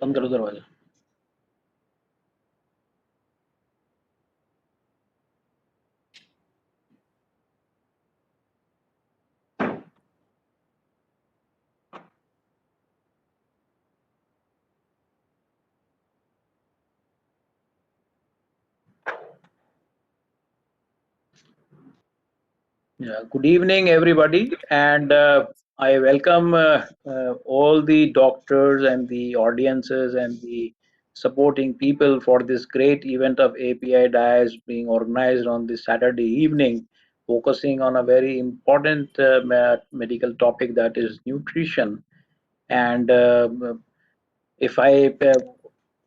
बंद करो दरवाजा। Yeah, good evening, everybody, and I welcome all the doctors and the audiences and the supporting people for this great event of API DIAS being organized on this Saturday evening, focusing on a very important medical topic, that is nutrition. And if I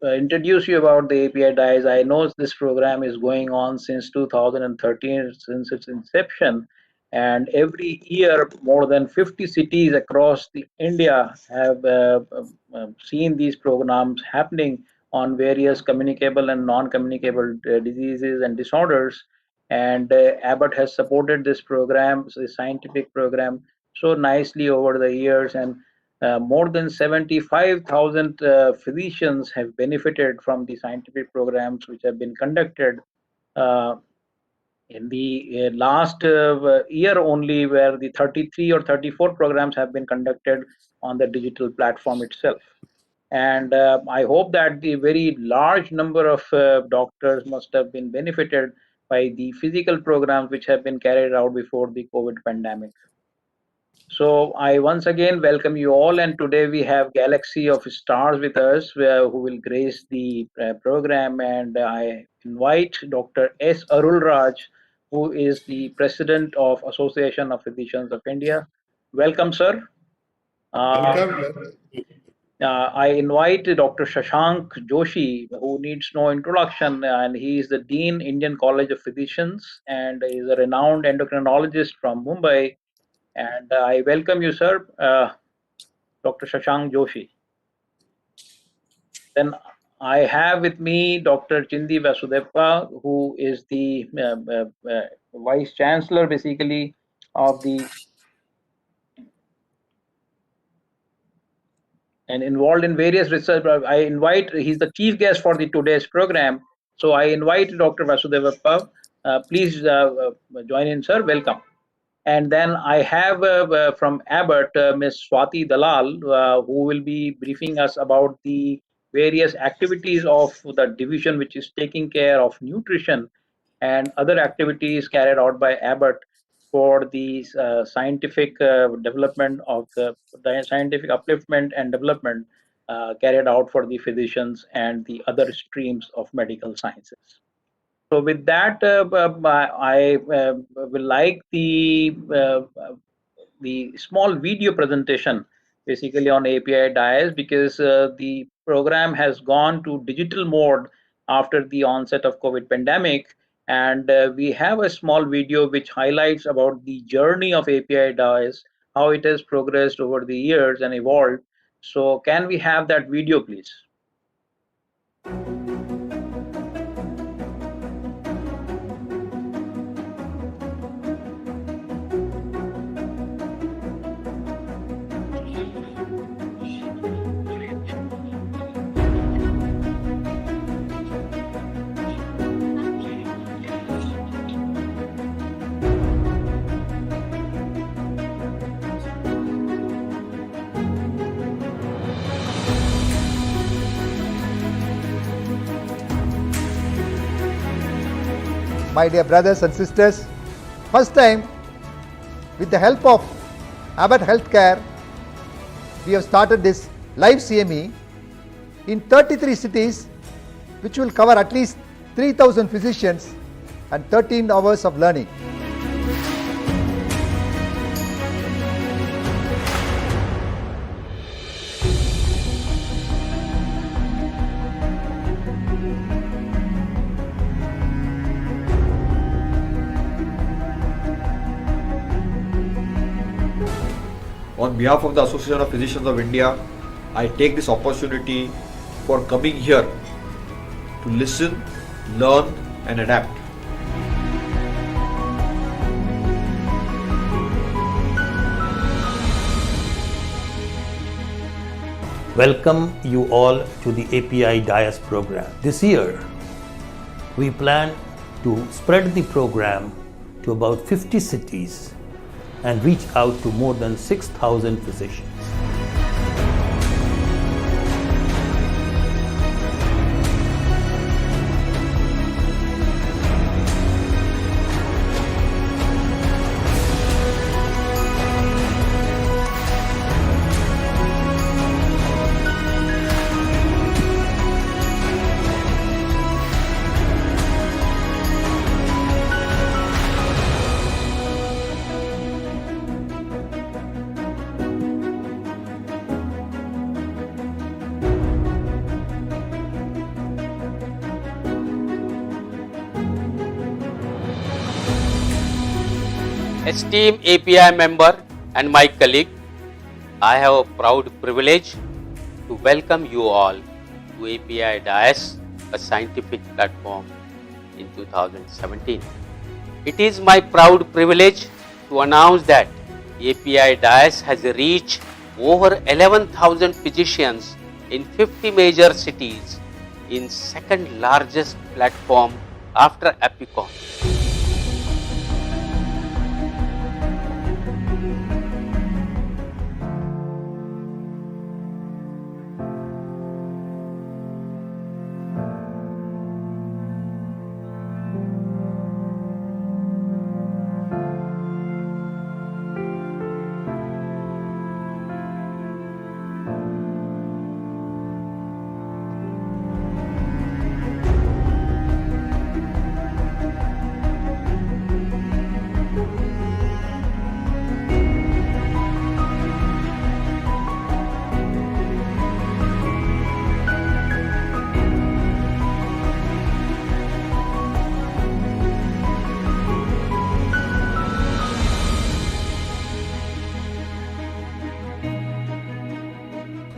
introduce you about the API DIAS, I know this program is going on since 2013, since its inception, and every year more than 50 cities across the India have seen these programs happening on various communicable and non-communicable diseases and disorders. And Abbott has supported this program, the scientific program, so nicely over the years, and more than 75,000 physicians have benefited from the scientific programs which have been conducted uh, in the last year only, where the 33 or 34 programs have been conducted on the digital platform itself. And I hope that the very large number of doctors must have been benefited by the physical programs which have been carried out before the COVID pandemic. So I once again welcome you all, and today we have Galaxy of Stars with us, who will grace the program, and I invite Dr. S. Arul Raj, who is the President of Association of Physicians of India. Welcome, sir. Welcome. I invite Dr. Shashank Joshi, who needs no introduction, and he is the Dean, Indian College of Physicians, and is a renowned endocrinologist from Mumbai. And I welcome you, sir, Dr. Shashank Joshi. Then I have with me Dr. Chindi Vasudeva, who is the Vice Chancellor, basically, of the and involved in various research. He's the chief guest for the today's program. So I invite Dr. Vasudeva. Please join in, sir. Welcome. And then I have from Abbott, Ms. Swati Dalal, who will be briefing us about the various activities of the division which is taking care of nutrition and other activities carried out by Abbott for the scientific development of the scientific upliftment and development carried out for the physicians and the other streams of medical sciences. So with that, I will like the small video presentation basically on API DIAS, because the program has gone to digital mode after the onset of COVID pandemic, and we have a small video which highlights about the journey of API DIAS, how it has progressed over the years and evolved. So can we have that video, please? My dear brothers and sisters, first time with the help of Abbott Healthcare, we have started this live CME in 33 cities, which will cover at least 3,000 physicians and 13 hours of learning. On behalf of the Association of Physicians of India, I take this opportunity for coming here to listen, learn, and adapt. Welcome you all to the API DIAS program. This year, we plan to spread the program to about 50 cities and reach out to more than 6,000 physicians. Esteemed API member and my colleague, I have a proud privilege to welcome you all to API DIAS, a scientific platform in 2017. It is my proud privilege to announce that API DIAS has reached over 11,000 physicians in 50 major cities in second largest platform after Epicon.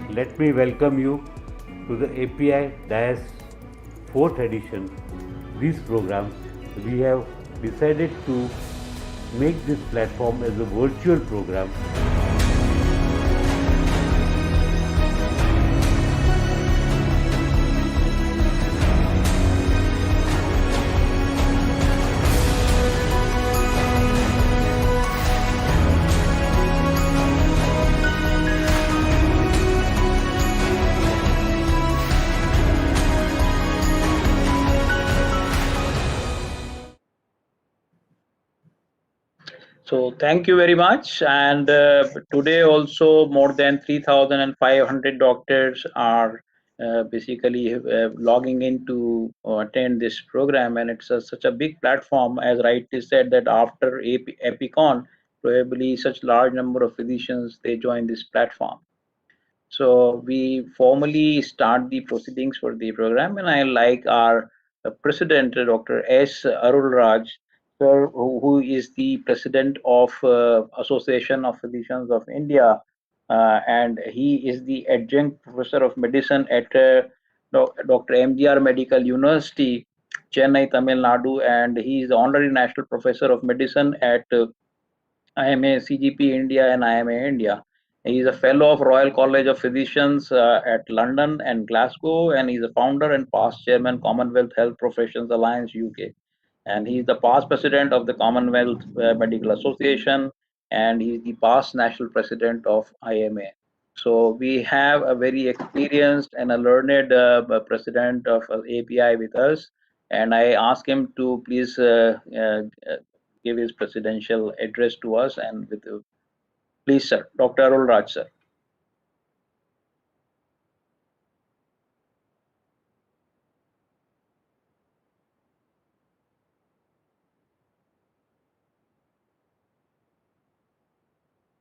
Let me welcome you to the API DIAS 4th edition. These programs, we have decided to make this platform as a virtual program. So thank you very much. And today also more than 3,500 doctors are basically logging in to attend this program, and it's such a big platform, as rightly said, that after Epicon, probably such large number of physicians they join this platform. So we formally start the proceedings for the program, and I like our president, Dr. S. Arulraj, sir, who is the president of Association of Physicians of India, and he is the adjunct professor of medicine at Dr. MGR Medical University, Chennai, Tamil Nadu, and he is the honorary national professor of medicine at IMA CGP India and IMA India. He is a fellow of Royal College of Physicians at London and Glasgow, and he's a founder and past chairman Commonwealth Health Professions Alliance UK. And he is the past president of the Commonwealth Medical Association, and he's the past national president of IMA. So we have a very experienced and a learned president of API with us, and I ask him to please give his presidential address to us. And with please, sir, Dr. Arul Raj, sir.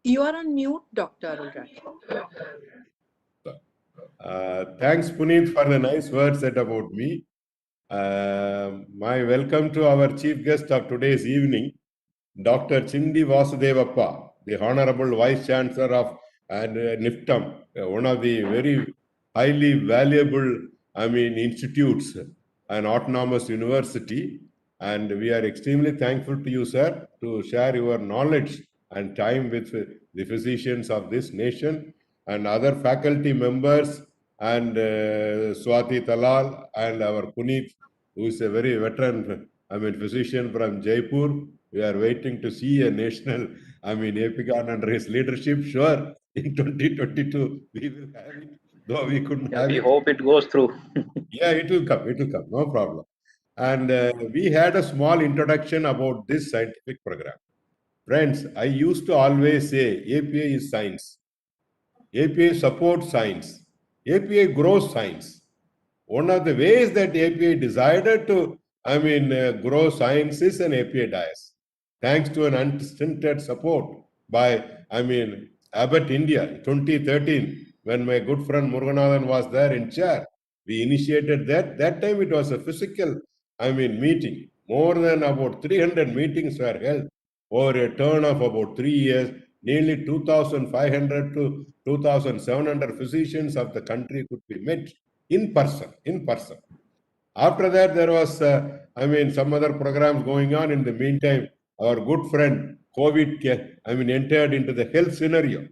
You are on mute, Dr. Arulraj. Thanks, Puneet, for the nice words said about me. My welcome to our chief guest of today's evening, Dr. Chindi Vasudevappa, the Honorable Vice Chancellor of and NIFTAM, one of the very highly valuable, institutes, an autonomous university. And we are extremely thankful to you, sir, to share your knowledge and time with the physicians of this nation and other faculty members, and Swati Talal and our Puneet, who is a very veteran, physician from Jaipur. We are waiting to see a national, Epigon under his leadership. Sure, in 2022, we will have it, though we couldn't Yeah, have we it. hope it goes through. Yeah, it will come, no problem. And we had a small introduction about this scientific program. Friends, I used to always say API is science. API supports science. API grows science. One of the ways that API decided to, grow science is an API DIAS. Thanks to an unstinted support by, Abbott India, 2013, when my good friend Muruganathan was there in chair. We initiated that. That time it was a physical, meeting. More than about 300 meetings were held over a turn of about 3 years. Nearly 2,500 to 2,700 physicians of the country could be met in person. After that, there was, some other programs going on. In the meantime, our good friend COVID, entered into the health scenario.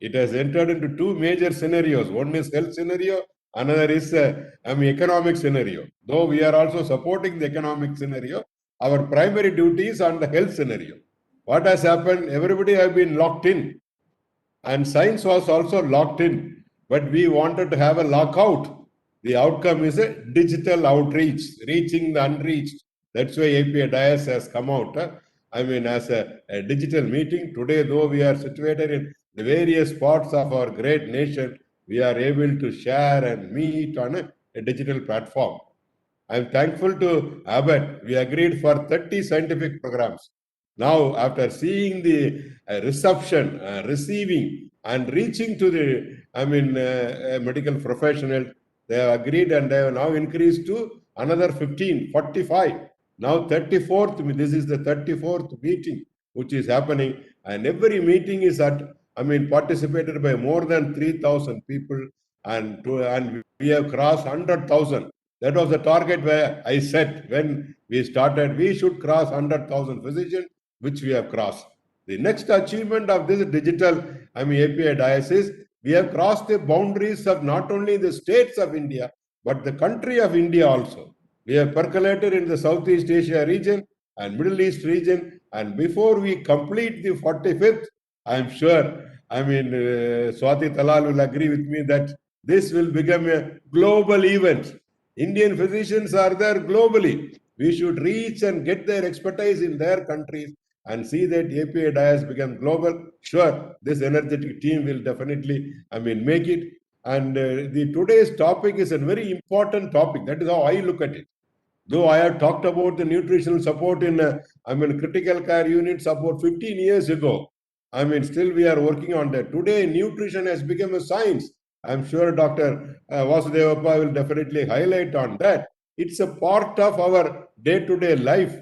It has entered into two major scenarios. One is health scenario, another is, economic scenario. Though we are also supporting the economic scenario, our primary duty is on the health scenario. What has happened? Everybody have been locked in, and science was also locked in, but we wanted to have a lockout. The outcome is a digital outreach, reaching the unreached. That's why API DIAS has come out, as a digital meeting. Today, though we are situated in the various parts of our great nation, we are able to share and meet on a digital platform. I'm thankful to Abbott. We agreed for 30 scientific programs. Now, after seeing the reception, receiving, and reaching to the, medical professionals, they have agreed, and they have now increased to another 15, 45. Now 34th, this is the 34th meeting which is happening, and every meeting is participated by more than 3,000 people, and we have crossed 100,000. That was the target where I set when we started. We should cross 100,000 physicians, which we have crossed. The next achievement of this digital, API DIAS is we have crossed the boundaries of not only the states of India, but the country of India also. We have percolated in the Southeast Asia region and Middle East region. And before we complete the 45th, I'm sure, Swati Talal will agree with me that this will become a global event. Indian physicians are there globally. We should reach and get their expertise in their countries and see that API DIAS become global. Sure, this energetic team will definitely, make it. And the today's topic is a very important topic. That is how I look at it. Though I have talked about the nutritional support in, critical care units about 15 years ago. Still we are working on that. Today, nutrition has become a science. I'm sure Dr. Vasudevappa will definitely highlight on that. It's a part of our day-to-day life,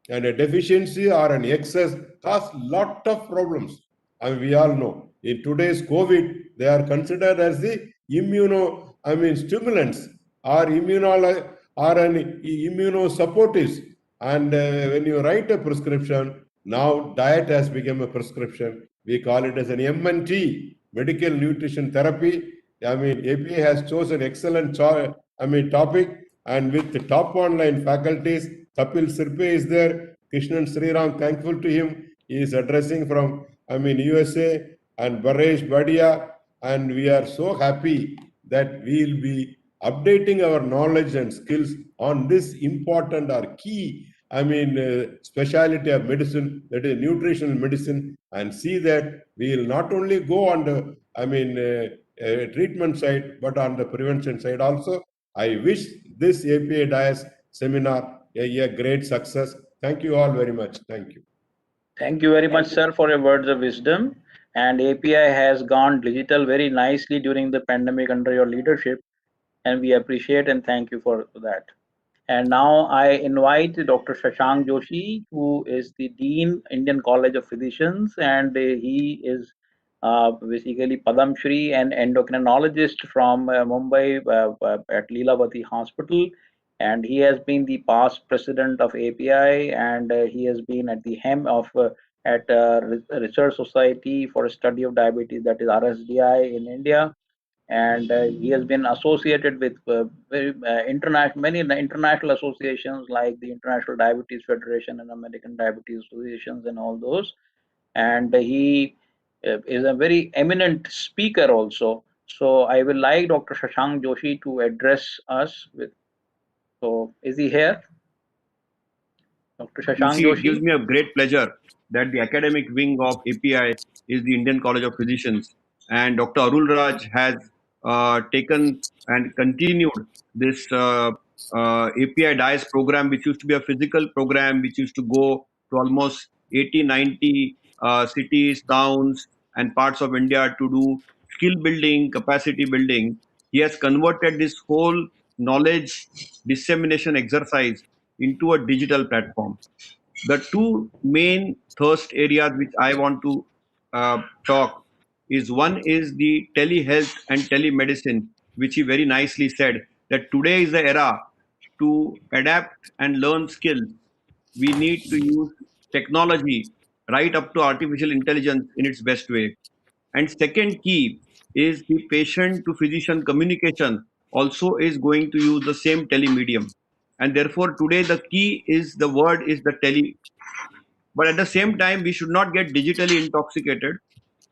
and a deficiency or an excess cause lot of problems. And we all know in today's COVID, they are considered as the stimulants or immunosupportives. And when you write a prescription, now diet has become a prescription. We call it as an MNT, medical nutrition therapy. APA has chosen excellent topic, and with the top online faculties, Kapil Sirpe is there, Krishnan Sriram, thankful to him. He is addressing from, USA, and Baresh Badia, and we are so happy that we will be updating our knowledge and skills on this important or key, specialty of medicine, that is nutritional medicine, and see that we will not only go on the, treatment side, but on the prevention side also. I wish this APA DIAS seminar a great success. Thank you all very much. Thank you. Thank you very much, sir, for your words of wisdom. And API has gone digital very nicely during the pandemic under your leadership, and we appreciate and thank you for that. And now I invite Dr. Shashank Joshi, who is the Dean, Indian College of Physicians, and he is basically Padam Shri, an endocrinologist from Mumbai at Leelavati Hospital, and he has been the past president of API, and he has been at the helm of at Research Society for Study of Diabetes, that is RSDI in India, and he has been associated with many international associations like the International Diabetes Federation and American Diabetes Associations and all those, and he is a very eminent speaker also. So I will like Dr. Shashank Joshi to address us with. So is he here, Dr. You Shashank see, it gives Joshi? me a great pleasure that the academic wing of API is the Indian College of Physicians, and Dr. Arul Raj has taken and continued this API DIAS program, which used to be a physical program, which used to go to almost 80, 90 cities, towns, and parts of India to do skill building, capacity building. He has converted this whole knowledge dissemination exercise into a digital platform. The two main thirst areas which I want to talk is, one is the telehealth and telemedicine, which he very nicely said that today is the era to adapt and learn skills. We need to use technology right up to artificial intelligence in its best way. And second key is the patient to physician communication also is going to use the same telemedium. And therefore today the key is, the word is the tele, but at the same time we should not get digitally intoxicated.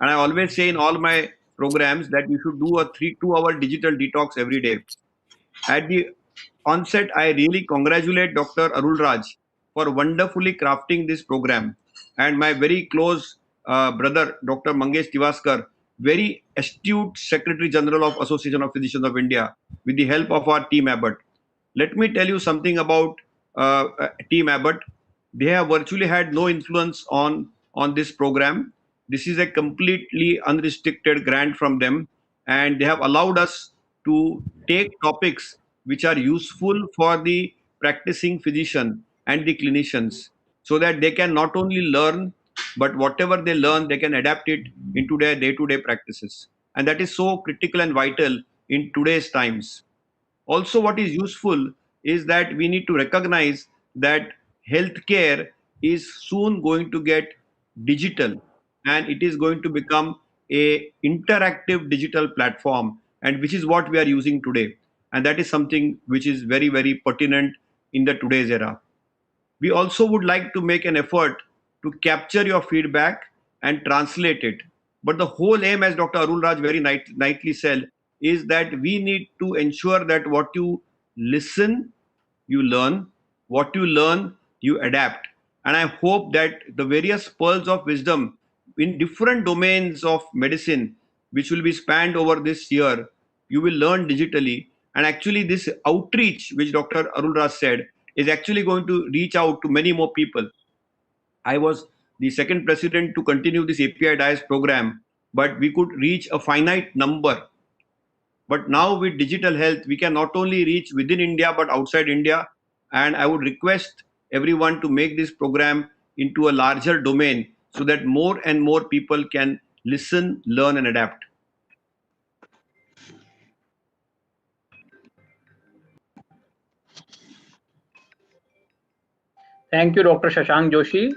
And I always say in all my programs that you should do a 2 hour digital detox every day. At the onset, I really congratulate Dr. Arul Raj for wonderfully crafting this program, and my very close brother, Dr. Mangesh Tiwaskar, very astute Secretary General of Association of Physicians of India, with the help of our team Abbott. Let me tell you something about team Abbott. They have virtually had no influence on this program. This is a completely unrestricted grant from them, and they have allowed us to take topics which are useful for the practicing physician and the clinicians, so that they can not only learn, but whatever they learn they can adapt it into their day-to-day practices, and that is so critical and vital in today's times. Also, what is useful is that we need to recognize that healthcare is soon going to get digital, and it is going to become a interactive digital platform, and which is what we are using today, and that is something which is very, very pertinent in the today's era. We also would like to make an effort to capture your feedback and translate it. But the whole aim, as Dr. Arul Raj very nicely said, is that we need to ensure that what you listen, you learn, what you learn, you adapt. And I hope that the various pearls of wisdom in different domains of medicine, which will be spanned over this year, you will learn digitally. And actually, this outreach, which Dr. Arul Raj said, is actually going to reach out to many more people. I was the second president to continue this API DIAS program, but we could reach a finite number. But now with digital health, we can not only reach within India, but outside India. And I would request everyone to make this program into a larger domain so that more and more people can listen, learn, and adapt. Thank you, Dr. Shashank Joshi.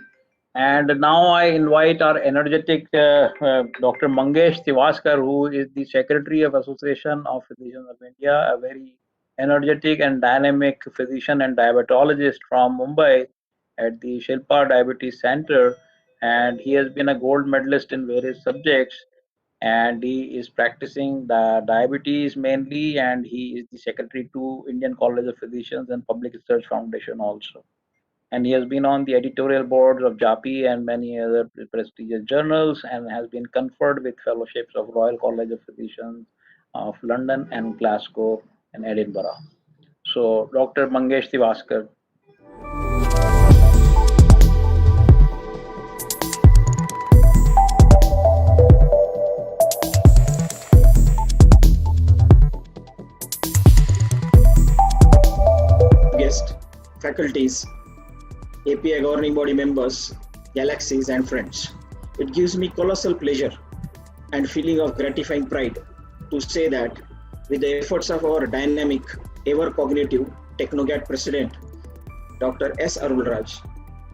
And now I invite our energetic Dr. Mangesh Tiwaskar, who is the Secretary of Association of Physicians of India, a very energetic and dynamic physician and diabetologist from Mumbai at the Shilpa Diabetes Center. And he has been a gold medalist in various subjects. And he is practicing the diabetes mainly, and he is the secretary to Indian College of Physicians and Public Research Foundation also, and he has been on the editorial boards of JAPI and many other prestigious journals, and has been conferred with fellowships of Royal College of Physicians of London and Glasgow and Edinburgh. So, Dr. Mangesh Tiwaskar. Guest, faculties, API governing body members, galaxies and friends. It gives me colossal pleasure and feeling of gratifying pride to say that with the efforts of our dynamic, ever cognitive Technogat President, Dr. S. Arulraj,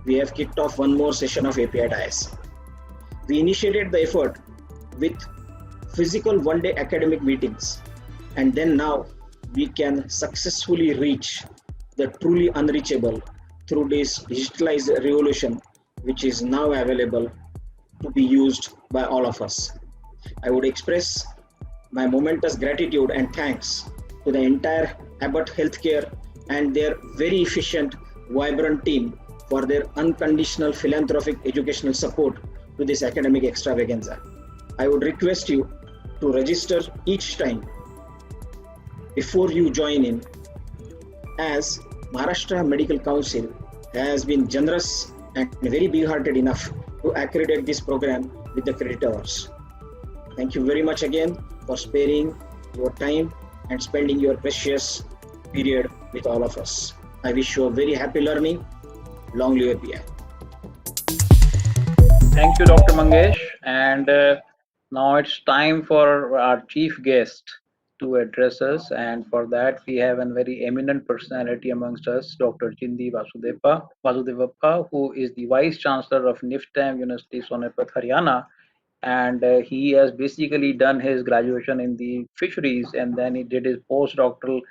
we have kicked off one more session of API DIAS. We initiated the effort with physical one-day academic meetings, and then now we can successfully reach the truly unreachable through this digitalized revolution, which is now available to be used by all of us. I would express my momentous gratitude and thanks to the entire Abbott Healthcare and their very efficient, vibrant team for their unconditional philanthropic educational support to this academic extravaganza. I would request you to register each time before you join in, as Maharashtra Medical Council has been generous and very big-hearted enough to accredit this program with the credit hours. Thank you very much again for sparing your time and spending your precious period with all of us. I wish you a very happy learning. Long live API. Thank you, Dr. Mangesh. And now it's time for our chief guest to address us. And for that, we have a very eminent personality amongst us, Dr. Chindi Vasudevappa, who is the Vice Chancellor of NIFTAM University, Sonepat, Haryana. And he has basically done his graduation in the fisheries, and then he did his postdoctoral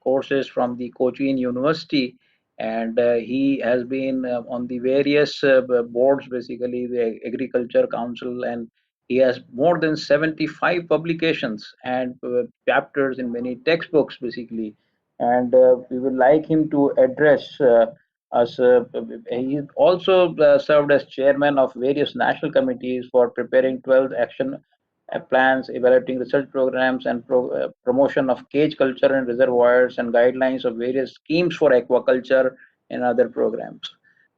courses from the Cochin University, and he has been on the various boards, basically the Agriculture Council, and he has more than 75 publications and chapters in many textbooks, basically. And we would like him to address us. He also served as chairman of various national committees for preparing 12th action plans, evaluating research programs, and promotion of cage culture and reservoirs, and guidelines of various schemes for aquaculture and other programs.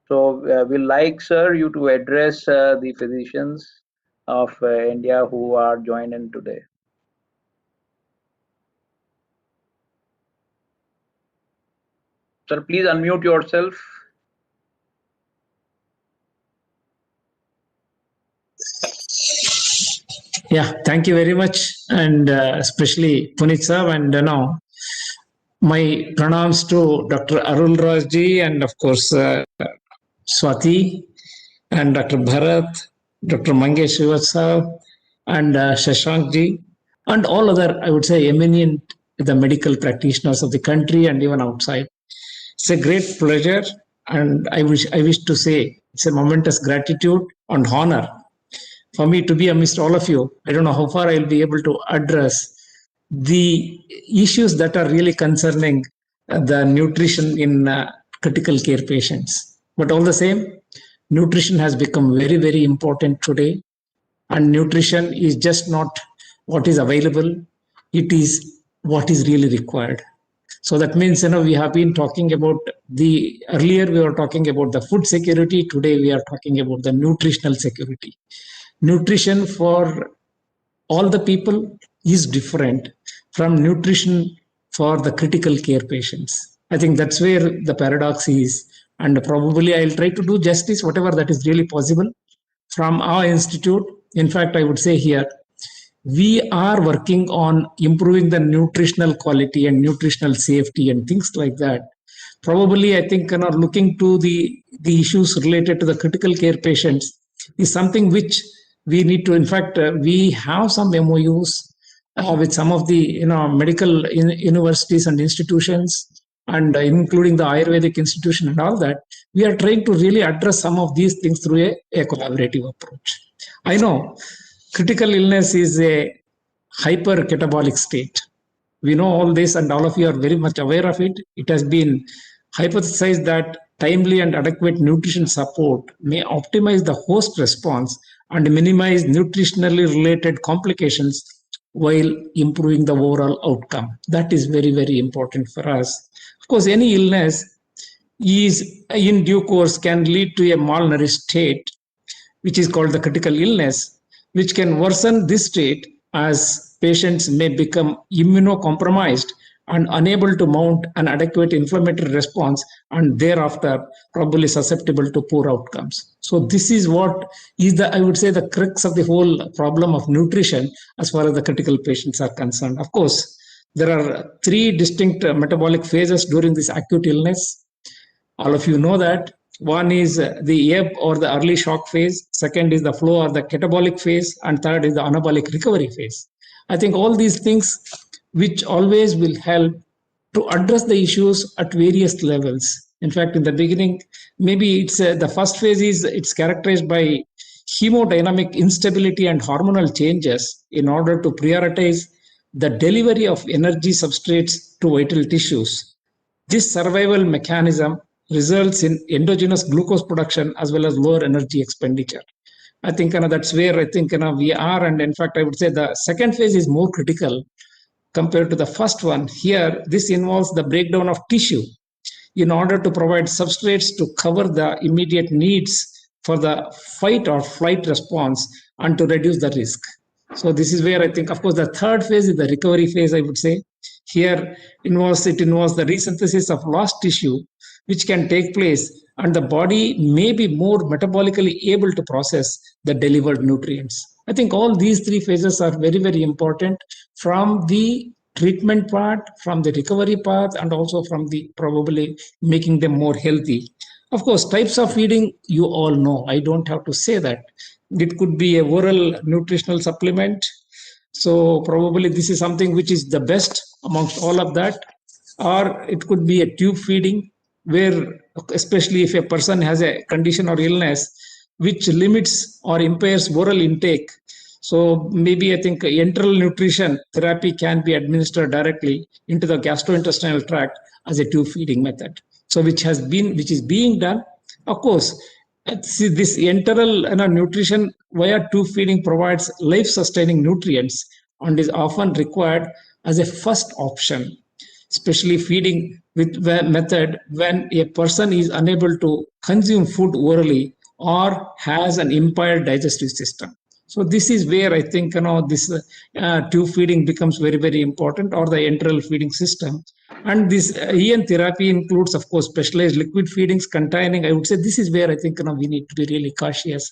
So we'd like, sir, you to address the physicians of India who are joining today. Sir, please unmute yourself. Yeah, thank you very much, and especially Punit sir, and my pranams to Dr. Arul Rajji, and of course Swati, and Dr. Bharat, Dr. Mangesh Srivastava, and Shashank ji, and all other, I would say, eminent the medical practitioners of the country and even outside. It's a great pleasure, and I wish to say it's a momentous gratitude and honor for me to be amidst all of you. I don't know how far I'll be able to address the issues that are really concerning the nutrition in critical care patients. But all the same, nutrition has become very, very important today. And nutrition is just not what is available, it is what is really required. So that means, we have been talking about earlier we were talking about the food security, today we are talking about the nutritional security. Nutrition for all the people is different from nutrition for the critical care patients. I think that's where the paradox is, and probably I'll try to do justice, whatever that is really possible from our institute. In fact, I would say here, we are working on improving the nutritional quality and nutritional safety and things like that. Probably, I think, looking to the issues related to the critical care patients is something which we need to, in fact, we have some MOUs with some of the medical universities and institutions, and including the Ayurvedic institution and all that. We are trying to really address some of these things through a collaborative approach. I know critical illness is a hypercatabolic state. We know all this, and all of you are very much aware of it. It has been hypothesized that timely and adequate nutrition support may optimize the host response and minimize nutritionally related complications while improving the overall outcome. That is very, very important for us. Of course, any illness is in due course can lead to a malnourished state, which is called the critical illness, which can worsen this state as patients may become immunocompromised and unable to mount an adequate inflammatory response, and thereafter probably susceptible to poor outcomes. So this is what is the, I would say, the crux of the whole problem of nutrition as far as the critical patients are concerned. Of course, there are three distinct metabolic phases during this acute illness. All of you know that. One is the ebb or the early shock phase, second is the flow or the catabolic phase, and third is the anabolic recovery phase. I think all these things which always will help to address the issues at various levels. In fact, in the beginning, maybe it's the first phase is it's characterized by hemodynamic instability and hormonal changes in order to prioritize the delivery of energy substrates to vital tissues. This survival mechanism results in endogenous glucose production as well as lower energy expenditure. I think that's where I think we are, and in fact I would say the second phase is more critical compared to the first one. Here, this involves the breakdown of tissue in order to provide substrates to cover the immediate needs for the fight or flight response and to reduce the risk. So this is where I think, of course, the third phase is the recovery phase, I would say. Here involves the resynthesis of lost tissue, which can take place, and the body may be more metabolically able to process the delivered nutrients. I think all these three phases are very, very important from the treatment part, from the recovery part, and also from the probably making them more healthy. Of course, types of feeding, you all know. I don't have to say that. It could be a oral nutritional supplement. So probably this is something which is the best amongst all of that. Or it could be a tube feeding, where especially if a person has a condition or illness which limits or impairs oral intake. So maybe I think enteral nutrition therapy can be administered directly into the gastrointestinal tract as a tube feeding method. So which is being done. Of course, see, this enteral nutrition via tube feeding provides life-sustaining nutrients and is often required as a first option, especially feeding with method when a person is unable to consume food orally or has an impaired digestive system. So this is where I think this tube feeding becomes very, very important, or the enteral feeding system. And this EN therapy includes, of course, specialized liquid feedings containing, I would say this is where I think we need to be really cautious.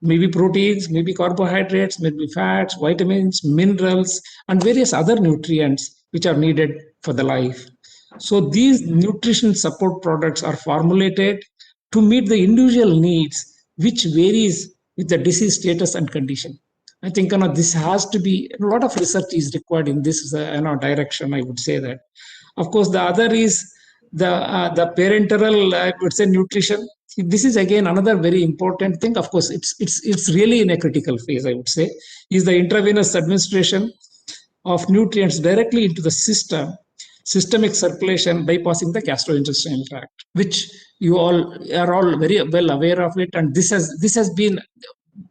Maybe proteins, maybe carbohydrates, maybe fats, vitamins, minerals, and various other nutrients which are needed for the life. So these nutrition support products are formulated to meet the individual needs, which varies with the disease status and condition. I think this has to be, a lot of research is required in this direction, I would say that. Of course, the other is the parenteral, I would say, nutrition. This is again another very important thing. Of course, it's really in a critical phase, I would say, is the intravenous administration of nutrients directly into the systemic circulation bypassing the gastrointestinal tract, which you all are all very well aware of it. And this has been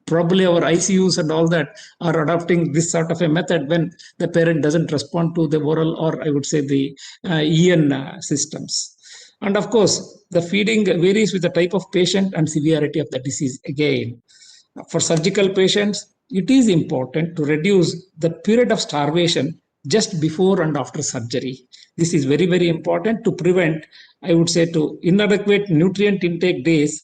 probably our ICUs and all that are adopting this sort of a method when the parent doesn't respond to the oral, or I would say the EN systems. And of course, the feeding varies with the type of patient and severity of the disease. Again, for surgical patients, it is important to reduce the period of starvation just before and after surgery. This is very, very important to prevent, I would say, to inadequate nutrient intake days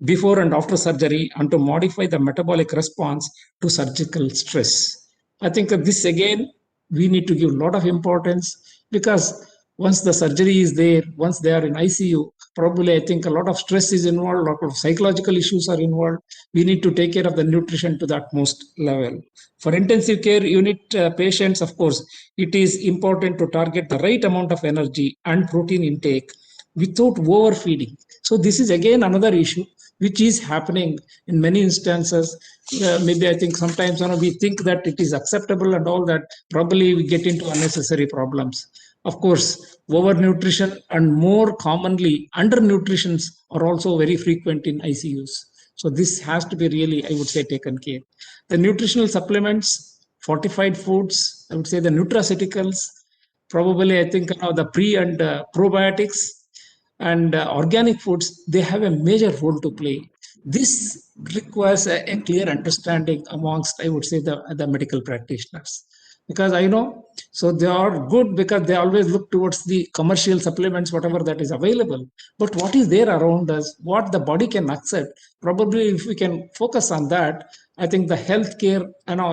before and after surgery, and to modify the metabolic response to surgical stress. I think this again, we need to give a lot of importance, because once the surgery is there, once they are in ICU, probably I think a lot of stress is involved, a lot of psychological issues are involved. We need to take care of the nutrition to the utmost level. For intensive care unit patients, of course, it is important to target the right amount of energy and protein intake without overfeeding. So this is again another issue which is happening in many instances. Maybe I think sometimes we think that it is acceptable and all that, probably we get into unnecessary problems. Of course, overnutrition and more commonly undernutrition are also very frequent in ICUs. So this has to be really, I would say, taken care. The nutritional supplements, fortified foods, I would say the nutraceuticals, probably I think the pre and probiotics and organic foods, they have a major role to play. This requires a clear understanding amongst, I would say, the medical practitioners. because I know. So they are good because they always look towards the commercial supplements, whatever that is available. But what is there around us, what the body can accept, probably if we can focus on that, I think the healthcare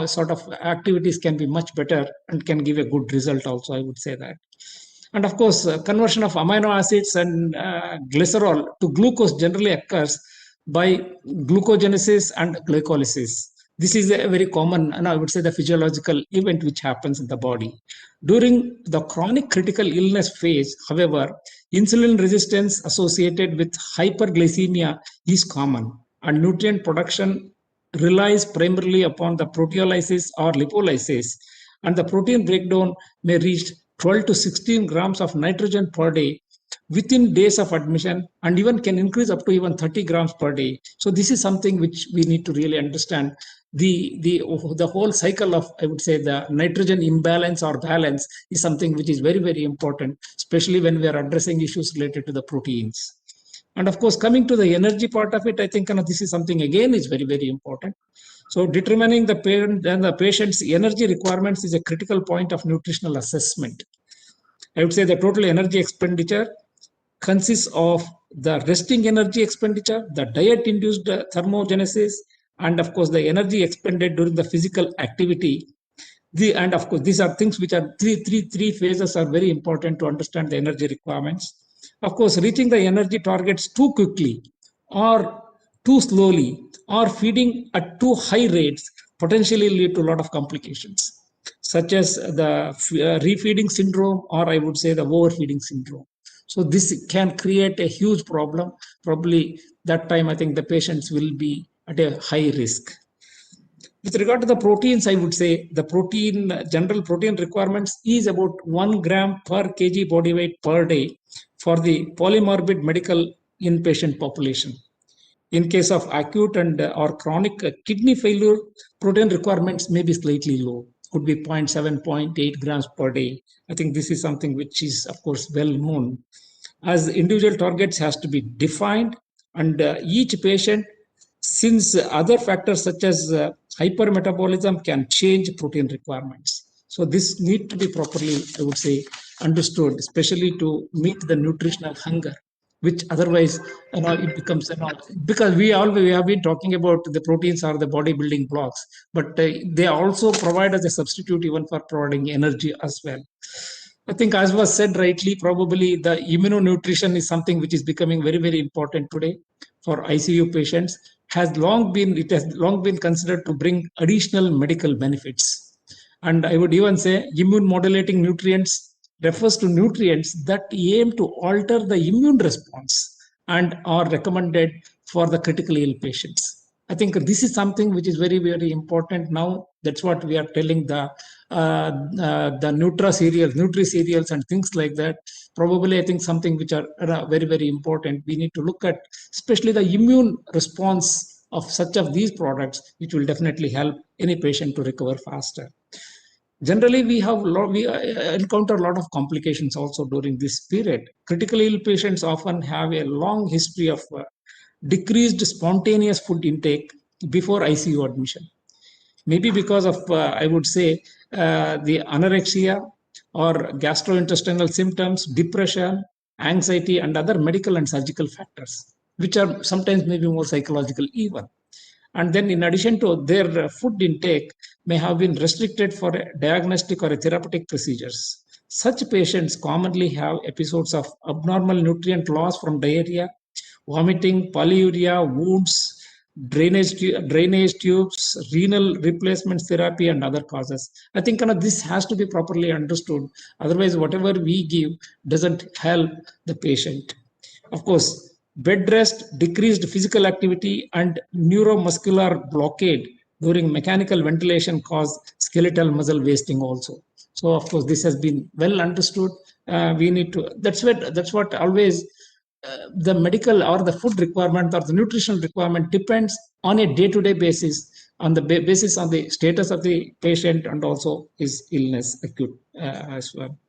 sort of activities can be much better and can give a good result also, I would say that. And of course, conversion of amino acids and glycerol to glucose generally occurs by glucogenesis and glycolysis. This is a very common, and I would say the physiological event which happens in the body. During the chronic critical illness phase, however, insulin resistance associated with hyperglycemia is common, and nutrient production relies primarily upon the proteolysis or lipolysis, and the protein breakdown may reach 12 to 16 grams of nitrogen per day within days of admission, and even can increase up to even 30 grams per day. So this is something which we need to really understand. The whole cycle of, I would say, the nitrogen imbalance or balance is something which is very, very important, especially when we are addressing issues related to the proteins. And of course, coming to the energy part of it, I think this is something again is very, very important. So determining the parent and the patient's energy requirements is a critical point of nutritional assessment. I would say the total energy expenditure consists of the resting energy expenditure, the diet-induced thermogenesis, and of course the energy expended during the physical activity. And of course, these are things which are three phases are very important to understand the energy requirements. Of course, reaching the energy targets too quickly or too slowly or feeding at too high rates potentially lead to a lot of complications, such as the refeeding syndrome, or I would say the overfeeding syndrome. So this can create a huge problem. Probably that time, I think the patients will be at a high risk. With regard to the proteins, I would say the general protein requirements is about 1 gram per kg body weight per day for the polymorbid medical inpatient population. In case of acute and or chronic kidney failure, protein requirements may be slightly low, could be 0.7, 0.8 grams per day. I think this is something which is, of course, well known. As individual targets has to be defined, and each patient, since other factors such as hypermetabolism can change protein requirements. So this need to be properly, I would say, understood, especially to meet the nutritional hunger, which otherwise, it becomes, because we have been talking about the proteins are the bodybuilding blocks, but they also provide as a substitute even for providing energy as well. I think, as was said rightly, probably the immunonutrition is something which is becoming very, very important today for ICU patients. It has long been considered to bring additional medical benefits. And I would even say immune modulating nutrients refers to nutrients that aim to alter the immune response and are recommended for the critically ill patients. I think this is something which is very, very important now. That's what we are telling the Nutri cereals and things like that. Probably, I think something which are very, very important. We need to look at, especially the immune response of such of these products, which will definitely help any patient to recover faster. Generally, we encounter a lot of complications also during this period. Critically ill patients often have a long history of decreased spontaneous food intake before ICU admission. Maybe because of, I would say, the anorexia or gastrointestinal symptoms, depression, anxiety, and other medical and surgical factors, which are sometimes maybe more psychological even. And then in addition to their food intake may have been restricted for a diagnostic or a therapeutic procedures. Such patients commonly have episodes of abnormal nutrient loss from diarrhea, vomiting, polyuria, wounds, drainage tubes, renal replacement therapy, and other causes. I think this has to be properly understood. Otherwise, whatever we give doesn't help the patient. Of course, bed rest, decreased physical activity, and neuromuscular blockade during mechanical ventilation cause skeletal muscle wasting also. So, of course, this has been well understood. We need to. That's what always. The medical or the food requirement or the nutritional requirement depends on a day-to-day basis, on the basis of the status of the patient and also his illness acute as well.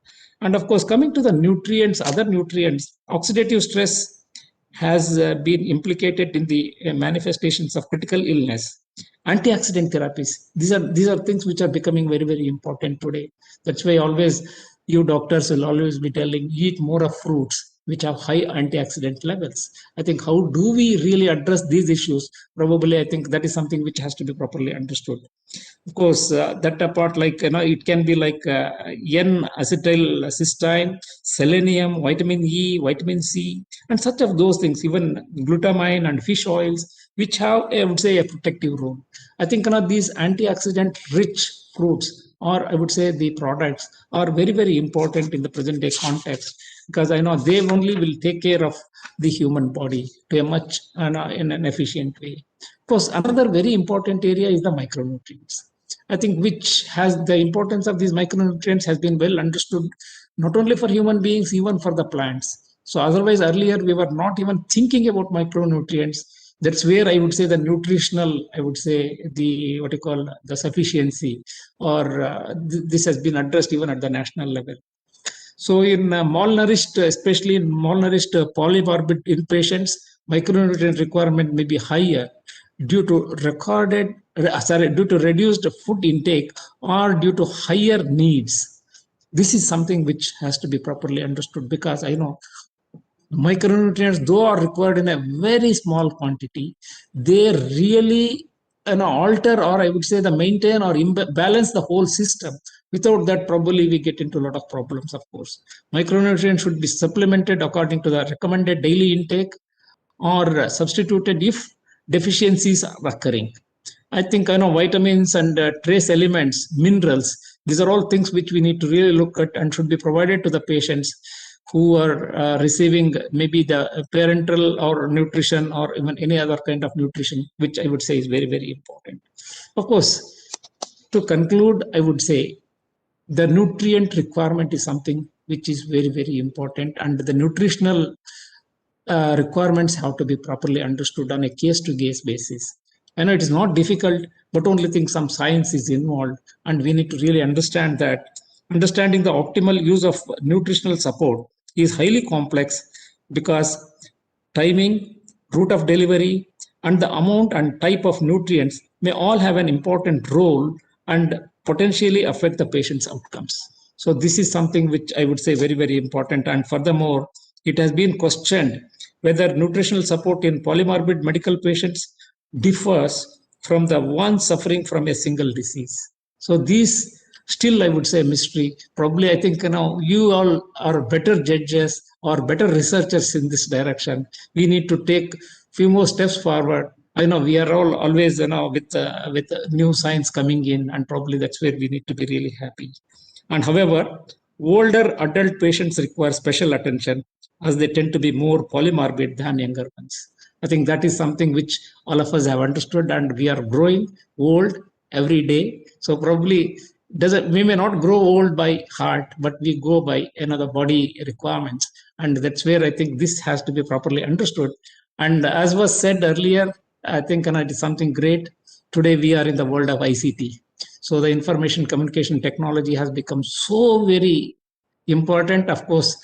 And of course, coming to the nutrients, other nutrients, oxidative stress has been implicated in the manifestations of critical illness. antioxidant therapies. These are things which are becoming very, very important today. That's why always you doctors will always be telling, eat more of fruits which have high antioxidant levels. I think how do we really address these issues? Probably I think that is something which has to be properly understood. Of course, that apart, like, it can be like N-acetylcysteine, selenium, vitamin E, vitamin C, and such of those things, even glutamine and fish oils, which have, I would say, a protective role. I think these antioxidant-rich fruits, or I would say the products, are very, very important in the present day context, because I know they only will take care of the human body to a much in an efficient way. Of course, another very important area is the micronutrients. I think which has the importance of these micronutrients has been well understood, not only for human beings, even for the plants. So otherwise, earlier we were not even thinking about micronutrients. That's where I would say the nutritional, I would say the what you call the sufficiency, or this has been addressed even at the national level. So in malnourished, especially in malnourished polymorbid inpatients, micronutrient requirement may be higher due to due to reduced food intake or due to higher needs. This is something which has to be properly understood, because I know micronutrients, though are required in a very small quantity, they really alter, or I would say the maintain or balance the whole system. Without that, probably we get into a lot of problems. Of course, micronutrients should be supplemented according to the recommended daily intake, or substituted if deficiencies are occurring. I think vitamins and trace elements, minerals, these are all things which we need to really look at and should be provided to the patients who are receiving maybe the parenteral or nutrition, or even any other kind of nutrition, which I would say is very, very important. Of course, to conclude, I would say the nutrient requirement is something which is very, very important, and the nutritional requirements have to be properly understood on a case-to-case basis. I know it is not difficult, but only think some science is involved, and we need to really understand that. Understanding the optimal use of nutritional support is highly complex, because timing, route of delivery, and the amount and type of nutrients may all have an important role and potentially affect the patient's outcomes. So this is something which I would say very, very important. And furthermore, it has been questioned whether nutritional support in polymorbid medical patients differs from the one suffering from a single disease. So these still, I would say, mystery. Probably I think you all are better judges or better researchers in this direction. We need to take few more steps forward. I know we are all always with new science coming in, and probably that's where we need to be really happy. And however, older adult patients require special attention, as they tend to be more polymorbid than younger ones. I think that is something which all of us have understood, and we are growing old every day. So probably we may not grow old by heart, but we go by another body requirements. And that's where I think this has to be properly understood. And as was said earlier, I think it is something great. Today we are in the world of ICT. So the information communication technology has become so very important. Of course,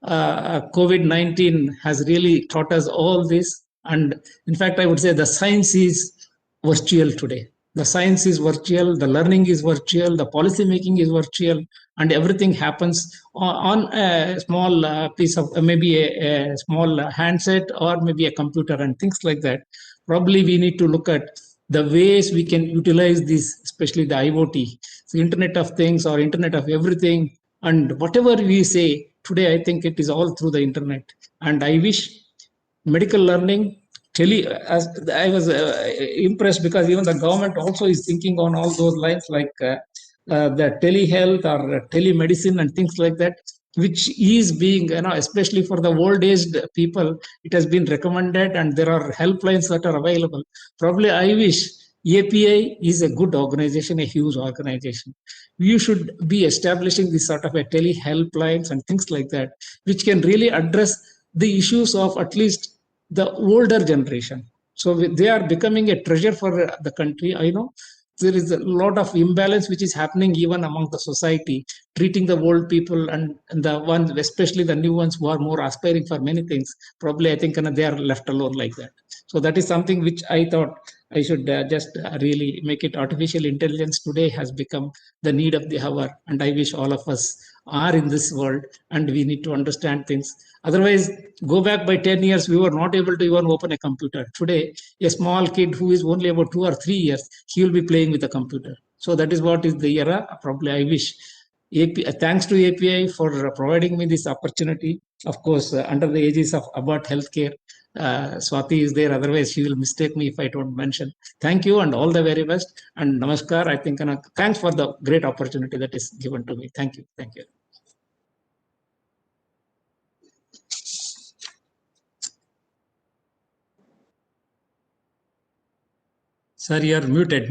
COVID-19 has really taught us all this. And in fact, I would say the science is virtual today. The science is virtual, the learning is virtual, the policy making is virtual, and everything happens on a small piece of maybe a small handset, or maybe a computer, and things like that. Probably we need to look at the ways we can utilize this, especially the IoT, so Internet of Things or Internet of Everything, and whatever we say today, I think it is all through the internet. And I wish medical learning, as I was impressed, because even the government also is thinking on all those lines, like the telehealth or telemedicine and things like that, which is being, especially for the old-aged people, it has been recommended, and there are helplines that are available. Probably I wish API is a good organization, a huge organization. You should be establishing this sort of a tele-helplines and things like that, which can really address the issues of at least the older generation. So they are becoming a treasure for the country. I know there is a lot of imbalance which is happening even among the society, treating the old people and the ones, especially the new ones who are more aspiring for many things. Probably I think they are left alone like that. So that is something which I thought I should just really make it artificial intelligence today has become the need of the hour. And I wish all of us are in this world and we need to understand things. Otherwise, go back by 10 years, we were not able to even open a computer. Today, a small kid who is only about 2 or 3 years, he will be playing with a computer. So that is what is the era. Probably I wish thanks to API for providing me this opportunity. Of course, under the aegis of Abbott Healthcare, Swati is there. Otherwise, she will mistake me if I don't mention. Thank you and all the very best. And namaskar. I think thanks for the great opportunity that is given to me. Thank you. Thank you. Sir, you are muted.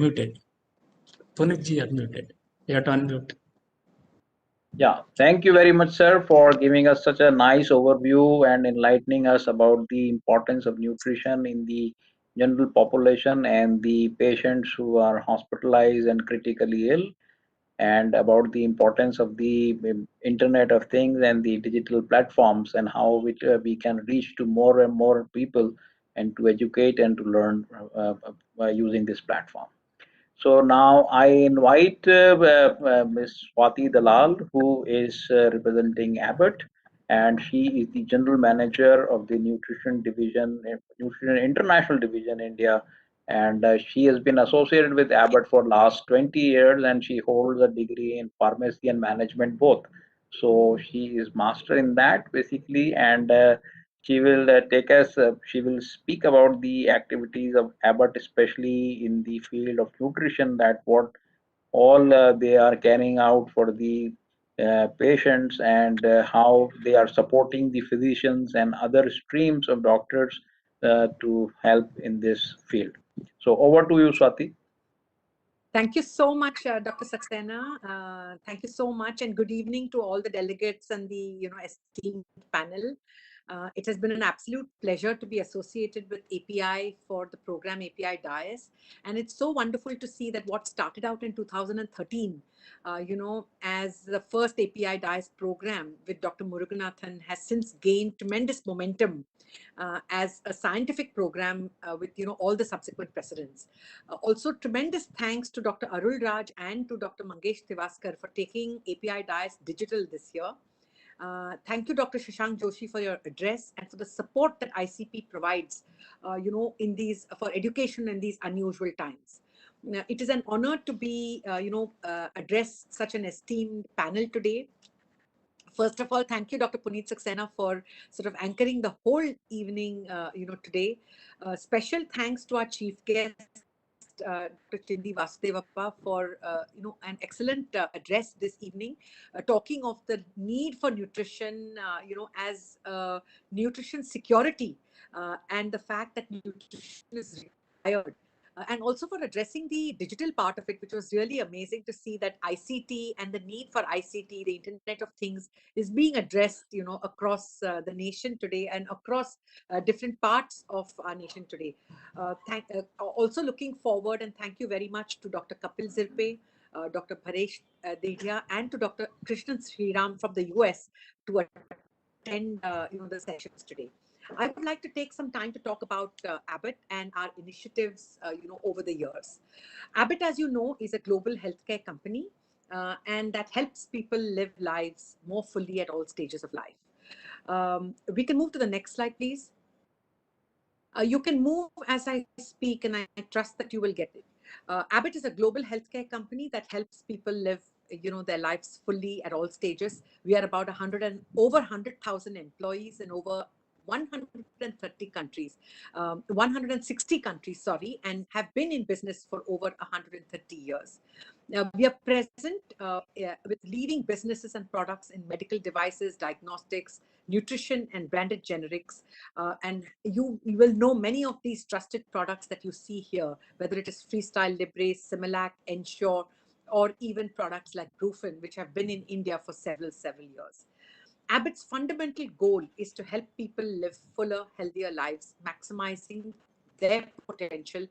Punitji, you are muted. You have to unmute. Yeah, thank you very much, sir, for giving us such a nice overview and enlightening us about the importance of nutrition in the general population and the patients who are hospitalized and critically ill, and about the importance of the Internet of Things and the digital platforms and how we can reach to more and more people and to educate and to learn by using this platform. So now I invite Ms. Swati Dalal, who is representing Abbott, and she is the general manager of the Nutrition Division, Nutrition International Division India, and she has been associated with Abbott for last 20 years, and she holds a degree in pharmacy and management both. So she is master in that basically, and she will take us. She will speak about the activities of Abbott, especially in the field of nutrition. That what all they are carrying out for the patients and how they are supporting the physicians and other streams of doctors to help in this field. So over to you, Swati. Thank you so much, Dr. Saxena. Thank you so much, and good evening to all the delegates and the esteemed panel. It has been an absolute pleasure to be associated with API for the program API DIAS, and it's so wonderful to see that what started out in 2013, as the first API DIAS program with Dr. Muruganathan has since gained tremendous momentum as a scientific program with all the subsequent precedents. Also, tremendous thanks to Dr. Arul Raj and to Dr. Mangesh Tivaskar for taking API DIAS digital this year. Thank you, Dr. Shashank Joshi, for your address and for the support that ICP provides, in these for education in these unusual times. It is an honor to be, address such an esteemed panel today. First of all, thank you, Dr. Puneet Saxena, for sort of anchoring the whole evening, today. Special thanks to our chief guest, Dr. Chindi Vasudevappa, for an excellent address this evening, talking of the need for nutrition, as nutrition security, and the fact that nutrition is required. And also for addressing the digital part of it, which was really amazing to see that ICT and the need for ICT, the Internet of Things, is being addressed, across the nation today and across different parts of our nation today. Also looking forward, and thank you very much to Dr. Kapil Zirpe, Dr. Paresh Dedhia, and to Dr. Krishnan Sriram from the US to attend the sessions today. I would like to take some time to talk about Abbott and our initiatives, over the years. Abbott, as you know, is a global healthcare company, and that helps people live lives more fully at all stages of life. We can move to the next slide, please. You can move as I speak, and I trust that you will get it. Abbott is a global healthcare company that helps people live, their lives fully at all stages. We are about over 100,000 employees in over 130 countries, 160 countries, sorry, and have been in business for over 130 years. We are present with leading businesses and products in medical devices, diagnostics, nutrition, and branded generics. And you will know many of these trusted products that you see here, whether it is Freestyle Libre, Similac, Ensure, or even products like Brufen, which have been in India for several years. Abbott's fundamental goal is to help people live fuller, healthier lives, maximizing their potential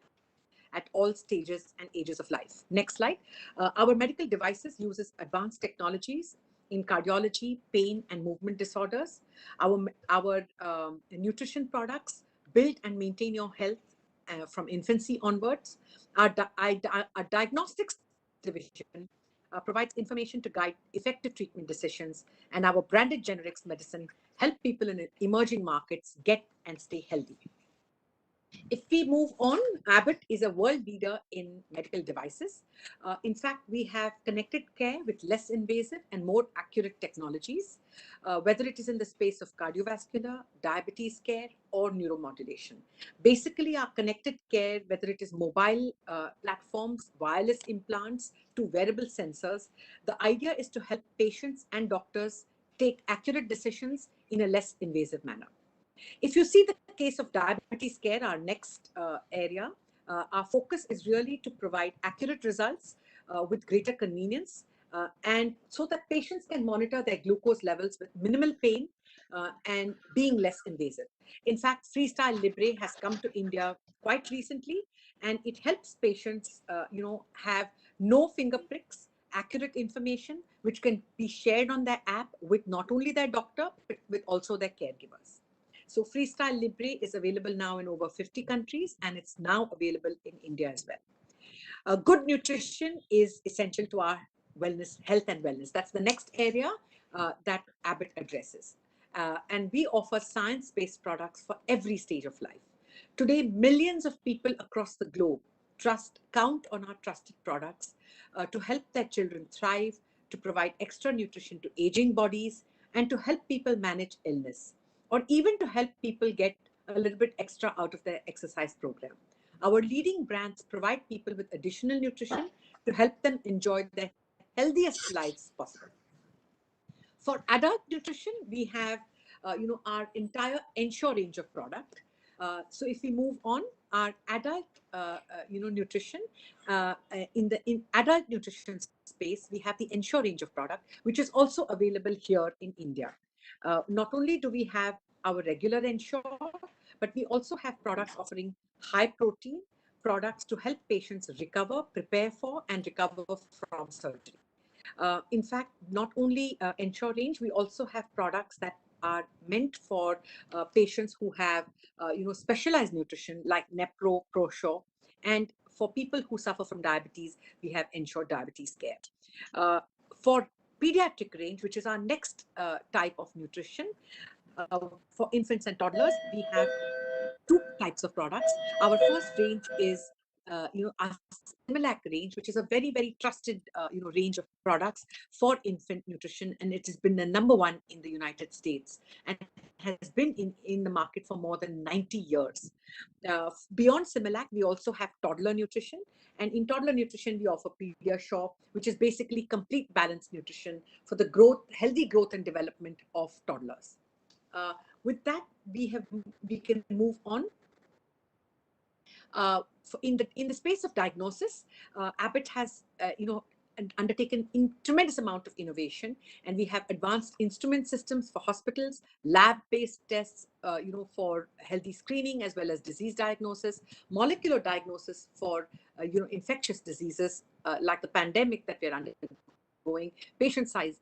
at all stages and ages of life. Next slide. Our medical devices uses advanced technologies in cardiology, pain, and movement disorders. Our nutrition products build and maintain your health from infancy onwards. Our diagnostics division provides information to guide effective treatment decisions, and our branded generics medicine help people in emerging markets get and stay healthy. If we move on, Abbott is a world leader in medical devices. In fact, we have connected care with less invasive and more accurate technologies, whether it is in the space of cardiovascular, diabetes care, or neuromodulation. Basically, our connected care, whether it is mobile platforms, wireless implants, to wearable sensors, the idea is to help patients and doctors take accurate decisions in a less invasive manner. If you see the case of diabetes care, our next area, our focus is really to provide accurate results with greater convenience, and so that patients can monitor their glucose levels with minimal pain and being less invasive. In fact, Freestyle Libre has come to India quite recently, and it helps patients, have no finger pricks, accurate information, which can be shared on their app with not only their doctor, but with also their caregivers. So Freestyle Libre is available now in over 50 countries, and it's now available in India as well. Good nutrition is essential to our wellness, health and wellness. That's the next area that Abbott addresses. And we offer science-based products for every stage of life. Today, millions of people across the globe count on our trusted products to help their children thrive, to provide extra nutrition to aging bodies, and to help people manage illness, or even to help people get a little bit extra out of their exercise program. Our leading brands provide people with additional nutrition to help them enjoy their healthiest lives possible. For adult nutrition, we have our entire Ensure range of product. So if we move on, our adult nutrition, in adult nutrition space, we have the Ensure range of product, which is also available here in India. Not only do we have our regular Ensure, but we also have products offering high protein products to help patients recover, prepare for, and recover from surgery. In fact, not only Ensure range, we also have products that are meant for patients who have specialized nutrition like Nepro, ProSure, and for people who suffer from diabetes, we have Ensure Diabetes Care. For pediatric range, which is our next type of nutrition, for infants and toddlers, we have two types of products. Our first range is our Similac range, which is a very, very trusted range of products for infant nutrition, and it has been the #1 in the United States and has been in the market for more than 90 years. Beyond Similac, we also have toddler nutrition, and in toddler nutrition we offer Pediasure, which is basically complete balanced nutrition for the healthy growth and development of toddlers. With that, we can move on. In the space of diagnosis, Abbott has undertaken tremendous amount of innovation, and we have advanced instrument systems for hospitals, lab-based tests, for healthy screening as well as disease diagnosis, molecular diagnosis for infectious diseases like the pandemic that we're undergoing, patient-side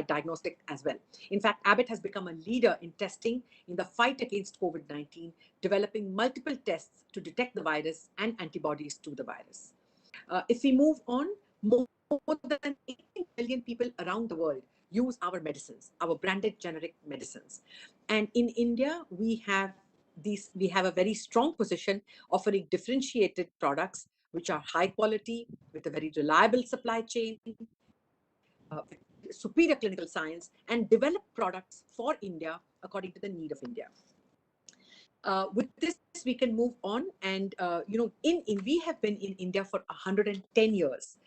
diagnostic as well. In fact, Abbott has become a leader in testing in the fight against COVID-19, developing multiple tests to detect the virus and antibodies to the virus. If we move on, more than 18 million people around the world use our medicines, our branded generic medicines. And in India, we have a very strong position offering differentiated products which are high quality with a very reliable supply chain, superior clinical science, and develop products for India according to the need of India. With this, we can move on, and we have been in India for 110 years.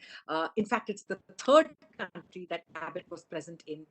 In fact, it's the third country that Abbott was present in.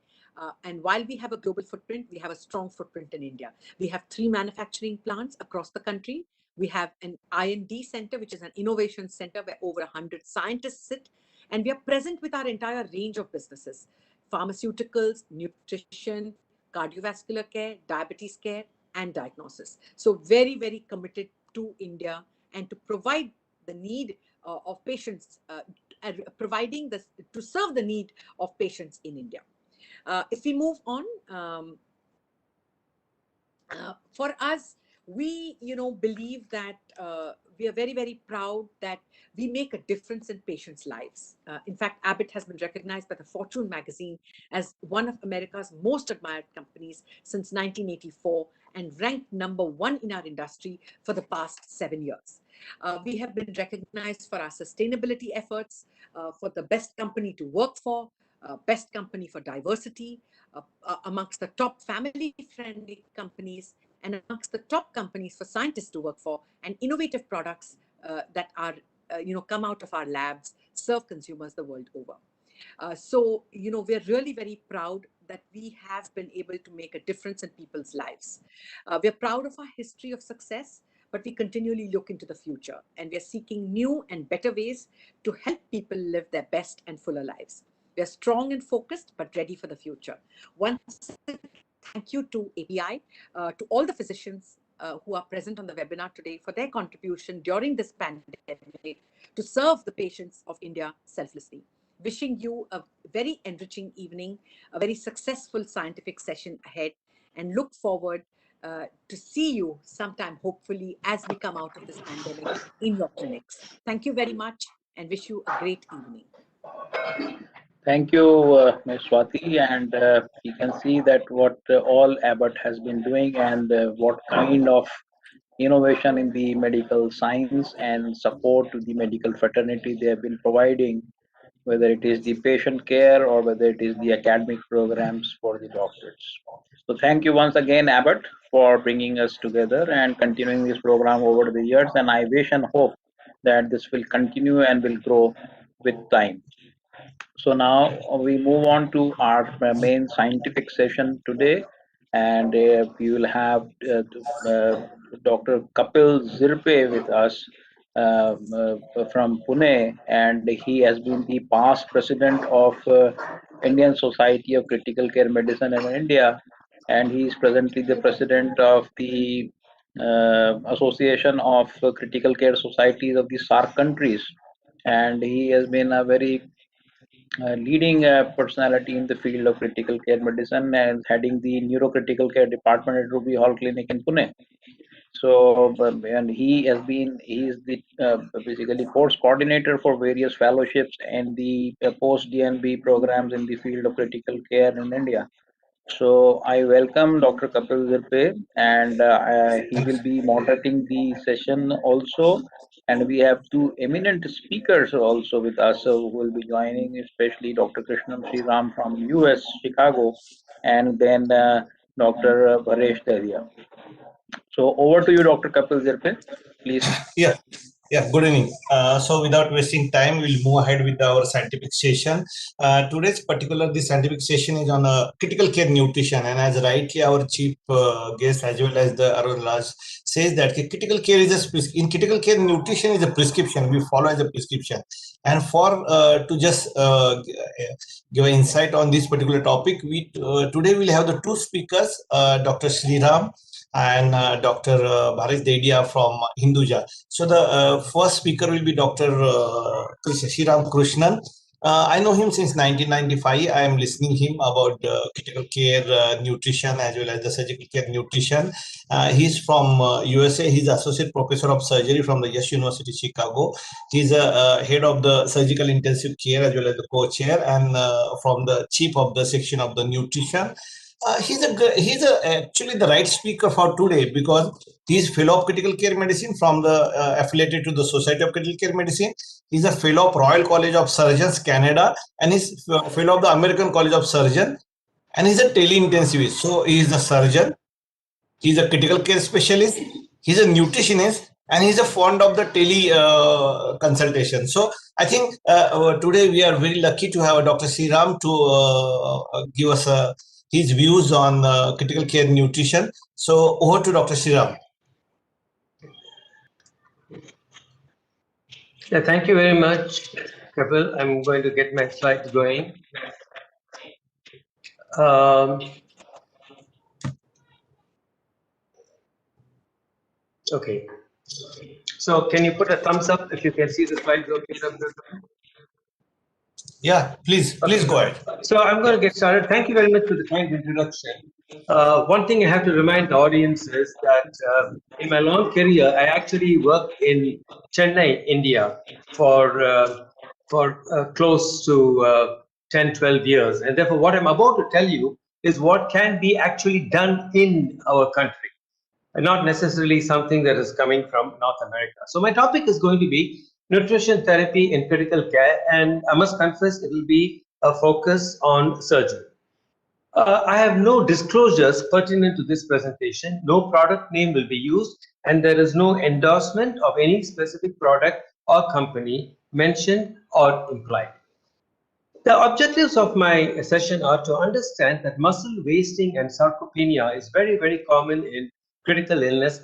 And while we have a global footprint, we have a strong footprint in India. We have 3 manufacturing plants across the country. We have an I&D center, which is an innovation center where over 100 scientists sit. And we are present with our entire range of businesses: pharmaceuticals, nutrition, cardiovascular care, diabetes care, and diagnosis. So very, very committed to India and to provide the need of patients, to serve the need of patients in India. If we move on, for us, We, believe that we are very, very proud that we make a difference in patients' lives. In fact, Abbott has been recognized by the Fortune magazine as one of America's most admired companies since 1984 and ranked #1 in our industry for the past 7 years. We have been recognized for our sustainability efforts, for the best company to work for, best company for diversity, amongst the top family-friendly companies, and amongst the top companies for scientists to work for, and innovative products that are, come out of our labs, serve consumers the world over. So, we're really very proud that we have been able to make a difference in people's lives. We're proud of our history of success, but we continually look into the future, and we're seeking new and better ways to help people live their best and fuller lives. We're strong and focused, but ready for the future. Once again, thank you to API, to all the physicians who are present on the webinar today for their contribution during this pandemic to serve the patients of India selflessly. Wishing you a very enriching evening, a very successful scientific session ahead, and look forward to see you sometime, hopefully, as we come out of this pandemic in your clinics. Thank you very much and wish you a great evening. Thank you, Ms. Swati, and you can see that what all Abbott has been doing and what kind of innovation in the medical science and support to the medical fraternity they have been providing, whether it is the patient care or whether it is the academic programs for the doctors. So thank you once again, Abbott, for bringing us together and continuing this program over the years. And I wish and hope that this will continue and will grow with time. So now we move on to our main scientific session today, and we will have Dr. Kapil Zirpe with us from Pune, and he has been the past president of Indian Society of Critical Care Medicine in India, and he is presently the president of the Association of Critical Care Societies of the SAARC countries, and he has been a very leading personality in the field of critical care medicine and heading the neurocritical care department at Ruby Hall Clinic in Pune. So, and he is the basically course coordinator for various fellowships and the post DNB programs in the field of critical care in India. So I welcome Dr. Kapil Zirpe, and he will be moderating the session also. And we have two eminent speakers also with us who will be joining, especially Dr. Krishnan Sriram from US, Chicago, and then Dr. Paresh Daria. So over to you, Dr. Kapil Zirpe, please. Yeah. Good evening. So without wasting time, we'll move ahead with our scientific session. Today's the scientific session is on critical care nutrition. And as rightly our chief guest as well as the Arun Raj says that critical care is in critical care nutrition is a prescription. We follow as a prescription. And for to just give an insight on this particular topic, we today we'll have the two speakers, Dr. Sriram and Dr. Bharesh Dedia from Hinduja. So the first speaker will be Dr. Sriram Krishnan. I know him since 1995. I am listening him about critical care nutrition as well as the surgical care nutrition. He's from USA. He's associate professor of surgery from the Yale University, Chicago. He's a head of the surgical intensive care as well as the co-chair and from the chief of the section of the nutrition. He's actually the right speaker for today because he's fellow of critical care medicine from the affiliated to the Society of Critical Care Medicine. He's a fellow of Royal College of Surgeons, Canada, and he's fellow of the American College of Surgeons, and he's a tele-intensivist. So he is a surgeon, he's a critical care specialist, he's a nutritionist, and he's a fond of the tele consultation. So I think today we are very lucky to have Dr. Sriram to give us his views on critical care nutrition. So over to Dr. Sriram. Yeah, thank you very much, Kapil. I'm going to get my slides going. Okay. So can you put a thumbs up if you can see the slides okay? Yeah, please go ahead. So I'm going to get started. Thank you very much for the kind introduction. One thing I have to remind the audience is that in my long career, I actually worked in Chennai, India, for close to 10, 12 years. And therefore, what I'm about to tell you is what can be actually done in our country, and not necessarily something that is coming from North America. So my topic is going to be nutrition therapy in critical care, and I must confess it will be a focus on surgery. I have no disclosures pertinent to this presentation. No product name will be used, and there is no endorsement of any specific product or company mentioned or implied. The objectives of my session are to understand that muscle wasting and sarcopenia is very, very common in critical illness,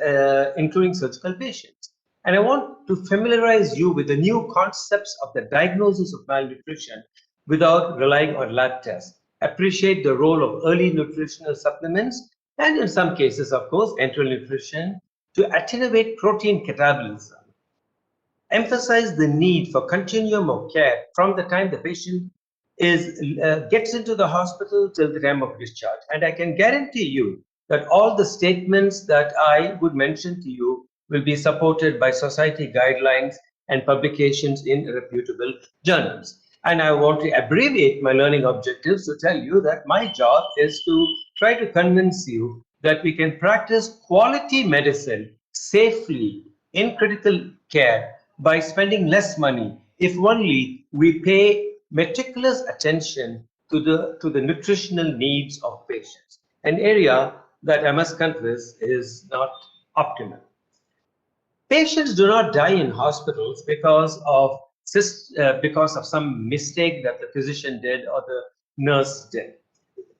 including surgical patients. And I want to familiarize you with the new concepts of the diagnosis of malnutrition without relying on lab tests. Appreciate the role of early nutritional supplements and, in some cases, of course, enteral nutrition to attenuate protein catabolism. Emphasize the need for continuum of care from the time the patient gets into the hospital till the time of discharge. And I can guarantee you that all the statements that I would mention to you will be supported by society guidelines and publications in reputable journals. And I want to abbreviate my learning objectives to tell you that my job is to try to convince you that we can practice quality medicine safely in critical care by spending less money if only we pay meticulous attention to the nutritional needs of patients, an area that I must confess is not optimal. Patients do not die in hospitals because of some mistake that the physician did or the nurse did.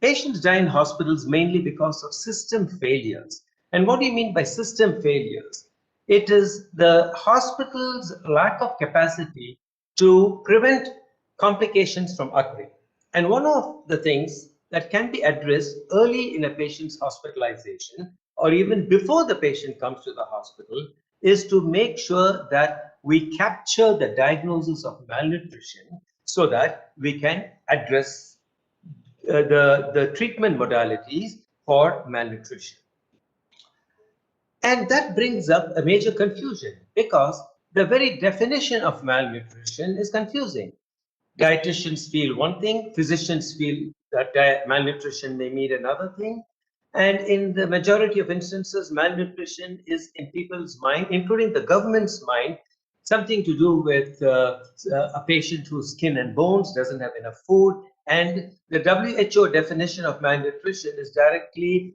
Patients die in hospitals mainly because of system failures. And what do you mean by system failures? It is the hospital's lack of capacity to prevent complications from occurring. And one of the things that can be addressed early in a patient's hospitalization or even before the patient comes to the hospital is to make sure that we capture the diagnosis of malnutrition so that we can address the treatment modalities for malnutrition. And that brings up a major confusion because the very definition of malnutrition is confusing. Dietitians feel one thing, physicians feel that malnutrition may mean another thing. And in the majority of instances, malnutrition is in people's mind, including the government's mind, something to do with a patient whose skin and bones doesn't have enough food. And the WHO definition of malnutrition is directly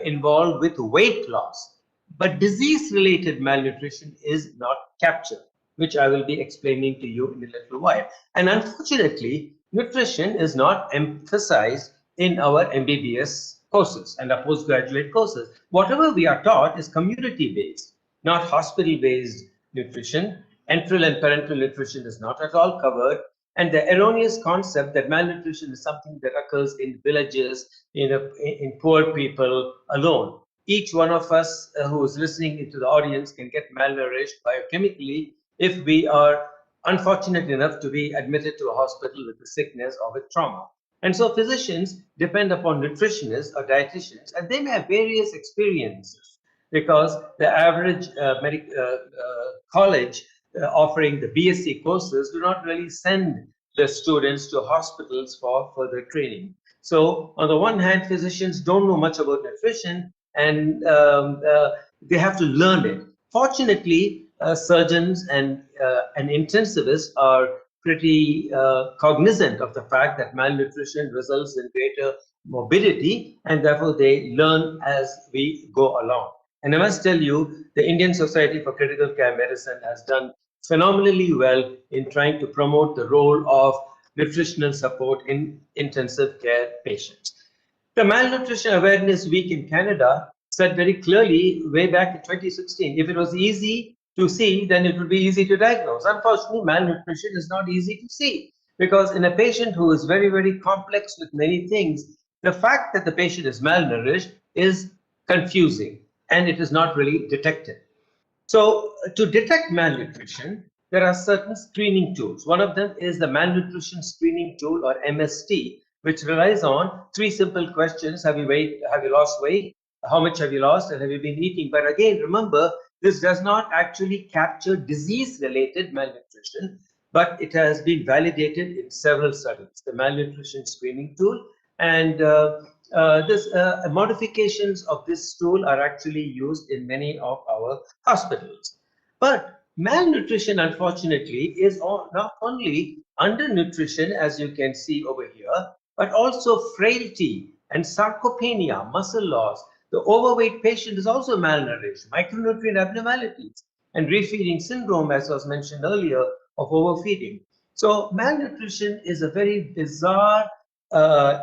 involved with weight loss. But disease-related malnutrition is not captured, which I will be explaining to you in a little while. And unfortunately, nutrition is not emphasized in our MBBS courses and our postgraduate courses. Whatever we are taught is community-based, not hospital-based nutrition. Enteral and parenteral nutrition is not at all covered. And the erroneous concept that malnutrition is something that occurs in villages, in poor people alone. Each one of us who is listening into the audience can get malnourished biochemically if we are unfortunate enough to be admitted to a hospital with a sickness or with trauma. And so physicians depend upon nutritionists or dietitians, and they may have various experiences because the average college offering the BSc courses do not really send the students to hospitals for further training. So on the one hand, physicians don't know much about nutrition, and they have to learn it. Fortunately, surgeons and intensivists are pretty cognizant of the fact that malnutrition results in greater morbidity, and therefore they learn as we go along. And I must tell you, the Indian Society for Critical Care Medicine has done phenomenally well in trying to promote the role of nutritional support in intensive care patients. The Malnutrition Awareness Week in Canada said very clearly way back in 2016, if it was easy to see, then it would be easy to diagnose. Unfortunately, malnutrition is not easy to see because in a patient who is very, very complex with many things, the fact that the patient is malnourished is confusing and it is not really detected. So to detect malnutrition, there are certain screening tools. One of them is the Malnutrition Screening Tool, or MST, which relies on three simple questions. Have you lost weight? how much have you lost and have you been eating? But again, remember, this does not actually capture disease-related malnutrition, but it has been validated in several studies, the malnutrition screening tool. And modifications of this tool are actually used in many of our hospitals. But malnutrition, unfortunately, is not only undernutrition, as you can see over here, but also frailty and sarcopenia, muscle loss. The overweight patient is also malnourished, micronutrient abnormalities, and refeeding syndrome, as was mentioned earlier, of overfeeding. So malnutrition is a very bizarre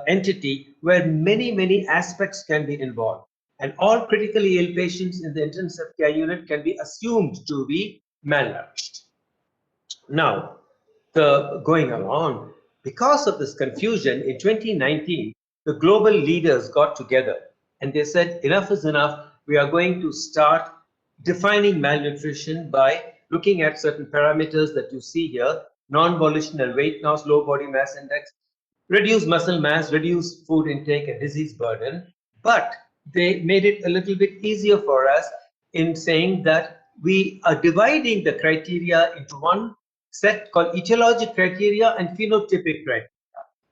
entity where many aspects can be involved. And all critically ill patients in the intensive care unit can be assumed to be malnourished. Now, going along, because of this confusion, in 2019, the global leaders got together and they said, enough is enough. We are going to start defining malnutrition by looking at certain parameters that you see here: non-volitional weight loss, low body mass index, reduce muscle mass, reduce food intake, and disease burden. But they made it a little bit easier for us in saying that we are dividing the criteria into one set called etiologic criteria and phenotypic criteria.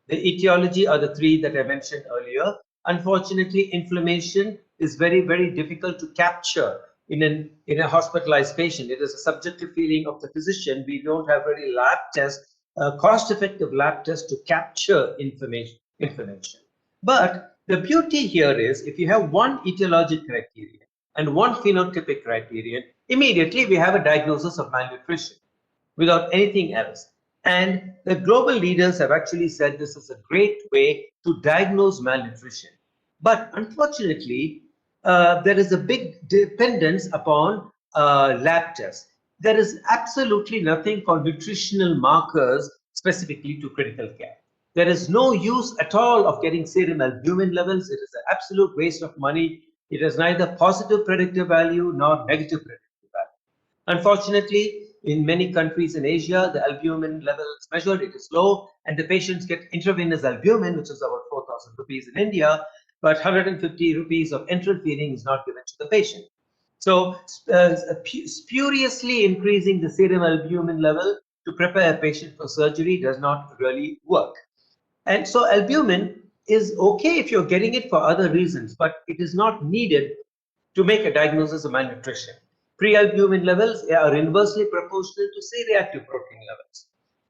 The etiology are the three that I mentioned earlier. Unfortunately, inflammation is very difficult to capture in a hospitalized patient. It is a subjective feeling of the physician. We don't have very lab tests, cost-effective lab tests to capture inflammation. But the beauty here is, if you have one etiologic criterion and one phenotypic criterion, immediately we have a diagnosis of malnutrition without anything else. And the global leaders have actually said this is a great way to diagnose malnutrition. But unfortunately, there is a big dependence upon lab tests. There is absolutely nothing called nutritional markers specifically to critical care. There is no use at all of getting serum albumin levels. It is an absolute waste of money. It has neither positive predictive value nor negative predictive value. Unfortunately, in many countries in Asia, the albumin level is measured, it is low, and the patients get intravenous albumin, which is about 4,000 rupees in India, but 150 rupees of enteral feeding is not given to the patient. So spuriously increasing the serum albumin level to prepare a patient for surgery does not really work. And so albumin is okay if you're getting it for other reasons, but it is not needed to make a diagnosis of malnutrition. Pre-albumin levels are inversely proportional to C-reactive protein levels.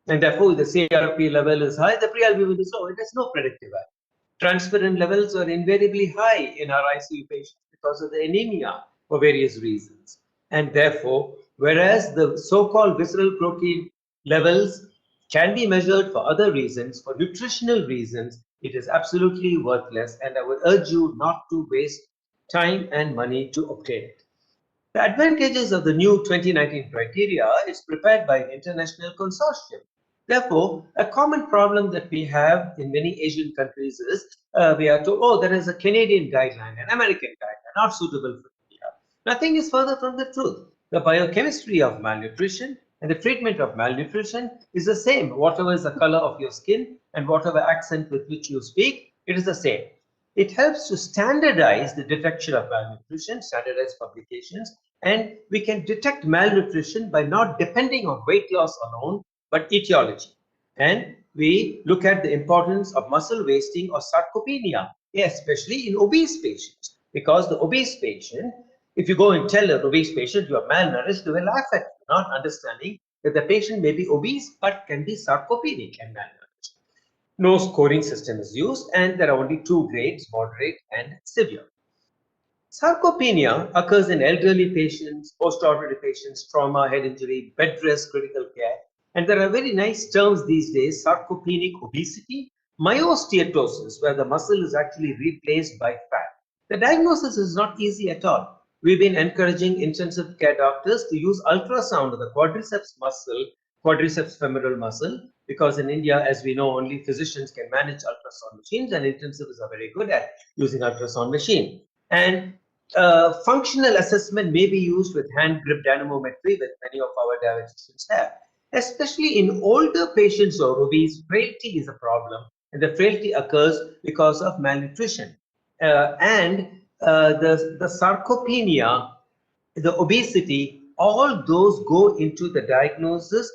And therefore, if the CRP level is high, the pre-albumin is low. It has no predictive value. Transferrin levels are invariably high in our ICU patients because of the anemia for various reasons. And therefore, whereas the so-called visceral protein levels can be measured for other reasons, for nutritional reasons, it is absolutely worthless. And I would urge you not to waste time and money to obtain it. The advantages of the new 2019 criteria is prepared by an international consortium. Therefore, a common problem that we have in many Asian countries is we are told, oh, there is a Canadian guideline, an American guideline, not suitable for India. Nothing is further from the truth. The biochemistry of malnutrition and the treatment of malnutrition is the same. Whatever is the color of your skin and whatever accent with which you speak, it is the same. It helps to standardize the detection of malnutrition, standardized publications, and we can detect malnutrition by not depending on weight loss alone, but etiology. And we look at the importance of muscle wasting or sarcopenia, especially in obese patients, because the obese patient, if you go and tell an obese patient you are malnourished, they will laugh at you, not understanding that the patient may be obese but can be sarcopenic and malnourished. No scoring system is used, and there are only two grades, moderate and severe. Sarcopenia occurs in elderly patients, post-operative patients, trauma, head injury, bed rest, critical care. And there are very nice terms these days: sarcopenic obesity, myosteatosis, where the muscle is actually replaced by fat. The diagnosis is not easy at all. We've been encouraging intensive care doctors to use ultrasound of the quadriceps muscle, quadriceps femoral muscle, because in India, as we know, only physicians can manage ultrasound machines, and intensivists are very good at using ultrasound machine. And functional assessment may be used with hand grip dynamometry, that many of our dietitians have. Especially in older patients or obese, frailty is a problem, and the frailty occurs because of malnutrition. And the sarcopenia, the obesity, all those go into the diagnosis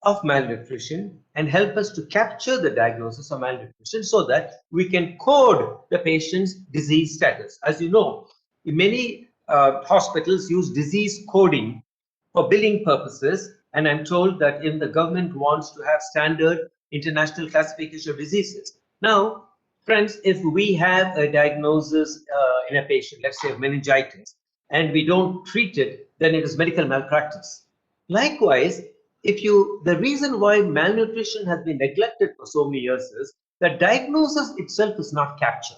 of malnutrition and help us to capture the diagnosis of malnutrition so that we can code the patient's disease status. As you know, many hospitals use disease coding for billing purposes, and I'm told that if the government wants to have standard international classification of diseases. Now, friends, if we have a diagnosis in a patient, let's say of meningitis, and we don't treat it, then it is medical malpractice. Likewise, the reason why malnutrition has been neglected for so many years is that diagnosis itself is not captured.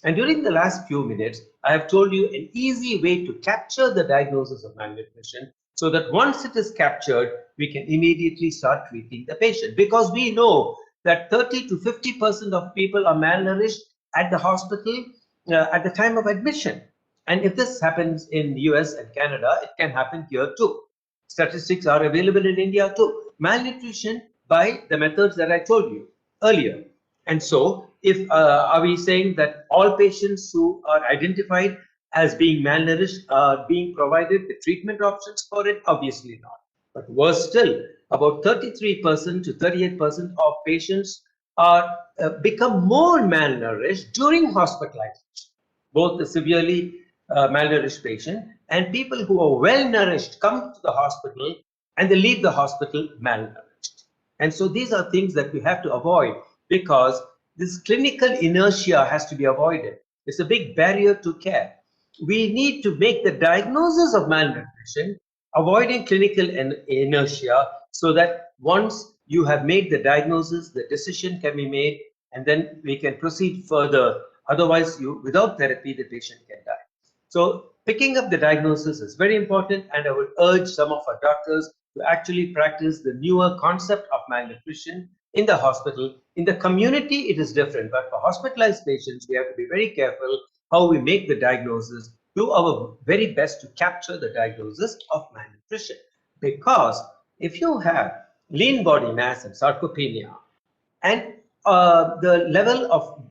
And during the last few minutes, I have told you an easy way to capture the diagnosis of malnutrition so that once it is captured, we can immediately start treating the patient. Because we know that 30 to 50% of people are malnourished at the hospital at the time of admission. And if this happens in the US and Canada, it can happen here too. Statistics are available in India too. Malnutrition by the methods that I told you earlier. And so, if are we saying that all patients who are identified as being malnourished are being provided the treatment options for it? Obviously not. But worse still, about 33% to 38% of patients are become more malnourished during hospitalization. Both the severely malnourished patient and people who are well nourished come to the hospital and they leave the hospital malnourished. And so these are things that we have to avoid because this clinical inertia has to be avoided. It's a big barrier to care. We need to make the diagnosis of malnutrition, avoiding clinical inertia, so that once you have made the diagnosis, the decision can be made, and then we can proceed further. Otherwise, without therapy, the patient can die. So picking up the diagnosis is very important, and I would urge some of our doctors to actually practice the newer concept of malnutrition in the hospital. In the community, it is different, but for hospitalized patients, we have to be very careful how we make the diagnosis, do our very best to capture the diagnosis of malnutrition. Because if you have lean body mass and sarcopenia, and the level of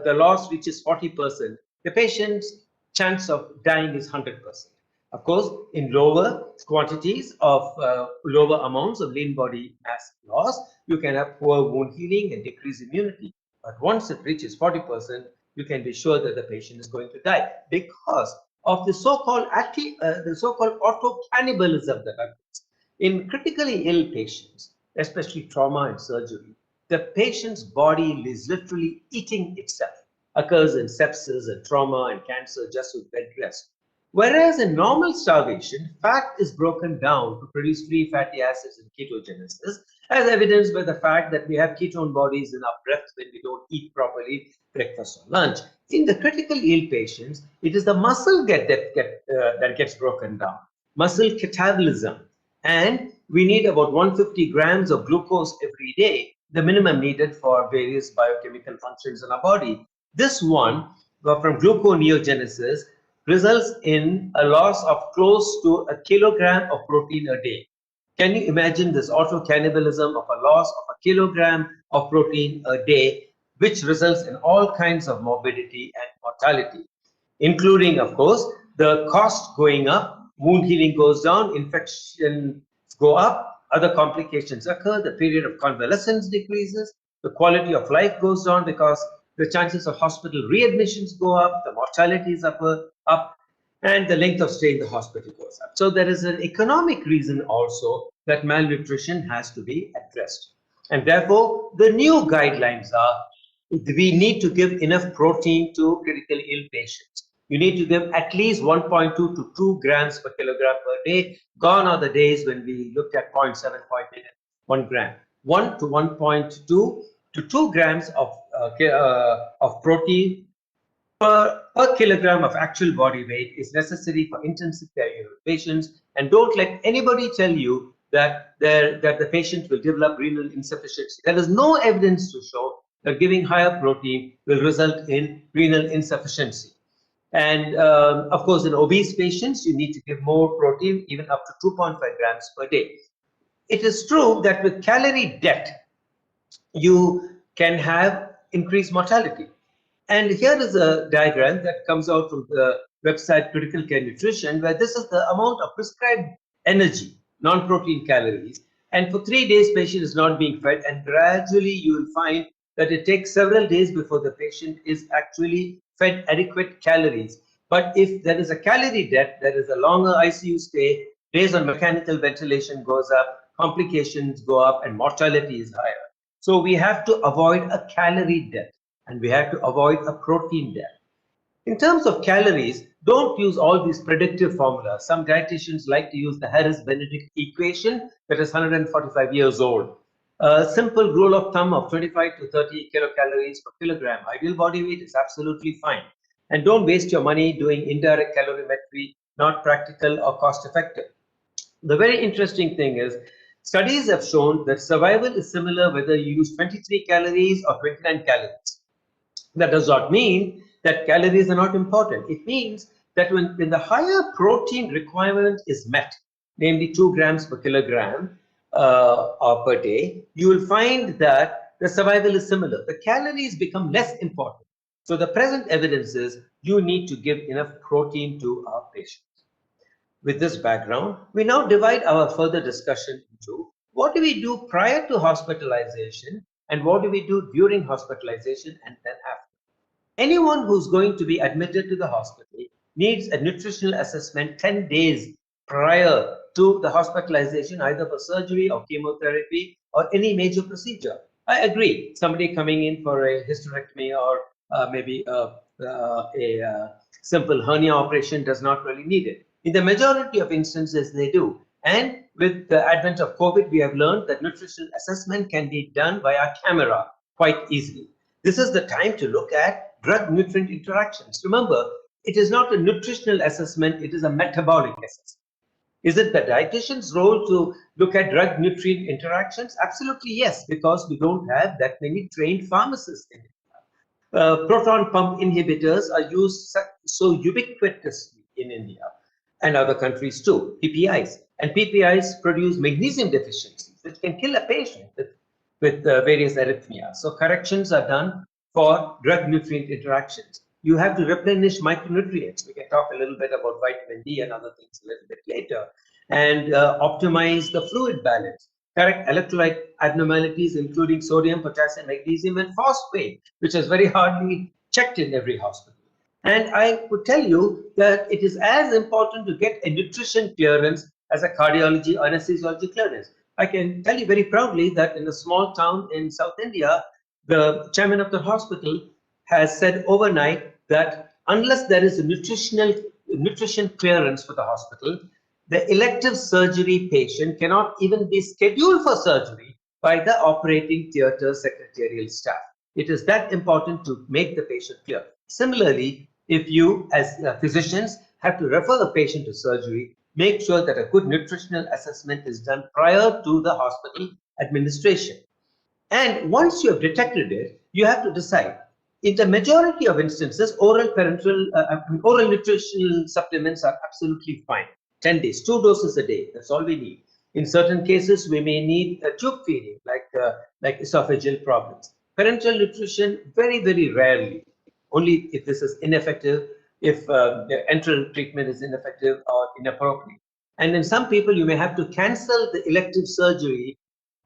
the loss reaches 40%, the patient's chance of dying is 100%. Of course, in lower quantities of lower amounts of lean body mass loss, you can have poor wound healing and decreased immunity. But once it reaches 40%, you can be sure that the patient is going to die because of the so-called auto-cannibalism that occurs. In critically ill patients, especially trauma and surgery, the patient's body is literally eating itself. Occurs in sepsis and trauma and cancer just with bed rest. Whereas in normal starvation, fat is broken down to produce free fatty acids in ketogenesis, as evidenced by the fact that we have ketone bodies in our breath when we don't eat properly breakfast or lunch. In the critically ill patients, it is the muscle that gets broken down, muscle catabolism, and we need about 150 grams of glucose every day, the minimum needed for various biochemical functions in our body. This one, from gluconeogenesis, results in a loss of close to a kilogram of protein a day. Can you imagine this auto-cannibalism of a loss of a kilogram of protein a day, which results in all kinds of morbidity and mortality, including, of course, the cost going up, wound healing goes down, infections go up, other complications occur, the period of convalescence decreases, the quality of life goes down because the chances of hospital readmissions go up, the mortality is up, and the length of stay in the hospital goes up. So there is an economic reason also that malnutrition has to be addressed. And therefore, the new guidelines are we need to give enough protein to critically ill patients. You need to give at least 1.2 to 2 grams per kilogram per day. Gone are the days when we looked at 0.7, 0.8, 1 gram. 1 to 1.2 to 2 grams of protein per kilogram of actual body weight is necessary for intensive care unit patients. And don't let anybody tell you that the patient will develop renal insufficiency. There is no evidence to show that giving higher protein will result in renal insufficiency. And of course, in obese patients, you need to give more protein, even up to 2.5 grams per day. It is true that with calorie debt, you can have increased mortality. And here is a diagram that comes out from the website Critical Care Nutrition, where this is the amount of prescribed energy, non-protein calories, and for 3 days patient is not being fed, and gradually you will find that it takes several days before the patient is actually fed adequate calories. But if there is a calorie debt, there is a longer ICU stay, days on mechanical ventilation goes up, complications go up, and mortality is higher. So we have to avoid a calorie debt, and we have to avoid a protein debt. In terms of calories, don't use all these predictive formulas. Some dietitians like to use the Harris-Benedict equation that is 145 years old. A simple rule of thumb of 25 to 30 kilocalories per kilogram. Ideal body weight is absolutely fine. And don't waste your money doing indirect calorimetry, not practical or cost effective. The very interesting thing is, studies have shown that survival is similar whether you use 23 calories or 29 calories. That does not mean that calories are not important. It means that when the higher protein requirement is met, namely 2 grams per kilogram or per day, you will find that the survival is similar. The calories become less important. So the present evidence is you need to give enough protein to our patients. With this background, we now divide our further discussion into what do we do prior to hospitalization and what do we do during hospitalization and then after. Anyone who's going to be admitted to the hospital needs a nutritional assessment 10 days prior to the hospitalization, either for surgery or chemotherapy or any major procedure. I agree, somebody coming in for a hysterectomy or maybe a simple hernia operation does not really need it. In the majority of instances, they do. And with the advent of COVID, we have learned that nutritional assessment can be done via camera quite easily. This is the time to look at drug-nutrient interactions. Remember, it is not a nutritional assessment, it is a metabolic assessment. Is it the dietitian's role to look at drug-nutrient interactions? Absolutely yes, because we don't have that many trained pharmacists in India. Proton pump inhibitors are used so ubiquitously in India and other countries too, PPIs. And PPIs produce magnesium deficiencies, which can kill a patient with various arrhythmias. So corrections are done for drug-nutrient interactions. You have to replenish micronutrients. We can talk a little bit about vitamin D and other things a little bit later. And optimize the fluid balance. Correct electrolyte abnormalities, including sodium, potassium, magnesium, and phosphate, which is very hardly checked in every hospital. And I would tell you that it is as important to get a nutrition clearance as a cardiology or anesthesiology clearance. I can tell you very proudly that in a small town in South India, the chairman of the hospital has said overnight that unless there is a nutrition clearance for the hospital, the elective surgery patient cannot even be scheduled for surgery by the operating theatre secretarial staff. It is that important to make the patient clear. Similarly, if you as physicians have to refer the patient to surgery, make sure that a good nutritional assessment is done prior to the hospital administration. And once you have detected it, you have to decide. In the majority of instances, oral nutritional supplements are absolutely fine. 10 days, 2 doses a day, that's all we need. In certain cases, we may need a tube feeding, like esophageal problems. Parenteral nutrition, very, very rarely, only if this is ineffective, if the enteral treatment is ineffective or inappropriate. And in some people, you may have to cancel the elective surgery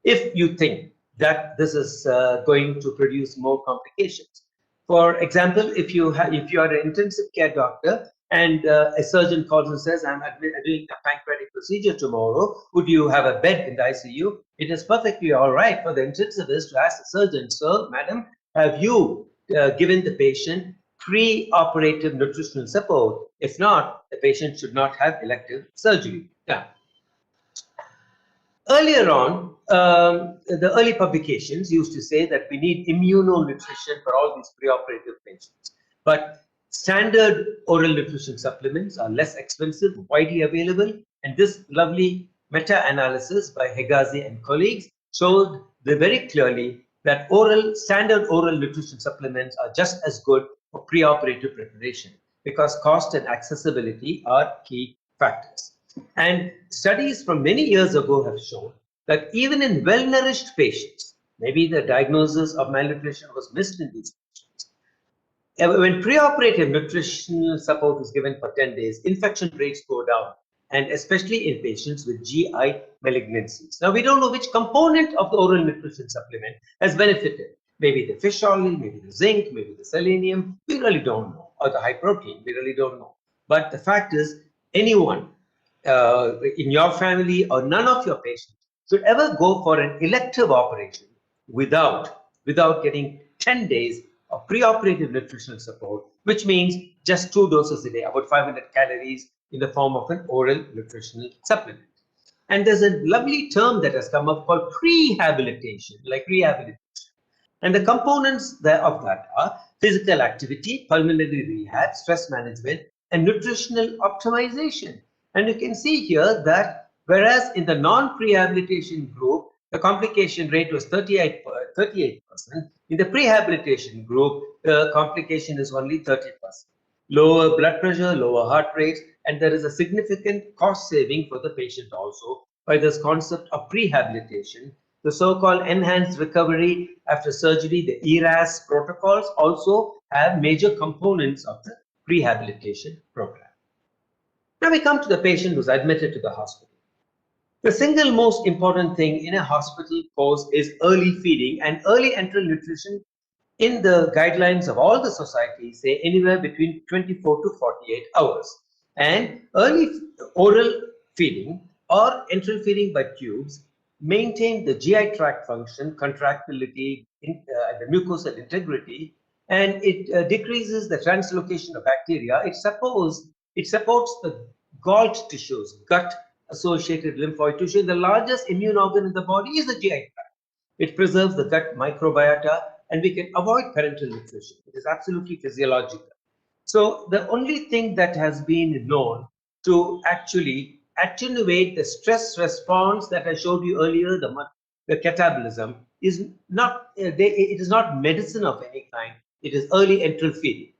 if you think that this is going to produce more complications. For example, if you are an intensive care doctor and a surgeon calls and says, I'm doing a pancreatic procedure tomorrow, would you have a bed in the ICU? It is perfectly all right for the intensivist to ask the surgeon, sir, madam, have you given the patient pre-operative nutritional support? If not, the patient should not have elective surgery. Yeah. Earlier on, the early publications used to say that we need immunonutrition for all these preoperative patients. But standard oral nutrition supplements are less expensive, widely available, and this lovely meta-analysis by Hegazi and colleagues showed very clearly that standard oral nutrition supplements are just as good for preoperative preparation because cost and accessibility are key factors. And studies from many years ago have shown that even in well-nourished patients, maybe the diagnosis of malnutrition was missed in these patients, When preoperative nutritional support is given for 10 days, infection rates go down, and especially in patients with GI malignancies. Now, we don't know which component of the oral nutrition supplement has benefited. Maybe the fish oil, maybe the zinc, maybe the selenium. We really don't know. Or the high protein. We really don't know. But the fact is, anyone in your family or none of your patients should ever go for an elective operation without getting 10 days of preoperative nutritional support, which means just 2 doses a day, about 500 calories in the form of an oral nutritional supplement. And there's a lovely term that has come up called prehabilitation, like rehabilitation. And the components of that are physical activity, pulmonary rehab, stress management, and nutritional optimization. And you can see here that whereas in the non-prehabilitation group, the complication rate was 38%, in the prehabilitation group, the complication is only 30%. Lower blood pressure, lower heart rate, and there is a significant cost saving for the patient also by this concept of prehabilitation. The so-called enhanced recovery after surgery, the DIAS protocols, also have major components of the prehabilitation program. Now we come to the patient who's admitted to the hospital. The single most important thing in a hospital course is early feeding, and early enteral nutrition in the guidelines of all the societies say anywhere between 24 to 48 hours. And early oral feeding or enteral feeding by tubes maintain the GI tract function, contractility, the mucosal integrity, and it decreases the translocation of bacteria. It supports the Galt tissues, gut-associated lymphoid tissue. The largest immune organ in the body is the GI tract. It preserves the gut microbiota, and we can avoid parenteral nutrition. It is absolutely physiological. So the only thing that has been known to actually attenuate the stress response that I showed you earlier, the catabolism, is not, it is not medicine of any kind. It is early enteral feeding.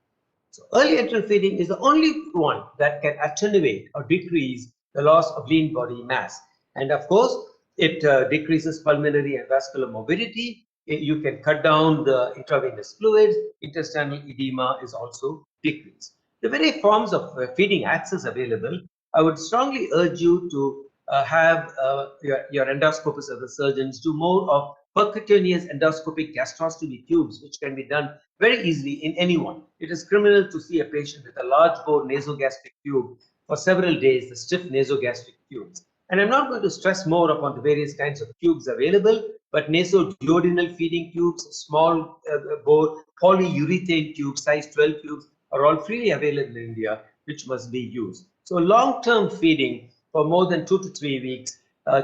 So early enteral feeding is the only one that can attenuate or decrease the loss of lean body mass. And of course, it decreases pulmonary and vascular morbidity. You can cut down the intravenous fluids. Intestinal edema is also decreased. The very forms of feeding access available, I would strongly urge you to have your endoscopists or the surgeons do more of percutaneous endoscopic gastrostomy tubes, which can be done very easily in anyone. It is criminal to see a patient with a large bore nasogastric tube for several days, the stiff nasogastric tubes. And I'm not going to stress more upon the various kinds of tubes available, but nasoduodenal feeding tubes, small bore polyurethane tubes, size 12 tubes, are all freely available in India, which must be used. So long-term feeding for more than 2 to 3 weeks,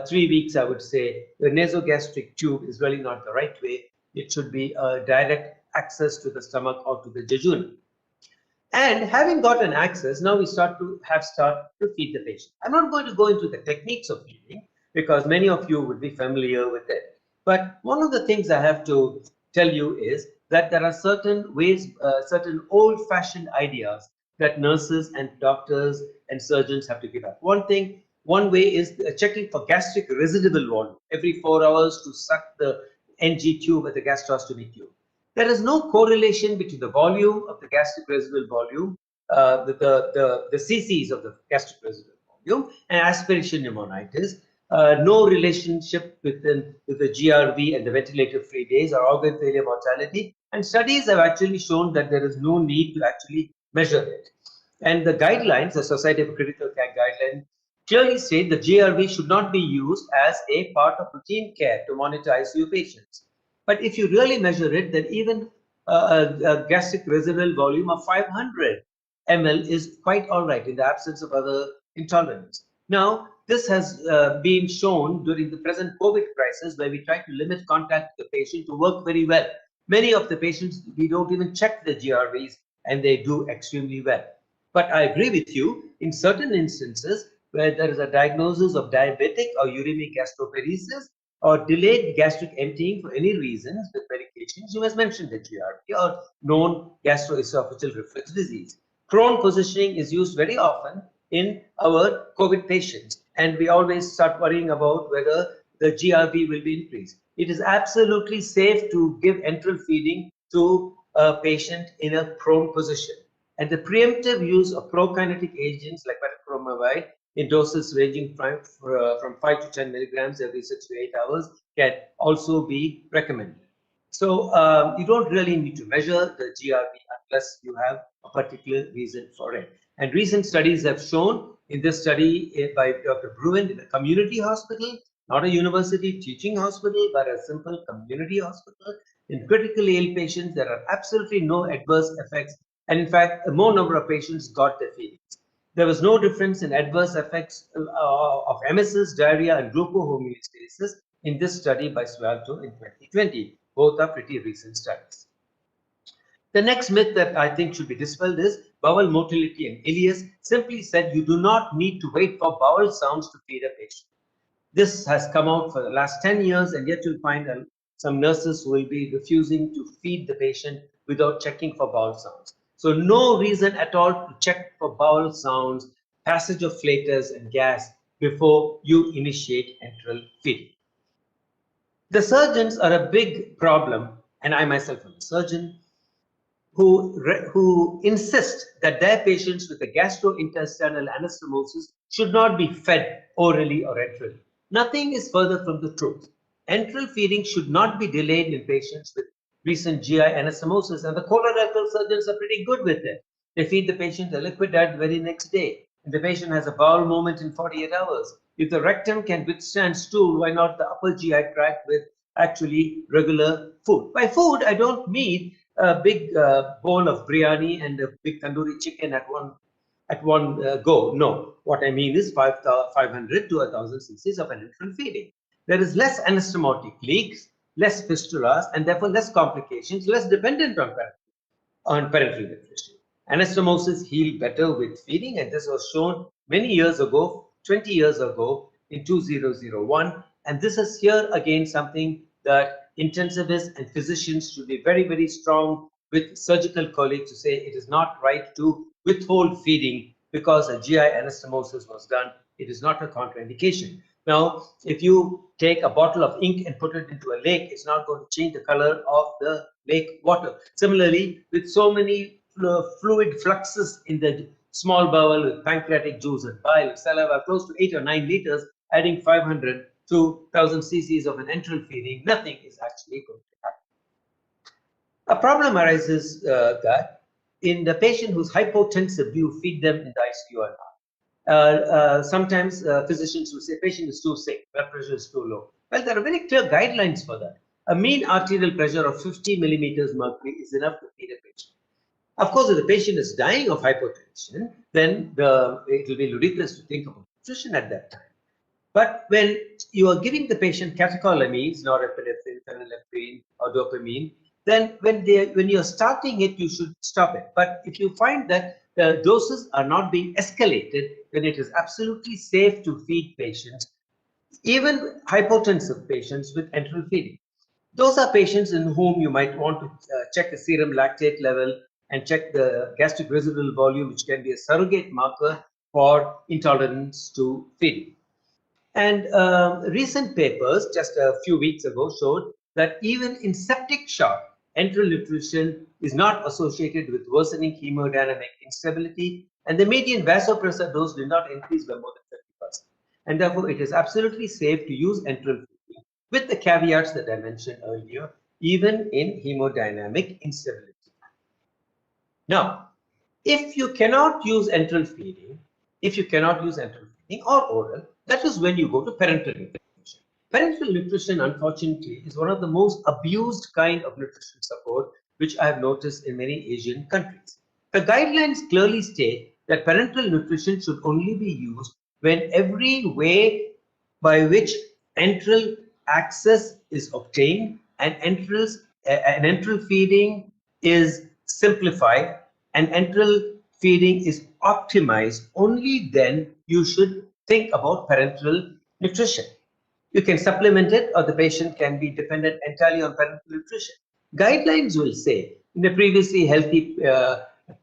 3 weeks, I would say, the nasogastric tube is really not the right way. It should be direct access to the stomach or to the jejunum. And having got an access, now we start to feed the patient. I'm not going to go into the techniques of feeding because many of you would be familiar with it. But one of the things I have to tell you is that there are certain ways, certain old-fashioned ideas that nurses and doctors and surgeons have to give up. One way is checking for gastric residual volume every 4 hours to suck the NG tube at the gastrostomy tube. There is no correlation between the volume of the gastric residual volume, the cc's of the gastric residual volume, and aspiration pneumonitis. No relationship with the GRV and the ventilator-free days or organ failure mortality. And studies have actually shown that there is no need to actually measure it. And the guidelines, the Society of Critical Care guidelines, clearly state the GRV should not be used as a part of routine care to monitor ICU patients. But if you really measure it, then even a gastric residual volume of 500 ml is quite all right in the absence of other intolerance. Now, this has been shown during the present COVID crisis where we try to limit contact with the patient to work very well. Many of the patients, we don't even check the GRVs and they do extremely well. But I agree with you, in certain instances where there is a diagnosis of diabetic or uremic gastroparesis, or delayed gastric emptying for any reasons with medications, you must mention the GRP or known gastroesophageal reflux disease. Prone positioning is used very often in our COVID patients, and we always start worrying about whether the GRP will be increased. It is absolutely safe to give enteral feeding to a patient in a prone position. And the preemptive use of prokinetic agents like metoclopramide in doses ranging from 5 to 10 milligrams every 6 to 8 hours can also be recommended. So you don't really need to measure the GRB unless you have a particular reason for it. And recent studies have shown, in this study by Dr. Bruin in a community hospital, not a university teaching hospital, but a simple community hospital, in critically ill patients, there are absolutely no adverse effects. And in fact, a more number of patients got their feelings. There was no difference in adverse effects of emesis, diarrhea, and glucohomeostasis in this study by Sualto in 2020. Both are pretty recent studies. The next myth that I think should be dispelled is bowel motility and ileus. Simply said, you do not need to wait for bowel sounds to feed a patient. This has come out for the last 10 years, and yet you'll find some nurses who will be refusing to feed the patient without checking for bowel sounds. So no reason at all to check for bowel sounds, passage of flatus and gas before you initiate enteral feeding. The surgeons are a big problem, and I myself am a surgeon, who insist that their patients with a gastrointestinal anastomosis should not be fed orally or enterally. Nothing is further from the truth. Enteral feeding should not be delayed in patients with recent GI anastomosis, and the colorectal surgeons are pretty good with it. They feed the patient a liquid diet the very next day, and the patient has a bowel movement in 48 hours. If the rectum can withstand stool, why not the upper GI tract with actually regular food? By food, I don't mean a big bowl of biryani and a big tandoori chicken at one go. No, what I mean is 500 to 1,000 cc's of an enteral feeding. There is less anastomotic leaks, less fistulas, and therefore less complications, less dependent on parenteral nutrition. Anastomosis heal better with feeding, and this was shown many years ago, 20 years ago in 2001. And this is here again something that intensivists and physicians should be very, very strong with surgical colleagues to say it is not right to withhold feeding because a GI anastomosis was done. It is not a contraindication. Now, if you take a bottle of ink and put it into a lake, it's not going to change the color of the lake water. Similarly, with so many fluid fluxes in the small bowel with pancreatic juice and bile, saliva, close to 8 or 9 liters, adding 500 to 1,000 cc's of an enteral feeding, nothing is actually going to happen. A problem arises that in the patient who's hypotensive, do you feed them in the ICU or not? Sometimes physicians will say patient is too sick, blood pressure is too low. Well, there are very clear guidelines for that. A mean arterial pressure of 50 millimeters mercury is enough to feed a patient. Of course, if the patient is dying of hypotension, then it will be ludicrous to think about nutrition at that time. But when you are giving the patient catecholamines, norepinephrine, phenylephrine, or dopamine, then when you're starting it, you should stop it. But if you find that the doses are not being escalated, then it is absolutely safe to feed patients, even hypotensive patients with enteral feeding. Those are patients in whom you might want to check the serum lactate level and check the gastric residual volume, which can be a surrogate marker for intolerance to feeding. And recent papers just a few weeks ago showed that even in septic shock, enteral nutrition is not associated with worsening hemodynamic instability, and the median vasopressor dose did not increase by more than 50%. And therefore, it is absolutely safe to use enteral feeding with the caveats that I mentioned earlier, even in hemodynamic instability. Now, if you cannot use enteral feeding, or oral, that is when you go to parenteral nutrition. Parenteral nutrition, unfortunately, is one of the most abused kind of nutrition support, which I have noticed in many Asian countries. The guidelines clearly state that parenteral nutrition should only be used when every way by which enteral access is obtained and enteral feeding is simplified and enteral feeding is optimized, only then you should think about parenteral nutrition. You can supplement it, or the patient can be dependent entirely on parenteral nutrition. Guidelines will say in a previously healthy,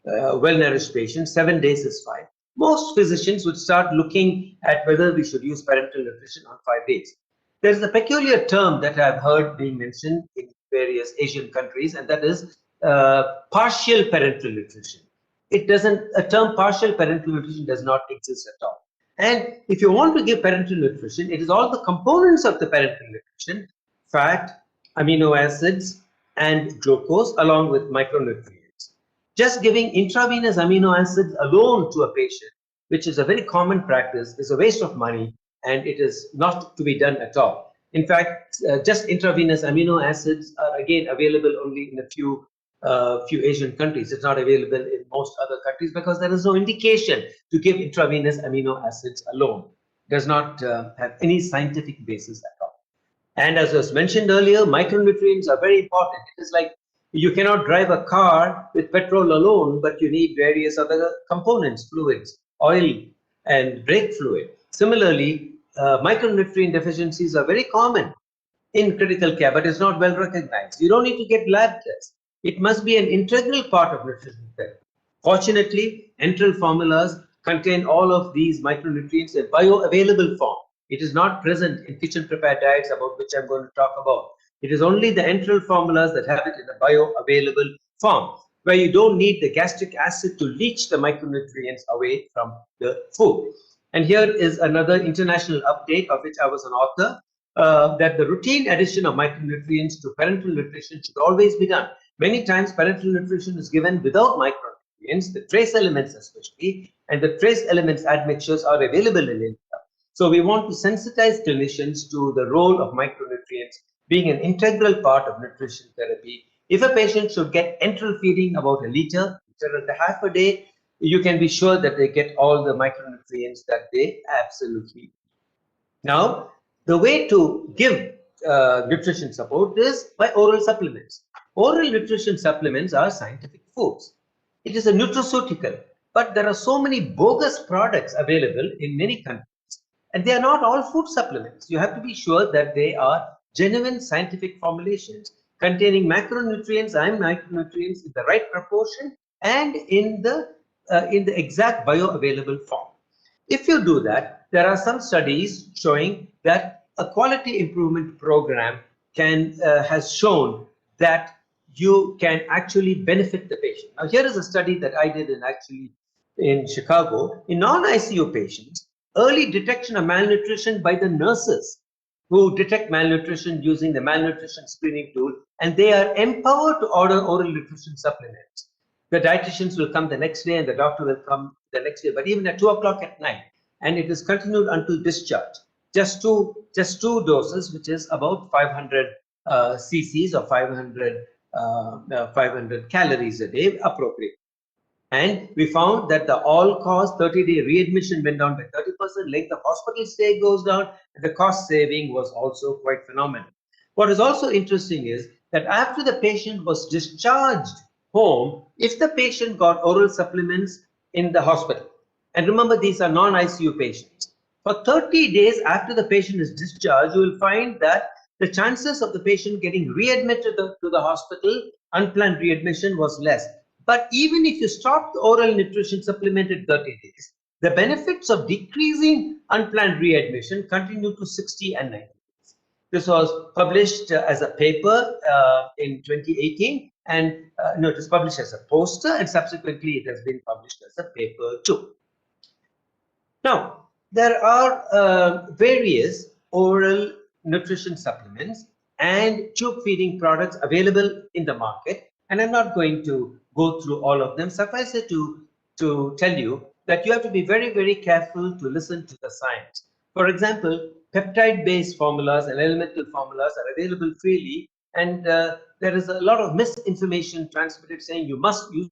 well-nourished patient, 7 days is fine. Most physicians would start looking at whether we should use parenteral nutrition on 5 days. There is a peculiar term that I've heard being mentioned in various Asian countries, and that is partial parenteral nutrition. It doesn't, a term partial parenteral nutrition does not exist at all. And if you want to give parenteral nutrition, it is all the components of the parenteral nutrition, fat, amino acids, and glucose, along with micronutrients. Just giving intravenous amino acids alone to a patient, which is a very common practice, is a waste of money, and it is not to be done at all. In fact, just intravenous amino acids are again available only in a few Asian countries. It's not available in most other countries because there is no indication to give intravenous amino acids alone. It does not have any scientific basis at all. And as was mentioned earlier, micronutrients are very important. It is like you cannot drive a car with petrol alone, but you need various other components, fluids, oil, and brake fluid. Similarly, micronutrient deficiencies are very common in critical care, but it's not well recognized. You don't need to get lab tests. It must be an integral part of nutrition therapy. Fortunately, enteral formulas contain all of these micronutrients in bioavailable form. It is not present in kitchen prepared diets, about which I'm going to talk about. It is only the enteral formulas that have it in a bioavailable form, where you don't need the gastric acid to leach the micronutrients away from the food. And here is another international update of which I was an author, that the routine addition of micronutrients to parenteral nutrition should always be done. Many times parenteral nutrition is given without micronutrients, the trace elements especially, and the trace elements admixtures are available in India. So we want to sensitize clinicians to the role of micronutrients being an integral part of nutrition therapy. If a patient should get enteral feeding about a liter and a half a day, you can be sure that they get all the micronutrients that they absolutely need. Now, the way to give nutrition support is by oral supplements. Oral nutrition supplements are scientific foods. It is a nutraceutical, but there are so many bogus products available in many countries, and they are not all food supplements. You have to be sure that they are genuine scientific formulations containing macronutrients and micronutrients in the right proportion and in the exact bioavailable form. If you do that, there are some studies showing that a quality improvement program has shown that you can actually benefit the patient. Now, here is a study that I did in Chicago. In non-ICU patients, early detection of malnutrition by the nurses who detect malnutrition using the malnutrition screening tool, and they are empowered to order oral nutrition supplements. The dietitians will come the next day and the doctor will come the next day, but even at 2 o'clock at night, and it is continued until discharge. Just two doses, which is about 500 cc's or 500 calories a day appropriate. And we found that the all-cause 30-day readmission went down by 30%, length of hospital stay goes down, and the cost saving was also quite phenomenal. What is also interesting is that after the patient was discharged home, if the patient got oral supplements in the hospital, and remember these are non-ICU patients, for 30 days after the patient is discharged, you will find that the chances of the patient getting readmitted to the hospital, unplanned readmission, was less. But even if you stop the oral nutrition supplement at 30 days, the benefits of decreasing unplanned readmission continue to 60 and 90 days. This was published as a paper in 2018, and no, it was published as a poster, and subsequently it has been published as a paper too. Now, there are various oral nutrition supplements and tube feeding products available in the market, and I'm not going to go through all of them. Suffice it to tell you that you have to be very, very careful to listen to the science. For example, peptide-based formulas and elemental formulas are available freely, and there is a lot of misinformation transmitted saying you must use.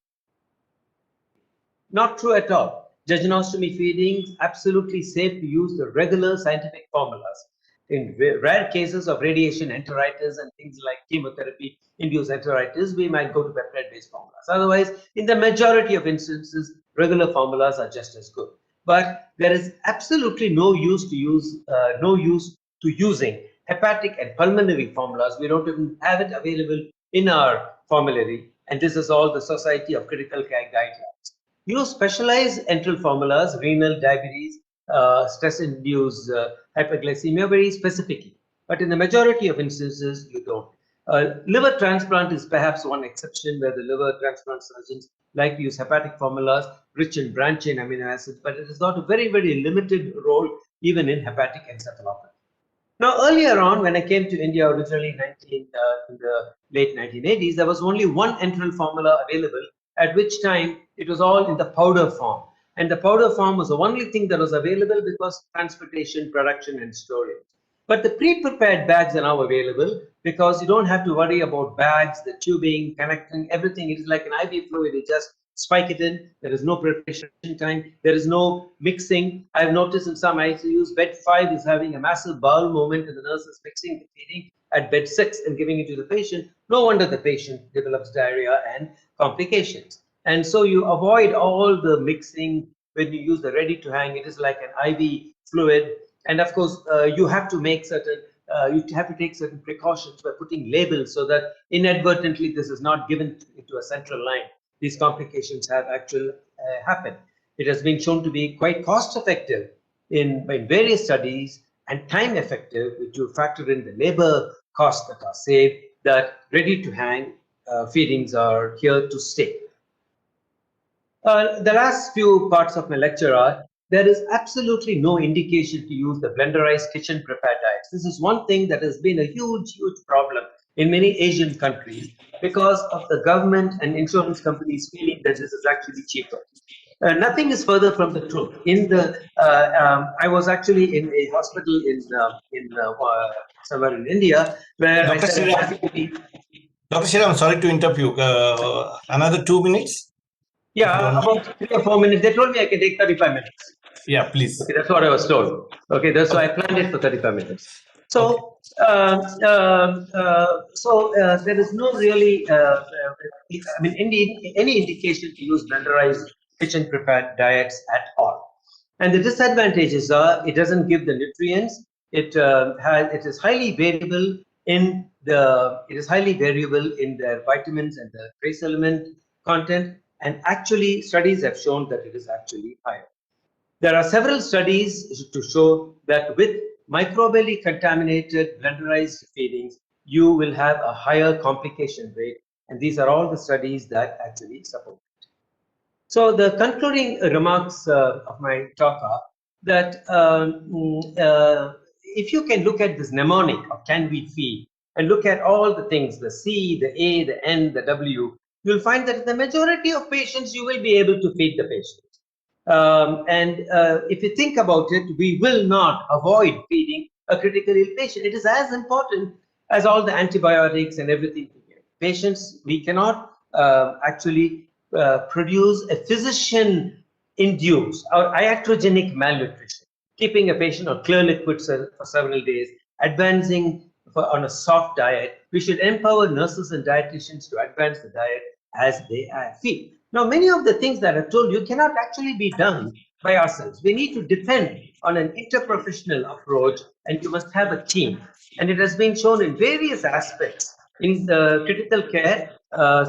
Not true at all. Jejunostomy feeding, absolutely safe to use the regular scientific formulas. In rare cases of radiation enteritis and things like chemotherapy-induced enteritis, we might go to peptide-based formulas. Otherwise, in the majority of instances, regular formulas are just as good. But there is absolutely no use to using hepatic and pulmonary formulas. We don't even have it available in our formulary, and this is all the Society of Critical Care guidelines. Use specialized enteral formulas, renal, diabetes, stress-induced hyperglycemia very specifically. But in the majority of instances, you don't. Liver transplant is perhaps one exception where the liver transplant surgeons like to use hepatic formulas rich in branched chain amino acids, but it has got a very, very limited role even in hepatic encephalopathy. Now, earlier on, when I came to India originally in the late 1980s, there was only one enteral formula available, at which time it was all in the powder form. And the powder form was the only thing that was available because transportation, production, and storage. But the pre-prepared bags are now available because you don't have to worry about bags, the tubing, connecting, everything. It is like an IV fluid. You just spike it in. There is no preparation time. There is no mixing. I've noticed in some ICUs, bed 5 is having a massive bowel movement and the nurse is mixing the feeding at bed 6 and giving it to the patient. No wonder the patient develops diarrhea and complications. And so you avoid all the mixing when you use the ready to hang. It is like an IV fluid. And of course, you have to make certain, you have to take certain precautions by putting labels so that inadvertently this is not given into a central line. These complications have actually happened. It has been shown to be quite cost effective in various studies and time effective, if you factor in the labor costs that are saved, that ready to hang feedings are here to stay. The last few parts of my lecture are, there is absolutely no indication to use the blenderized kitchen prepared diets. This is one thing that has been a huge, huge problem in many Asian countries because of the government and insurance companies feeling that this is actually cheaper. Nothing is further from the truth. I was actually in a hospital somewhere in India where Dr. I said, Dr. Shriram, I'm sorry to interrupt you. Another 2 minutes? Yeah, about 3 or 4 minutes. They told me I can take 35 minutes. Yeah, please. Okay, that's what I was told. Okay, that's why I planned it for 35 minutes. So, there is no really, any indication to use blenderized kitchen prepared diets at all. And the disadvantages are it doesn't give the nutrients. It is highly variable in their vitamins and the trace element content. And actually, studies have shown that it is actually higher. There are several studies to show that with microbially contaminated blenderized feedings, you will have a higher complication rate. And these are all the studies that actually support it. So the concluding remarks of my talk are that if you can look at this mnemonic of can we feed and look at all the things, the C, the A, the N, the W, you'll find that in the majority of patients, you will be able to feed the patient. If you think about it, we will not avoid feeding a critically ill patient. It is as important as all the antibiotics and everything. Patients, we cannot actually produce a physician-induced or iatrogenic malnutrition, keeping a patient on clear liquids for several days, advancing on a soft diet. We should empower nurses and dietitians to advance the diet as they feed. Now, many of the things that I've told you cannot actually be done by ourselves. We need to depend on an interprofessional approach, and you must have a team. And it has been shown in various aspects in the critical care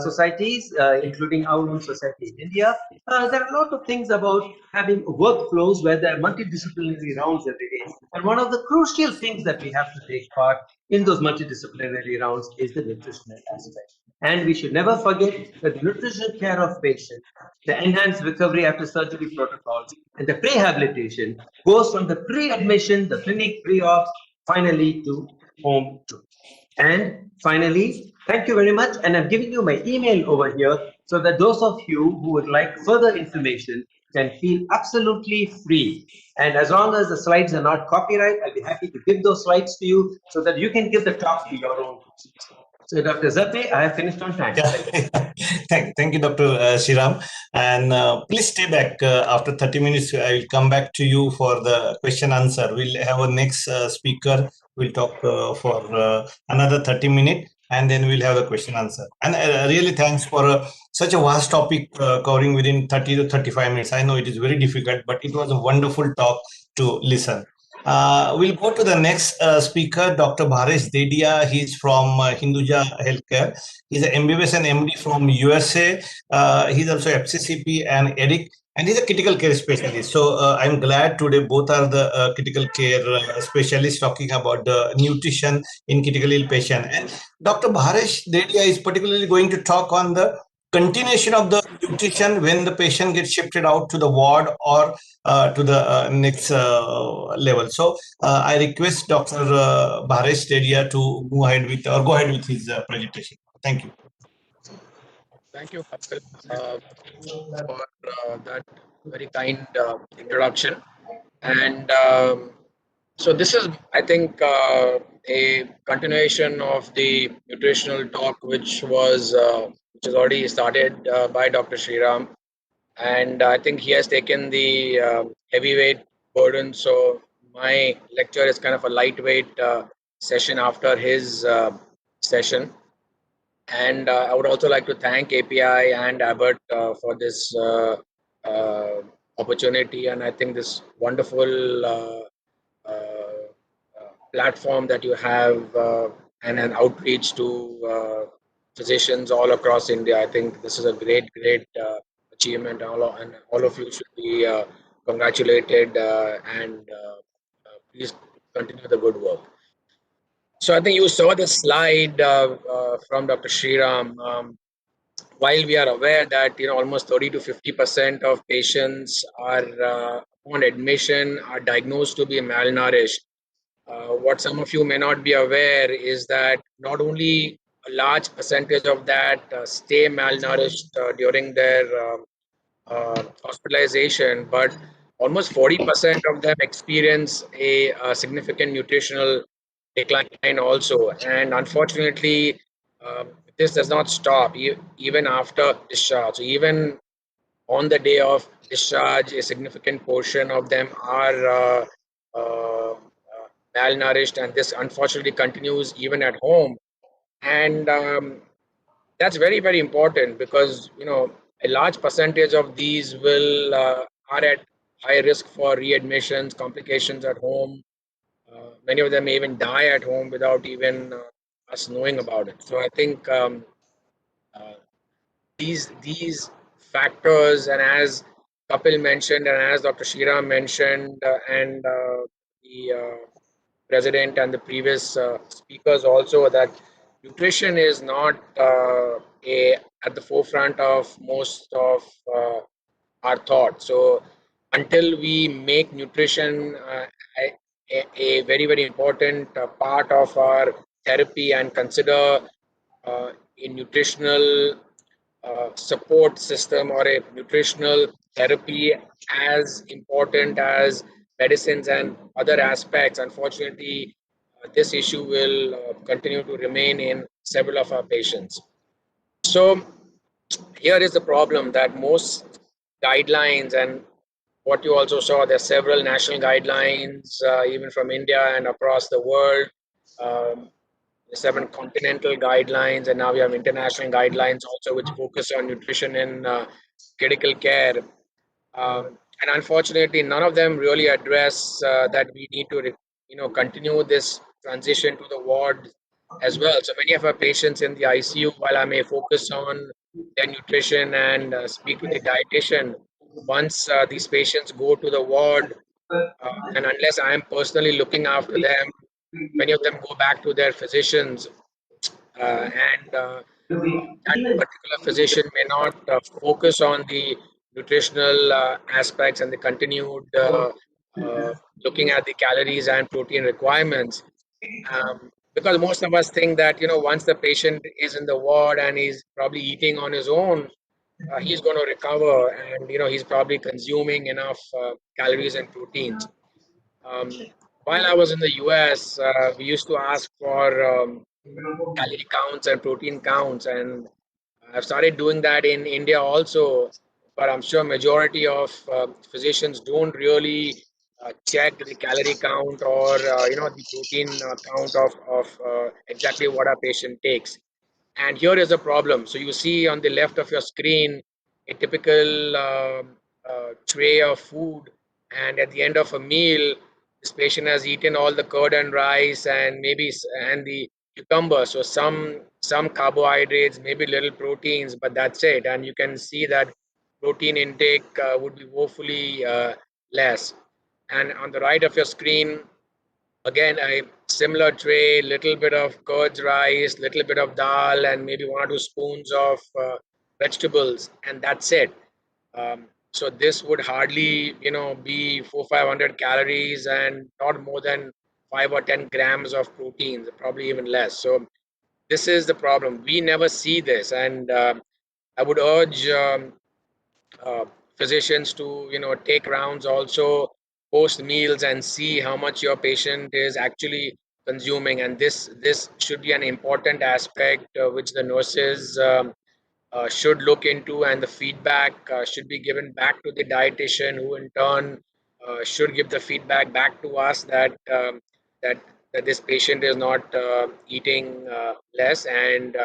societies, including our own society in India. There are a lot of things about having workflows where there are multidisciplinary rounds every day. And one of the crucial things that we have to take part in those multidisciplinary rounds is the nutritional aspect. And we should never forget that the nutrition care of patients, the enhanced recovery after surgery protocols, and the rehabilitation goes from the pre-admission, the clinic pre-ops, finally to home too. And finally, thank you very much. And I'm giving you my email over here so that those of you who would like further information can feel absolutely free. And as long as the slides are not copyright, I'll be happy to give those slides to you so that you can give the talk to your own. So, Dr. Zappe, I have finished on time. Thank you, Dr. Shriram. And please stay back. After 30 minutes, I will come back to you for the question answer. We'll have a next speaker. We'll talk for another 30 minutes, and then we'll have the question answer. And really thanks for such a vast topic covering within 30 to 35 minutes. I know it is very difficult, but it was a wonderful talk to listen. We'll go to the next speaker, Dr. Bharesh Dedia. He's from Hinduja Healthcare. He's an MBBS and MD from USA. He's also FCCP and EDIC. and he's a critical care specialist. So I'm glad today both are the critical care specialists talking about the nutrition in critical ill patient. And Dr. Bharesh Dedia is particularly going to talk on the continuation of the nutrition when the patient gets shifted out to the ward or to the next level. So I request Dr. Bharesh Dedia to move ahead with or go ahead with his presentation. Thank you. Thank you, Kapil, for that very kind introduction. And so this is, I think, a continuation of the nutritional talk, which is already started by Dr. Sriram, and I think he has taken the heavyweight burden. So my lecture is kind of a lightweight session after his session. And I would also like to thank API and Abbott for this opportunity, and I think this wonderful platform that you have and an outreach to physicians all across India. I think this is a great achievement, and all of you should be congratulated and please continue the good work. So I think you saw the slide from Dr. Sriram. While we are aware that almost 30 to 50% of patients are upon admission are diagnosed to be malnourished, what some of you may not be aware is that not only a large percentage of that stay malnourished during their hospitalization, but almost 40% of them experience a significant nutritional decline also. And unfortunately, this does not stop even after discharge. So even on the day of discharge, a significant portion of them are malnourished, and this unfortunately continues even at home. And that's very important because a large percentage of these will are at high risk for readmissions, complications at home. Many of them may even die at home without even us knowing about it. So I think uh, these factors, and as Kapil mentioned, and as Dr. Shira mentioned, and the president and the previous speakers also, that nutrition is not a at the forefront of most of our thought. So until we make nutrition a very important part of our therapy and consider a nutritional support system or a nutritional therapy as important as medicines and other aspects, unfortunately, this issue will continue to remain in several of our patients. So here is the problem, that most guidelines, and what you also saw, there are several national guidelines, even from India and across the world, um, 7 continental guidelines, and now we have international guidelines also, which focus on nutrition in critical care. And unfortunately, none of them really address that we need to, continue this transition to the ward as well. So many of our patients in the ICU, while I may focus on their nutrition and speak to the dietitian, once these patients go to the ward, and unless I am personally looking after them, many of them go back to their physicians, and that particular physician may not focus on the nutritional aspects and the continued looking at the calories and protein requirements. Because most of us think that once the patient is in the ward and he's probably eating on his own, he's going to recover, and he's probably consuming enough calories and proteins. Um, while I was in the US, we used to ask for calorie counts and protein counts, and I've started doing that in India also. But I'm sure majority of physicians don't really check the calorie count or the protein count of exactly what a patient takes. And here is a problem. So you see on the left of your screen a typical tray of food, and at the end of a meal, this patient has eaten all the curd and rice and and the cucumber. So some carbohydrates, maybe little proteins, but that's it. And you can see that protein intake would be woefully less. And on the right of your screen, again, a similar tray, little bit of curds rice, little bit of dal, and maybe 1 or 2 spoons of vegetables, and that's it. So this would hardly, be 400-500 calories and not more than 5 or 10 grams of proteins, probably even less. So this is the problem. We never see this, and I would urge uh, physicians to take rounds also post meals and see how much your patient is actually consuming, and this should be an important aspect which the nurses should look into, and the feedback should be given back to the dietitian, who in turn should give the feedback back to us that that this patient is not eating less, and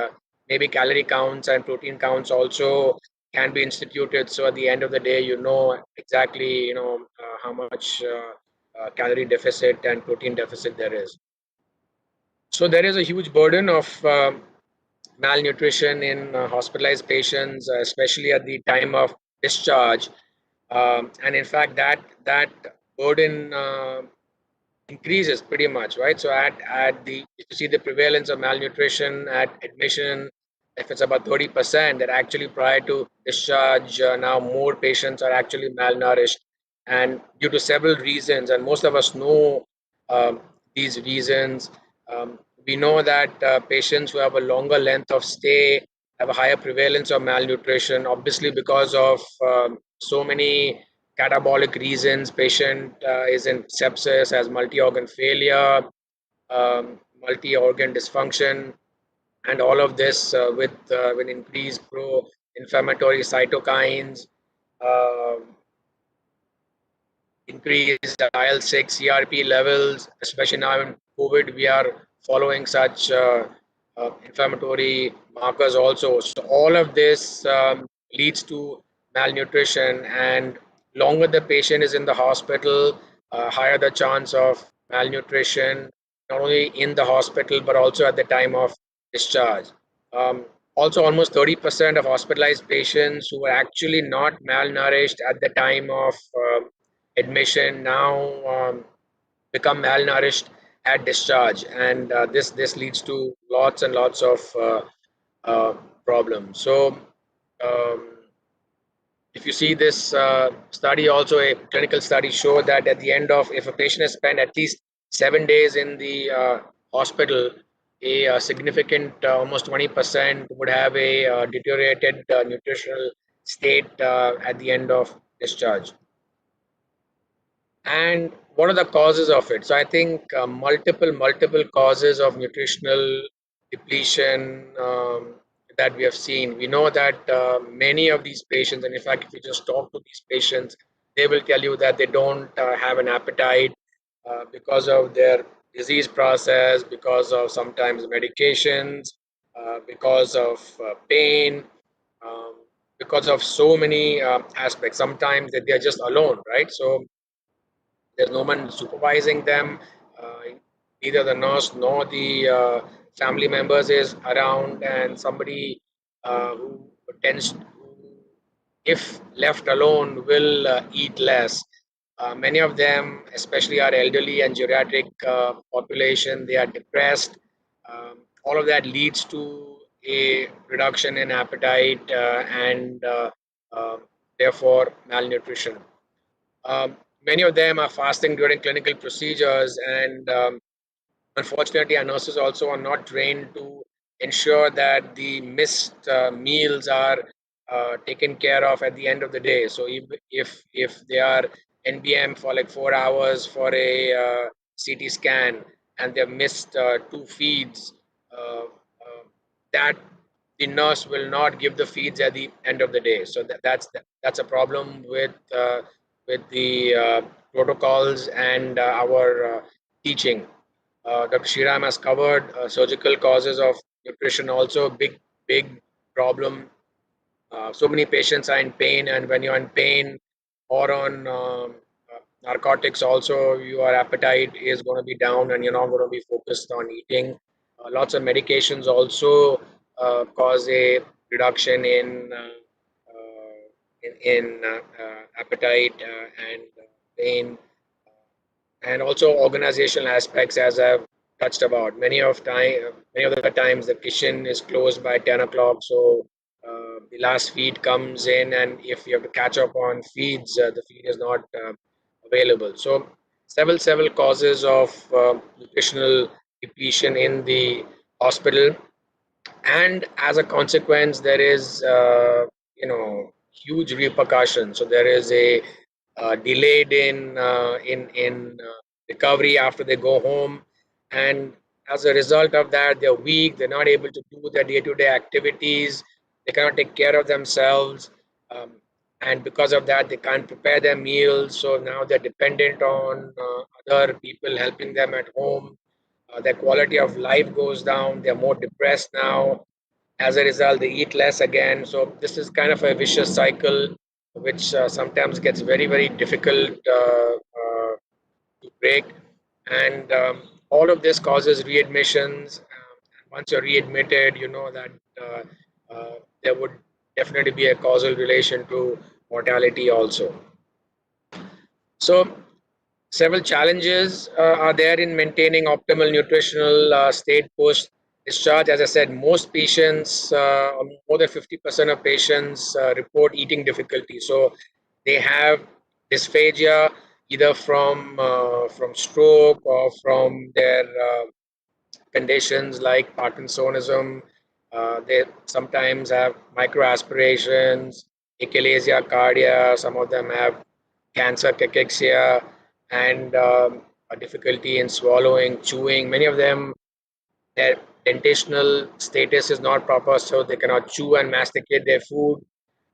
maybe calorie counts and protein counts also can be instituted. So at the end of the day, you know exactly how much calorie deficit and protein deficit there is. So there is a huge burden of malnutrition in hospitalized patients, especially at the time of discharge. And in fact, that burden increases pretty much, right? So at the if you see the prevalence of malnutrition at admission, if it's about 30%, that actually prior to discharge, now more patients are actually malnourished, and due to several reasons, and most of us know um, these reasons. We know that patients who have a longer length of stay have a higher prevalence of malnutrition, obviously because of so many catabolic reasons. Patient is in sepsis, has multi-organ failure, multi-organ dysfunction, and all of this with increased pro-inflammatory cytokines, uh, increased IL-6, CRP levels, especially now in COVID, we are following such inflammatory markers also. So all of this leads to malnutrition, and longer the patient is in the hospital, higher the chance of malnutrition, not only in the hospital but also at the time of discharge. Also, almost 30% of hospitalized patients who were actually not malnourished at the time of admission now become malnourished at discharge, and this leads to lots and lots of uh, problems. So um, if you see this study, also a clinical study showed that at the end of, if a patient has spent at least 7 days in the hospital, a significant almost 20% would have a deteriorated nutritional state at the end of discharge. And what are the causes of it? So I think multiple causes of nutritional depletion that we have seen. We know that many of these patients, and in fact, if you just talk to these patients, they will tell you that they don't have an appetite because of their disease process, because of sometimes medications, because of pain, um, because of so many aspects. Sometimes that they are just alone, right? So there's no one supervising them. Neither the nurse nor the family members is around, and somebody who tends, if left alone, will eat less. Many of them, especially our elderly and geriatric population, they are depressed. All of that leads to a reduction in appetite and therefore malnutrition. Many of them are fasting during clinical procedures, and unfortunately, our nurses also are not trained to ensure that the missed meals are taken care of at the end of the day. So if they are NBM for like 4 hours for a CT scan, and they've missed 2 feeds, that the nurse will not give the feeds at the end of the day. So that's a problem with the protocols and our teaching. Dr. Shriram has covered surgical causes of nutrition, also big problem. So many patients are in pain, and when you're in pain or on narcotics, also your appetite is going to be down, and you're not going to be focused on eating. Lots of medications also cause a reduction in in appetite and pain, and also organizational aspects, as I've touched about. Many of the times, the kitchen is closed by 10 o'clock, so the last feed comes in, and if you have to catch up on feeds, the feed is not available. So several causes of nutritional depletion in the hospital, and as a consequence there is huge repercussion. So there is a delayed in recovery after they go home, and as a result of that they're weak, they're not able to do their day-to-day activities, they cannot take care of themselves, um, and because of that they can't prepare their meals, so now they're dependent on other people helping them at home. Their quality of life goes down, they're more depressed now. As a result, they eat less again. So this is kind of a vicious cycle, which sometimes gets very difficult to break. And all of this causes readmissions. Once you're readmitted, you know that there would definitely be a causal relation to mortality also. So several challenges are there in maintaining optimal nutritional state post discharge. As I said, most patients, more than 50% of patients, report eating difficulty. So they have dysphagia either from stroke or from their conditions like Parkinsonism. They sometimes have microaspirations, achalasia cardia. Some of them have cancer cachexia and a difficulty in swallowing, chewing. Many of them, their dentitional status is not proper, so they cannot chew and masticate their food.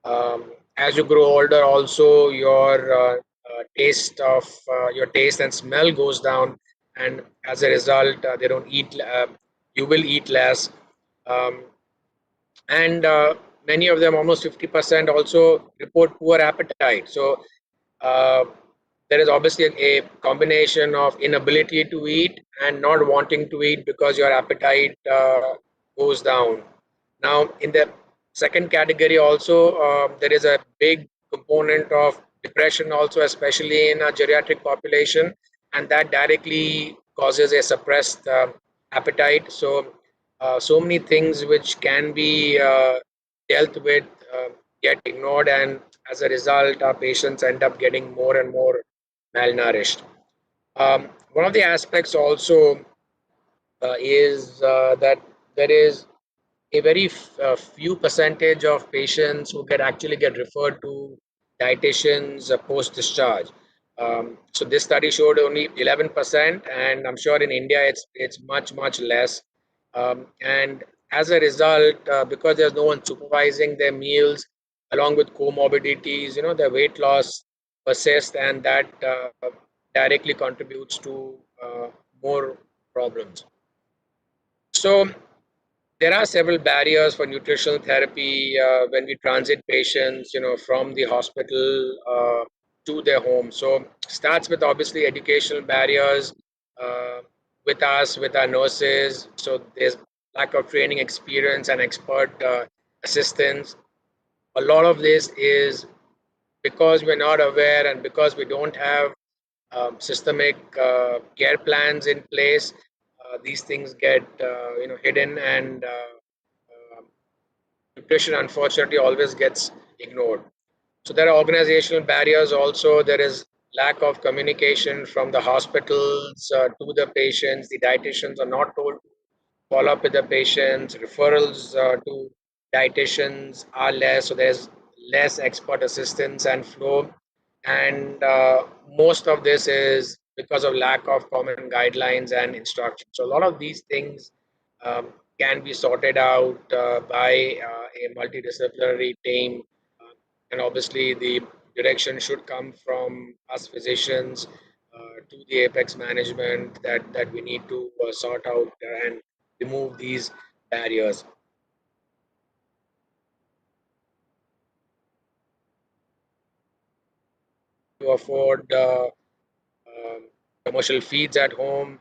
As you grow older, also your taste and smell goes down, and as a result, they don't eat. You will eat less, um, and many of them, almost 50%, also report poor appetite. So uh, there is obviously a combination of inability to eat and not wanting to eat because your appetite goes down. Now, in the second category, also there is a big component of depression, also especially in a geriatric population, and that directly causes a suppressed appetite. So, so many things which can be dealt with get ignored, and as a result, our patients end up getting more and more malnourished. One of the aspects also is that there is a few percentage of patients who actually get referred to dietitians post discharge. So this study showed only 11%, and I'm sure in India it's much less. And as a result, because there's no one supervising their meals, along with comorbidities, their weight loss persists, and that directly contributes to more problems. So there are several barriers for nutritional therapy when we transit patients, from the hospital to their home. So starts with obviously educational barriers uh, with us, with our nurses. So there's lack of training experience and expert assistance. A lot of this is because we're not aware and because we don't have systemic care plans in place. These things get hidden, and nutrition unfortunately always gets ignored. So there are organizational barriers also. There is lack of communication from the hospitals to the patients. The dietitians are not told to follow up with the patients. Referrals to dietitians are less, so there's less expert assistance and flow. And most of this is because of lack of common guidelines and instructions. So a lot of these things um, can be sorted out by a multidisciplinary team, and obviously the direction should come from us physicians to the apex management that we need to sort out and remove these barriers. To afford commercial feeds at home.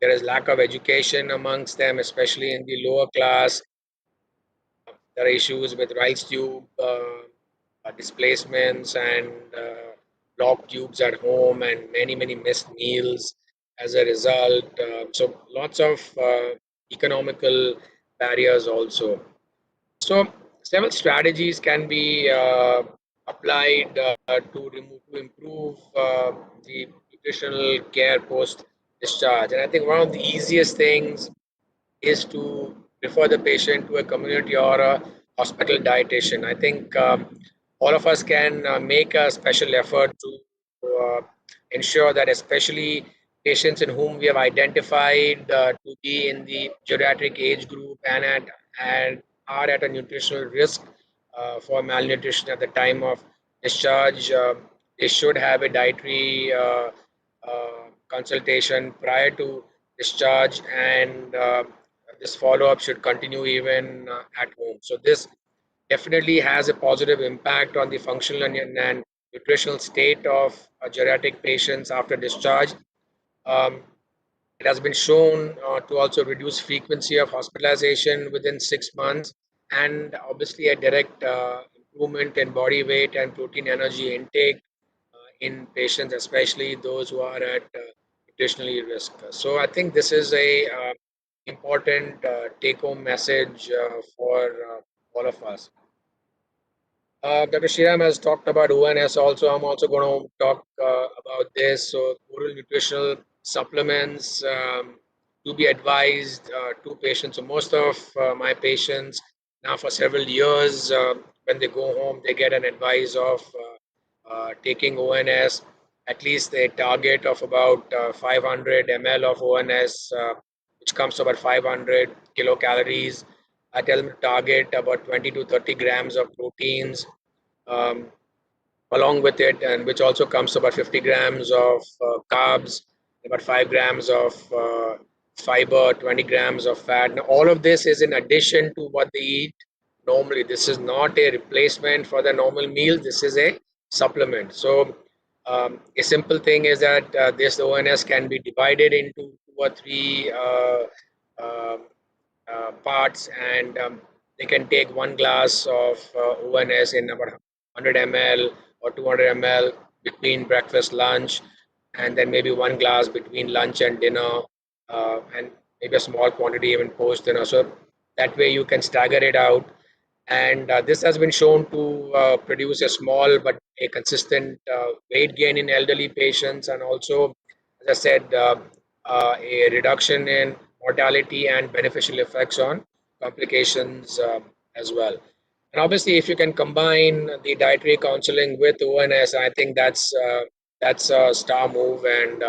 There is lack of education amongst them, especially in the lower class. There are issues with rice tube displacements and blocked tubes at home and many missed meals as a result. So lots of economical barriers also. So several strategies can be applied to improve the nutritional care post discharge. And I think one of the easiest things is to refer the patient to a community or a hospital dietitian. I think all of us can make a special effort to ensure that, especially patients in whom we have identified to be in the geriatric age group and are at a nutritional risk for malnutrition at the time of discharge, they should have a dietary consultation prior to discharge, and this follow-up should continue even at home. So this definitely has a positive impact on the functional and nutritional state of geriatric patients after discharge. Um, it has been shown to also reduce frequency of hospitalization within 6 months, and obviously a direct improvement in body weight and protein energy intake in patients, especially those who are at nutritionally risk. So I think this is a important take-home message for all of us. Dr. Shriram has talked about ONS also. I'm also going to talk about this. So oral nutritional supplements to be advised to patients. So most of my patients now for several years, when they go home, they get an advice of taking ONS, at least a target of about 500 ml of ONS, which comes to about 500 kilocalories. I tell them to target about 20 to 30 grams of proteins um, along with it, and which also comes to about 50 grams of carbs, about 5 grams of fiber, 20 grams of fat. Now, all of this is in addition to what they eat normally. This is not a replacement for the normal meal. This is a supplement. So a simple thing is that this ONS can be divided into 2 or 3 um, parts, and they can take 1 glass of ONS in about 100 ml or 200 ml between breakfast, lunch, and then maybe 1 glass between lunch and dinner, and maybe a small quantity even post dinner. So that way you can stagger it out, and this has been shown to produce a small but a consistent weight gain in elderly patients, and also, as I said, a reduction in mortality and beneficial effects on complications as well. And obviously, if you can combine the dietary counseling with ONS, I think that's a star move, and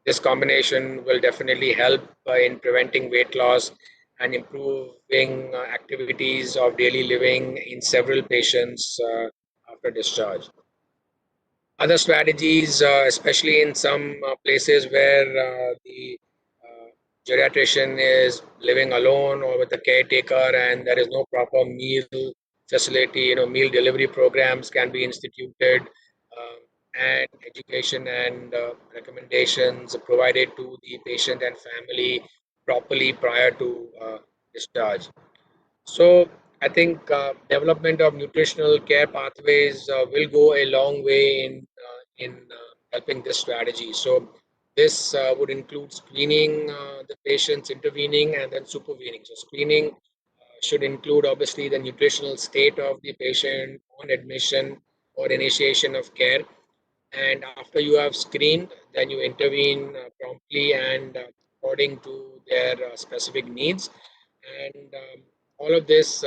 this combination will definitely help in preventing weight loss and improving activities of daily living in several patients after discharge. Other strategies, especially in some places where the geriatrician is living alone or with a caretaker and there is no proper meal facility, meal delivery programs can be instituted, and education and recommendations provided to the patient and family properly prior to discharge. So I think development of nutritional care pathways will go a long way in helping this strategy. So this would include screening the patients, intervening, and then supervening. So screening should include obviously the nutritional state of the patient on admission or initiation of care. And after you have screened, then you intervene promptly and according to their specific needs. And all of this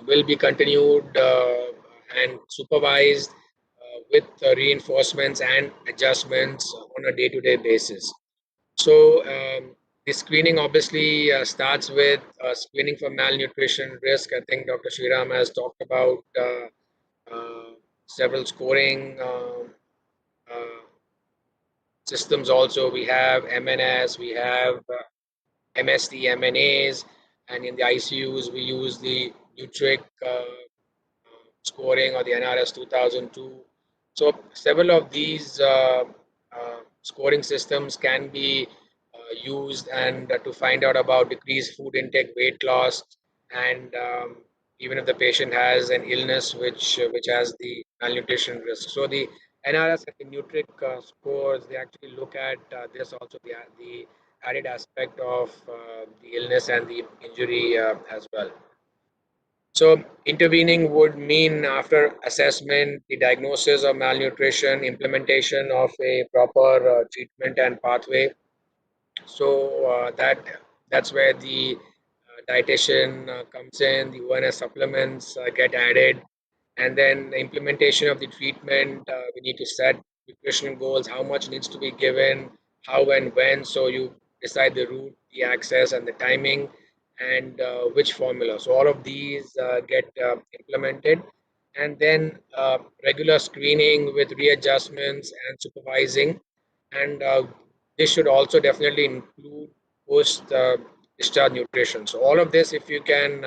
will be continued and supervised with reinforcements and adjustments on a day-to-day basis. So the screening obviously starts with screening for malnutrition risk. I think Dr. Shriram has talked about uh, several scoring systems. Also, we have MNS, we have MSD, MNAs, and in the ICUs we use the Nutric scoring or the NRS 2002. So several of these scoring systems can be used and to find out about decreased food intake, weight loss, and even if the patient has an illness which has the malnutrition risk. So the NRS and the Nutric scores, they actually look at this also, the added aspect of the illness and the injury as well. So intervening would mean, after assessment, the diagnosis of malnutrition, implementation of a proper treatment and pathway. So that's where the dietitian comes in. The ONS supplements get added, and then the implementation of the treatment. We need to set nutritional goals. How much needs to be given? How and when? So you decide the route, the access, and the timing, and which formula. So all of these get implemented, and then regular screening with readjustments and supervising, and this should also definitely include post discharge nutrition. So all of this, if you can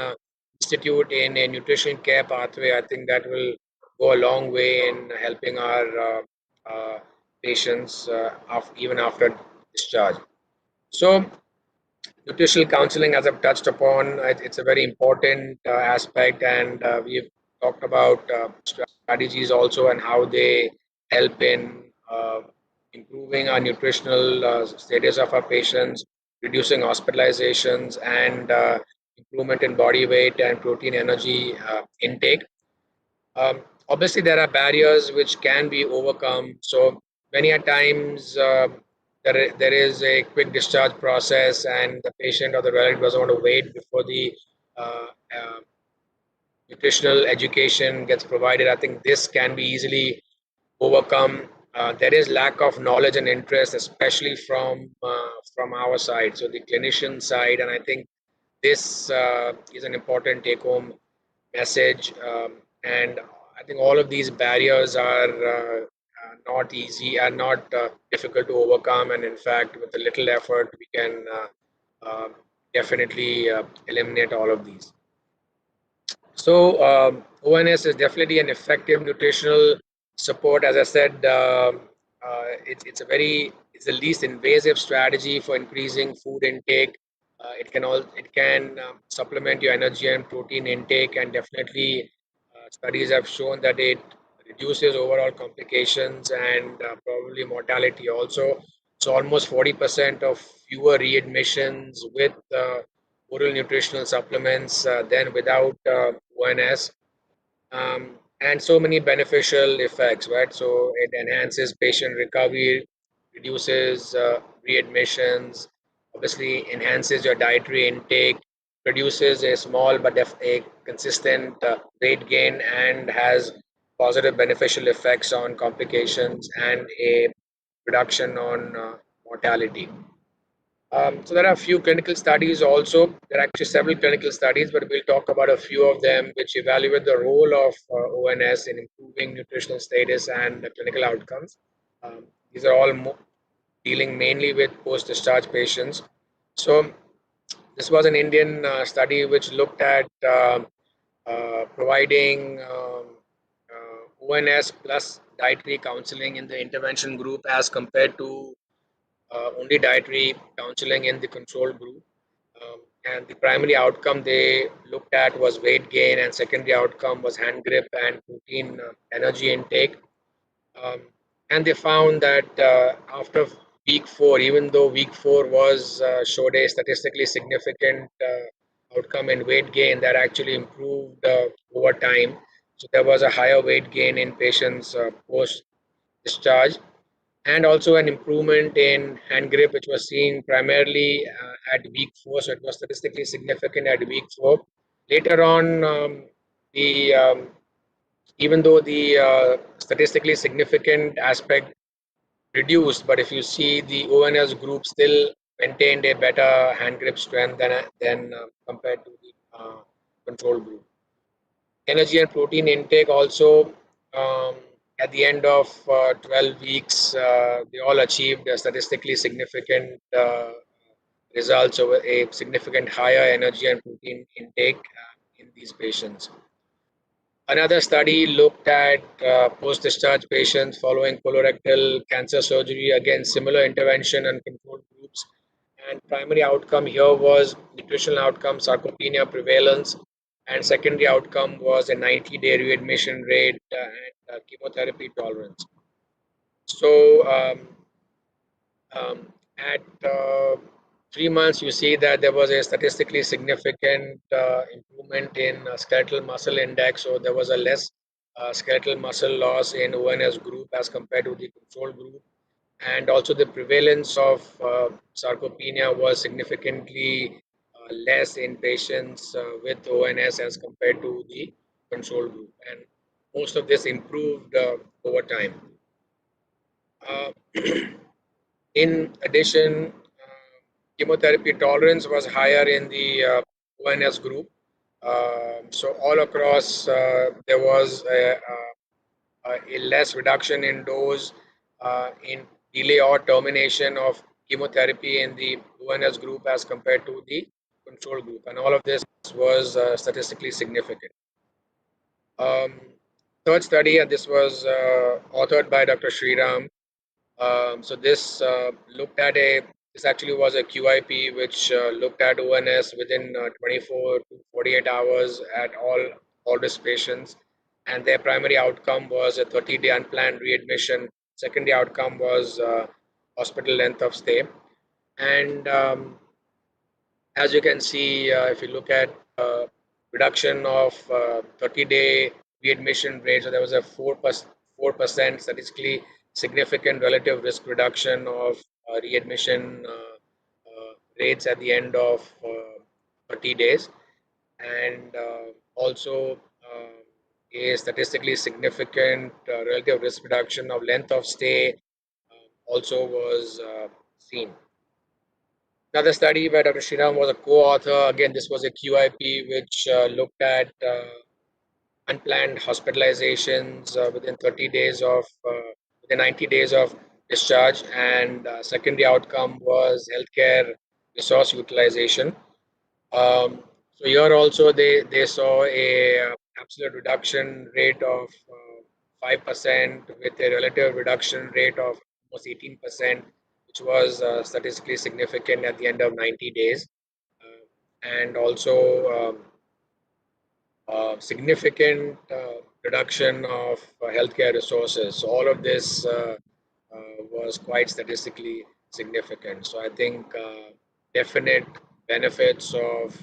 institute in a nutrition care pathway, I think that will go a long way in helping our patients even after discharge. So nutritional counseling, as I've touched upon, it's a very important aspect, and we've talked about strategies also and how they help in improving our nutritional status of our patients, reducing hospitalizations, and improvement in body weight and protein energy intake. Obviously, there are barriers which can be overcome. So many a times there is a quick discharge process, and the patient or the relative doesn't want to wait before the uh, uh, nutritional education gets provided. I think this can be easily overcome. There is lack of knowledge and interest, especially from our side, so the clinician side, and I think this is an important take-home message. And I think all of these barriers are not easy, are not difficult to overcome, and in fact, with a little effort, we can definitely eliminate all of these. So ONS is definitely an effective nutritional support. As I said, it's a very, it's the least invasive strategy for increasing food intake. It can supplement your energy and protein intake, and definitely studies have shown that it reduces overall complications and probably mortality also. So almost 40% of fewer readmissions with oral nutritional supplements than without ONS, and so many beneficial effects, right? So it enhances patient recovery, reduces readmissions, obviously enhances your dietary intake, produces a small but a consistent weight gain, and has positive beneficial effects on complications and a reduction on mortality. So there are a few clinical studies also. There are actually several clinical studies, but we'll talk about a few of them which evaluate the role of ONS in improving nutritional status and clinical outcomes. These are all dealing mainly with post-discharge patients. So this was an Indian study which looked at providing ONS plus dietary counseling in the intervention group as compared to only dietary counseling in the control group. And the primary outcome they looked at was weight gain, and secondary outcome was hand grip and protein energy intake. Um, and they found that after week 4, even though week 4 was showed a statistically significant outcome in weight gain, that actually improved over time. So there was a higher weight gain in patients post discharge, and also an improvement in hand grip, which was seen primarily at week 4. So it was statistically significant at week 4. Later on, the even though the statistically significant aspect reduced, but if you see the ONS group still maintained a better hand grip strength than compared to the control group. Energy and protein intake also, um, at the end of 12 weeks, they all achieved a statistically significant results over a significant higher energy and protein intake in these patients. Another study looked at post-discharge patients following colorectal cancer surgery. Again, similar intervention and control groups. And primary outcome here was nutritional outcome, sarcopenia prevalence, and secondary outcome was a 90-day readmission rate and chemotherapy tolerance. So at 3 months, you see that there was a statistically significant improvement in skeletal muscle index. So there was a less skeletal muscle loss in ONS group as compared to the control group. And also the prevalence of sarcopenia was significantly less in patients with ONS as compared to the control group. And most of this improved over time. In addition, chemotherapy tolerance was higher in the ONS group. So all across, there was a less reduction in dose, in delay or termination of chemotherapy in the ONS group as compared to the control group. And all of this was statistically significant. Third study, and this was authored by Dr. Sriram. So this looked at this actually was a QIP which looked at ONS within 24 to 48 hours at all risk patients, and their primary outcome was a 30-day unplanned readmission. Secondary outcome was hospital length of stay, and as you can see, if you look at reduction of 30-day readmission rate, so there was a 4% statistically significant relative risk reduction of readmission rates at the end of 30 days, and also a statistically significant relative risk reduction of length of stay also was seen. Another study where Dr. Sriram was a co-author. Again, this was a QIP which looked at unplanned hospitalizations within 30 days of within 90 days of discharge, and secondary outcome was healthcare resource utilization. So here also they saw a absolute reduction rate of 5% with a relative reduction rate of almost 18%, which was statistically significant at the end of 90 days, and also significant reduction of healthcare resources. So all of this was quite statistically significant. So I think definite benefits of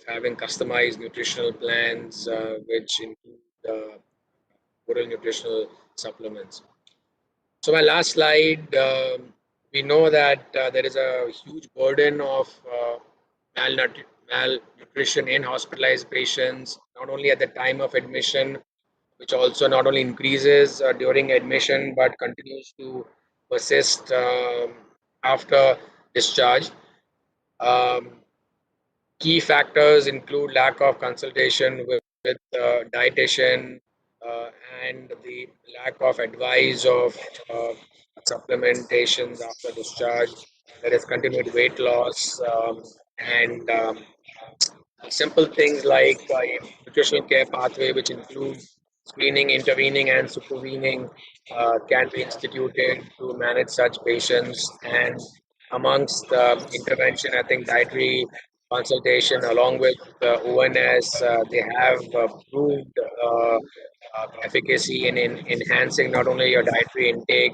having customized nutritional plans, which include oral nutritional supplements. So my last slide, we know that there is a huge burden of malnutrition in hospitalized patients, not only at the time of admission, which also not only increases during admission, but continues to persist after discharge. Key factors include lack of consultation with dietitian and the lack of advice of supplementations after discharge. There is continued weight loss and simple things like a nutritional care pathway, which includes screening, intervening, and supervening, can be instituted to manage such patients. And amongst intervention, I think dietary consultation along with ONS, they have proved efficacy in enhancing not only your dietary intake,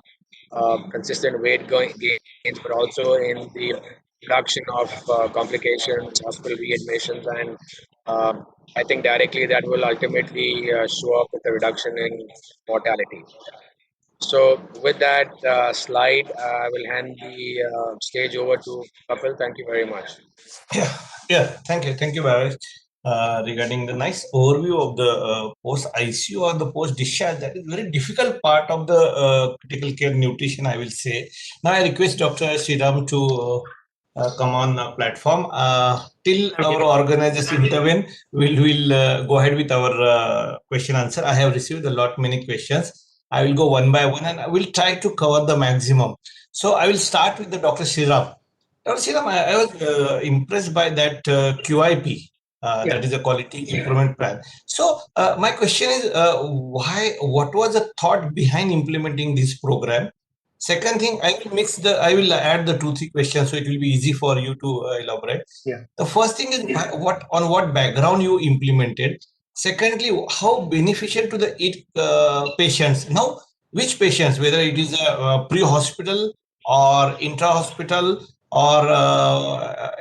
consistent weight gains, but also in the reduction of complications, hospital readmissions, and I think directly that will ultimately show up with a reduction in mortality. So with that slide, I will hand the stage over to Kapil. Thank you very much. Yeah. Thank you, Bhavesh. Regarding the nice overview of the post ICU or the post discharge, that is very difficult part of the critical care nutrition, I will say. Now I request Dr. Sriram to come on the platform. Till our organizers intervene, we'll go ahead with our question answer. I have received many questions. I will go one by one and I will try to cover the maximum. So I will start with the Dr. Sriram. Dr. Sriram, I was impressed by that QIP. That is a quality improvement plan. So my question is, what was the thought behind implementing this program? Second thing, I will add the 2-3 questions so it will be easy for you to elaborate. Yeah. The first thing is on what background you implemented. Secondly, how beneficial to the patients. Now, which patients, whether it is a pre-hospital or intra-hospital or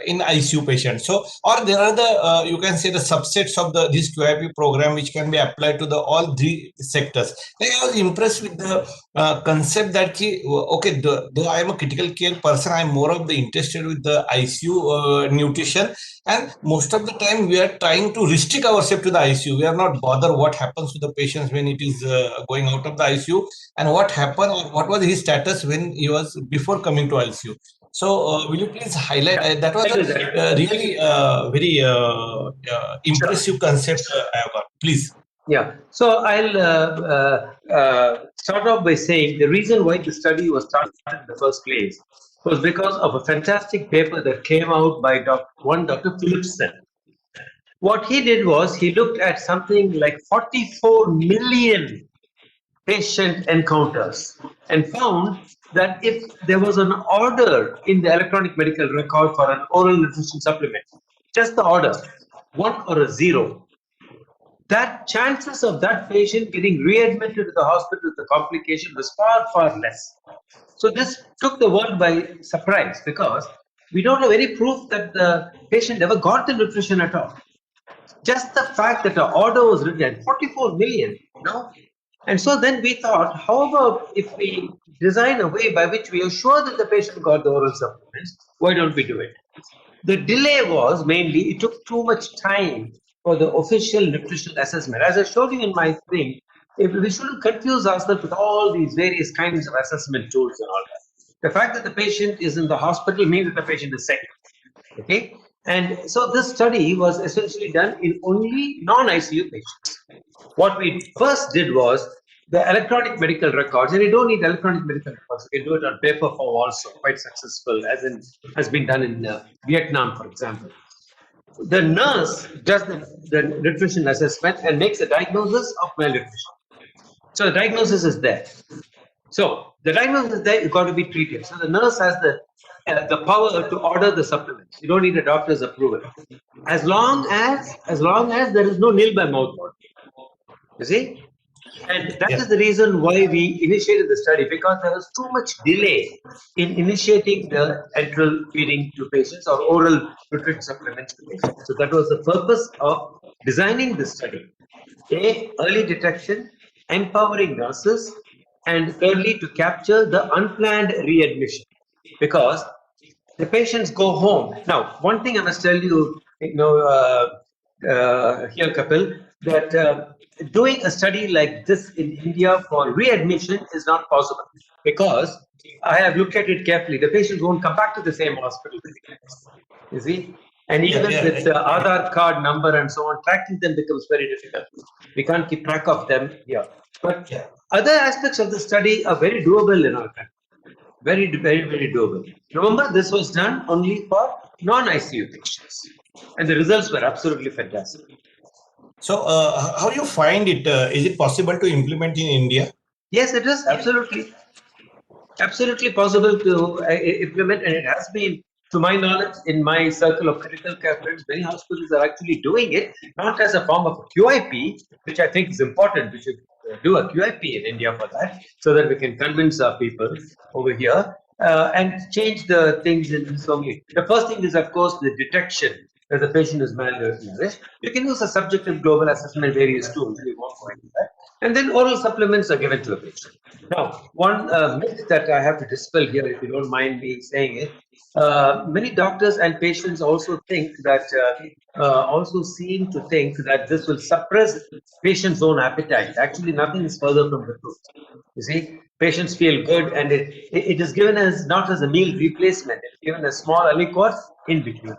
in ICU patients. So, or there are the you can say the subsets of this QIP program which can be applied to all 3 sectors. I was impressed with the concept that okay, though I am a critical care person, I am more of the interested with the ICU nutrition, and most of the time we are trying to restrict ourselves to the ICU. We are not bothered what happens to the patients when it is going out of the ICU, and what happened or what was his status when he was before coming to ICU. So will you please highlight that was a really very impressive concept I have got. Please. Yeah, so I'll start off by saying the reason why the study was started in the first place was because of a fantastic paper that came out by Dr. Philipson. What he did was he looked at something like 44 million patient encounters and found that if there was an order in the electronic medical record for an oral nutrition supplement, just the order, 1 or a 0, that chances of that patient getting readmitted to the hospital with a complication was far, far less. So this took the world by surprise because we don't have any proof that the patient ever got the nutrition at all. Just the fact that the order was written, 44 million, you know. And so then we thought, how about if we design a way by which we are sure that the patient got the oral supplements, why don't we do it? The delay was mainly, it took too much time for the official nutritional assessment. As I showed you in my thing, we shouldn't confuse ourselves with all these various kinds of assessment tools and all that. The fact that the patient is in the hospital means that the patient is sick. Okay? And so this study was essentially done in only non-ICU patients. What we first did was the electronic medical records, and you don't need electronic medical records, you can do it on paper form also, quite successful, as has been done in Vietnam, for example. The nurse does the nutrition assessment and makes a diagnosis of malnutrition. So the diagnosis is there. So the diagnosis is there, you've got to be treated. So the nurse has the power to order the supplements. You don't need a doctor's approval. As long as there is no nil by mouth order. You see? And that is the reason why we initiated the study, because there was too much delay in initiating the enteral feeding to patients or oral nutrition supplements to patients. So that was the purpose of designing the study. Early detection, empowering nurses, and thirdly, to capture the unplanned readmission, because the patients go home. Now, one thing I must tell you, here, Kapil, that doing a study like this in India for readmission is not possible, because I have looked at it carefully. The patients won't come back to the same hospital. You see? And even with the Aadhaar card number and so on, tracking them becomes very difficult. We can't keep track of them here. But other aspects of the study are very doable in our country. Very, very, very doable. Remember, this was done only for non-ICU patients. And the results were absolutely fantastic. So, how do you find it? Is it possible to implement in India? Yes, it is absolutely possible to implement, and it has been, to my knowledge, in my circle of critical care friends, many hospitals are actually doing it, not as a form of a QIP, which I think is important. We should do a QIP in India for that, so that we can convince our people over here and change the things in so many. The first thing is, of course, the detection that the patient is malnourished. You can use a subjective global assessment, various tools. We won't go into that. And then oral supplements are given to the patient. Now, one myth that I have to dispel here, if you don't mind me saying it, many doctors and patients also think that, seem to think that this will suppress patient's own appetite. Actually, nothing is further from the truth. You see, patients feel good, and it is given as not as a meal replacement. It's given as small aliquots in between.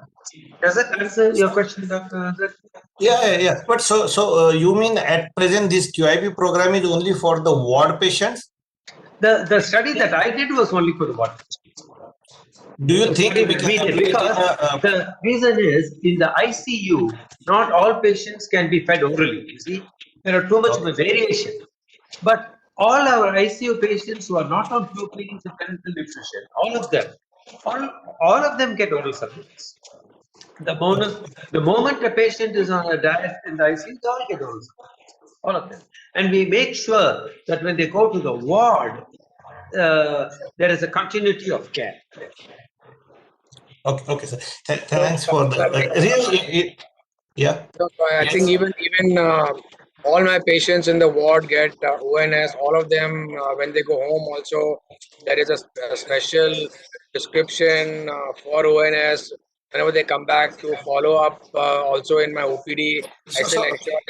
Does that answer your question, Dr. Yeah. But so you mean at present this QIP program is only for the ward patients? The study that I did was only for the ward patients. Do you think we can because the reason is, in the ICU, not all patients can be fed orally. You see, there are too much of a variation. But all our ICU patients who are not on proteins and parenteral nutrition, all of them get oral supplements. The moment a patient is on a diet in the ICU, they all get oral supplements, all of them. And we make sure that when they go to the ward, there is a continuity of care. Okay, sir. Thanks for the really. Yeah. So I think even all my patients in the ward get ONS. All of them when they go home also there is a special prescription for ONS. Whenever they come back to follow up, also in my OPD, I still ensure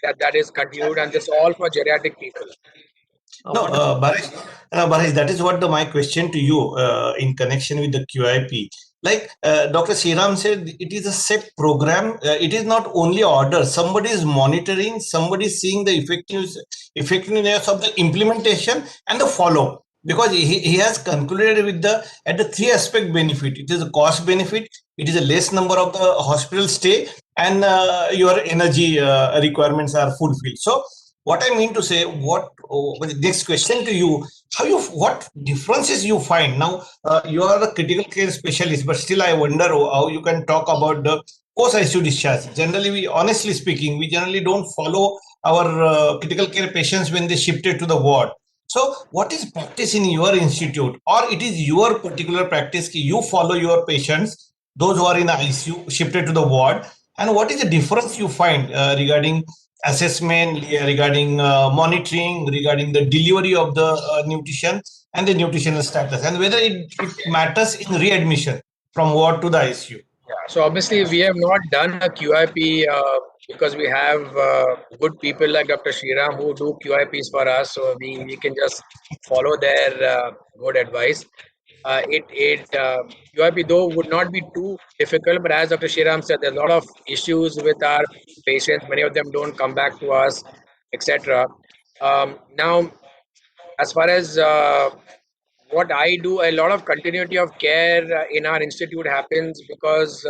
that is continued, and this all for geriatric people. No, Barish, that is what my question to you in connection with the QIP. Like Dr. Sriram said, it is a set program. It is not only order. Somebody is monitoring, somebody is seeing the effectiveness of the implementation and the follow. Because he has concluded with at the 3 aspect benefit. It is a cost benefit, it is a less number of the hospital stay, and your energy requirements are fulfilled. So what I mean to say, next question to you, what differences you find now? You are a critical care specialist, but still I wonder how you can talk about the post ICU discharge. Generally, honestly speaking, we generally don't follow our critical care patients when they shifted to the ward. So what is practice in your institute, or it is your particular practice? You follow your patients, those who are in the ICU shifted to the ward, and what is the difference you find regarding assessment, regarding monitoring, regarding the delivery of the nutrition and the nutritional status, and whether it matters in readmission from ward to the ICU? Yeah, so obviously we have not done a QIP because we have good people like Dr. Sriram who do QIPs for us, so we can just follow their good advice. QIP though would not be too difficult, but as Dr. Sriram said, there's a lot of issues with our patients. Many of them don't come back to us, etc. Now, as far as what I do, a lot of continuity of care in our institute happens because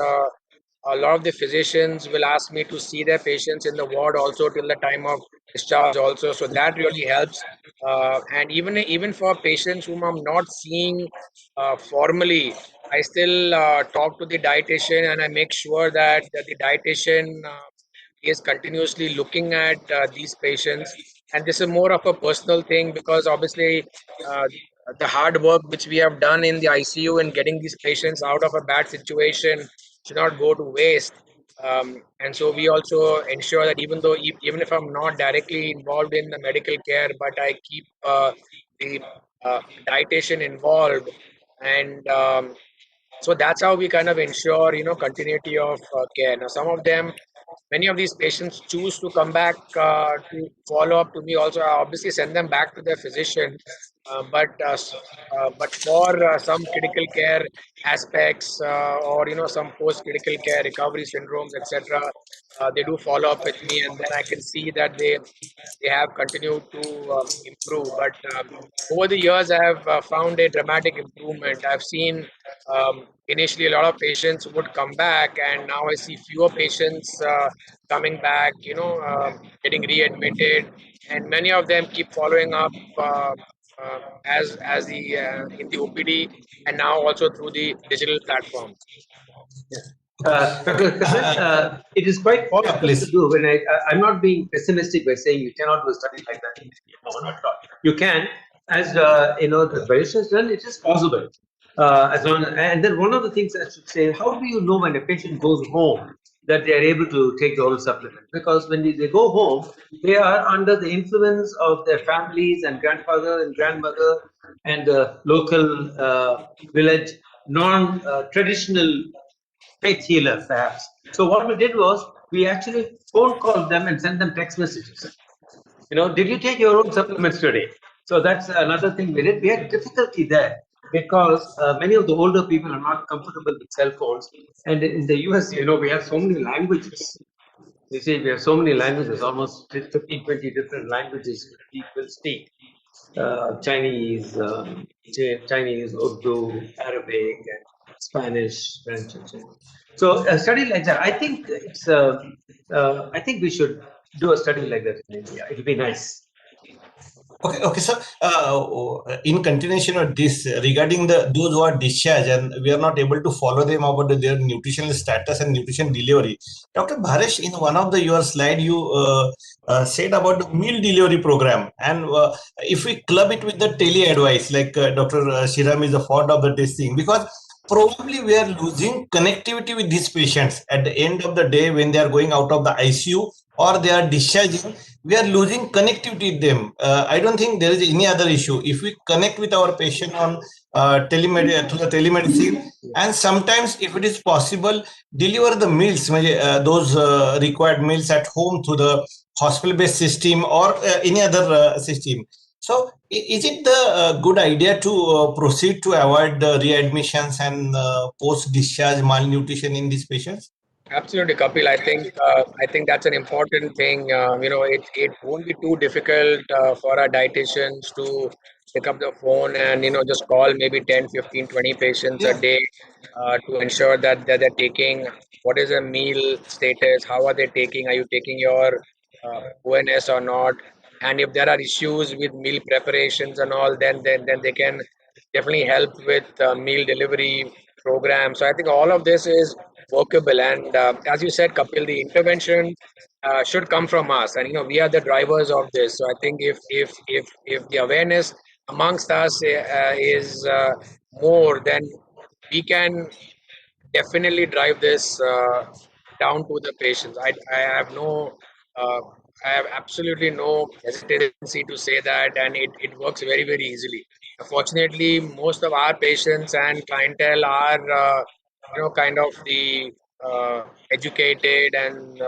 a lot of the physicians will ask me to see their patients in the ward also till the time of discharge also. So that really helps. And even for patients whom I'm not seeing formally, I still talk to the dietitian and I make sure that the dietitian is continuously looking at these patients. And this is more of a personal thing because obviously uh, the hard work which we have done in the ICU and getting these patients out of a bad situation should not go to waste. And so we also ensure that even if I'm not directly involved in the medical care, but I keep the dietitian involved, and so that's how we kind of ensure continuity of care. Now some of them, many of these patients choose to come back to follow up to me also. I obviously send them back to their physician, but for some critical care aspects or some post critical care recovery syndromes, etc., they do follow up with me, and then I can see that they have continued to improve. But over the years, I have found a dramatic improvement. I've seen initially a lot of patients would come back, and now I see fewer patients coming back, getting readmitted, and many of them keep following up as the in the OPD and now also through the digital platforms. Dr. Karan, it is quite possible to do. When I'm not being pessimistic by saying you cannot do a study like that in India. No, not at all. You can, as the Barish has done. It is possible. And then one of the things I should say: how do you know when a patient goes home that they are able to take the oral supplement? Because when they go home, they are under the influence of their families and grandfather and grandmother and the local village non-traditional faith healer, perhaps. So what we did was we actually phone called them and sent them text messages. Did you take your own supplements today? So that's another thing we did. We had difficulty there because many of the older people are not comfortable with cell phones. And in the US, we have so many languages. You see, we have so many languages, almost 15, 20 different languages people speak. Chinese, Urdu, Arabic, and Spanish, French, and so on. So a study like that, I think I think we should do a study like that in India. It'll be nice. Okay, so in continuation of this, regarding those who are discharged and we are not able to follow them about their nutritional status and nutrition delivery, Dr. Bharesh, in one of your slide, you said about the meal delivery program, and if we club it with the tele advice, like Dr. Shiram is a fond of the testing, because probably we are losing connectivity with these patients at the end of the day when they are going out of the ICU or they are discharging. We are losing connectivity with them. I don't think there is any other issue. If we connect with our patient on through the telemedicine, and sometimes if it is possible, deliver the meals, those required meals at home through the hospital-based system or any other system. So, is it the good idea to proceed to avoid readmissions and post-discharge malnutrition in these patients? Absolutely, Kapil. I think that's an important thing. It won't be too difficult for our dietitians to pick up the phone and just call maybe 10, 15, 20 patients a day to ensure that they're taking what is a meal status, how are they taking, are you taking your ONS or not, and if there are issues with meal preparations and all, then they can definitely help with meal delivery program. So I think all of this is workable. And as you said, Kapil, the intervention should come from us, and we are the drivers of this. So I think if the awareness amongst us is more, then we can definitely drive this down to the patients. I have no, uh, I have absolutely no hesitancy to say that, and it works very, very easily. Fortunately, most of our patients and clientele are, kind of the educated and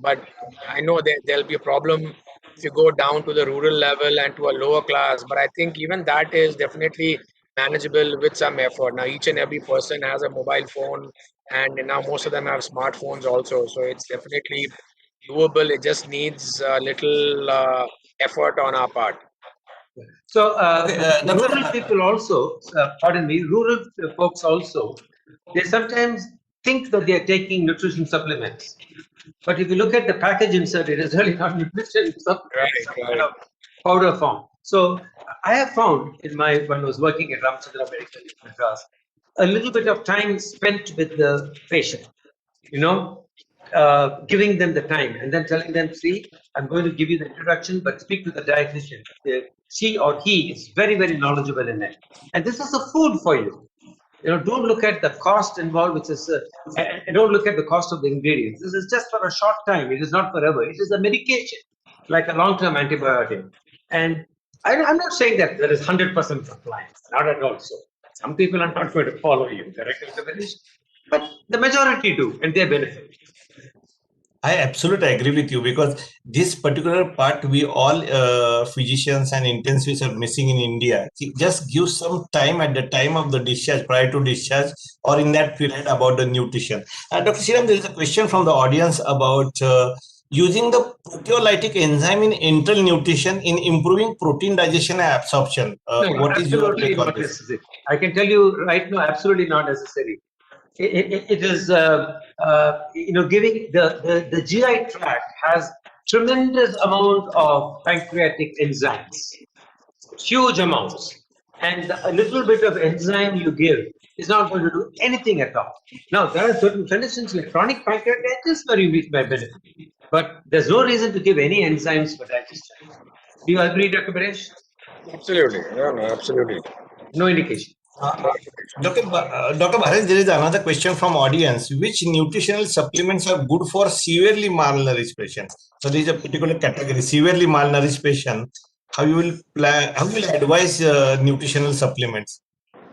but I know that there'll be a problem if you go down to the rural level and to a lower class. But I think even that is definitely manageable with some effort. Now, each and every person has a mobile phone, and now most of them have smartphones also. So it's definitely doable. It just needs a little effort on our part. So, rural people also, pardon me, rural folks also, they sometimes think that they are taking nutrition supplements. But if you look at the package insert, it is really not nutrition supplement, some kind of powder form. So I have found when I was working at Ramchandra Medical in Madras, a little bit of time spent with the patient, giving them the time and then telling them, see, I'm going to give you the introduction, but speak to the dietitian. She or he is very, very knowledgeable in it. And this is a food for you. Don't look at the cost involved, which is, and don't look at the cost of the ingredients. This is just for a short time. It is not forever. It is a medication, like a long-term antibiotic. And I'm not saying that there is 100% compliance, not at all. So some people are not going to follow you, the recommendation, but the majority do, and they benefit. I absolutely agree with you, because this particular part we all physicians and intensivists are missing in India. Just give some time at the time of the discharge, prior to discharge, or in that period about the nutrition. Dr. Shiram, there is a question from the audience about using the proteolytic enzyme in enteral nutrition in improving protein digestion and absorption. No, What is your absolutely take on not this? necessary. I can tell you right now, absolutely not necessary. It is, giving the GI tract has tremendous amount of pancreatic enzymes, huge amounts, and a little bit of enzyme you give is not going to do anything at all. Now, there are certain conditions like chronic pancreatitis where you may benefit, but there's no reason to give any enzymes for digestion. Do you agree, Dr. Baresh? Absolutely. No, absolutely. No indication. Dr. Bharesh, there is another question from audience. Which nutritional supplements are good for severely malnourished patients? So there is a particular category, severely malnourished patient. How you will advise nutritional supplements?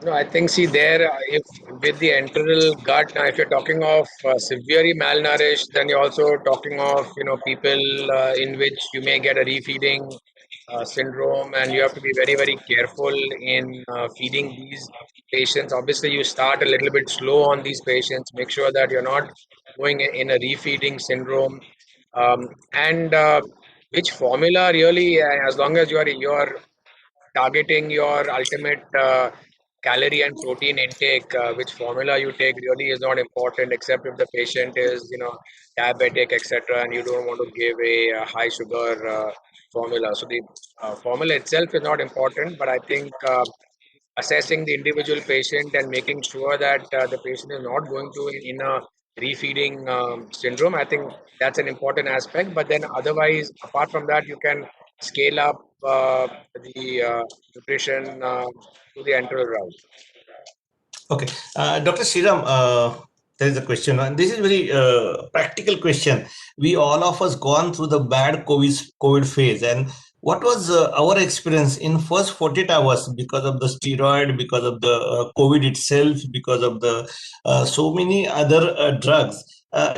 No, I think, see there, if with the enteral gut, now if you're talking of severely malnourished, then you're also talking of people in which you may get a refeeding syndrome, and you have to be very, very careful in feeding these patients. Obviously, you start a little bit slow on these patients. Make sure that you're not going in a refeeding syndrome, and which formula really, as long as you're targeting your ultimate calorie and protein intake, which formula you take really is not important, except if the patient is, diabetic, etc., and you don't want to give a high sugar formula. So the formula itself is not important, but I think assessing the individual patient and making sure that the patient is not going to in a refeeding syndrome. I think that's an important aspect. But then otherwise, apart from that, you can scale up the nutrition to the enteral route. Okay, Dr. Sriram, there is a question, and this is very practical question. We all of us gone through the bad COVID phase, and what was our experience in first 48 hours because of the steroid, because of the COVID itself, because of the so many other drugs?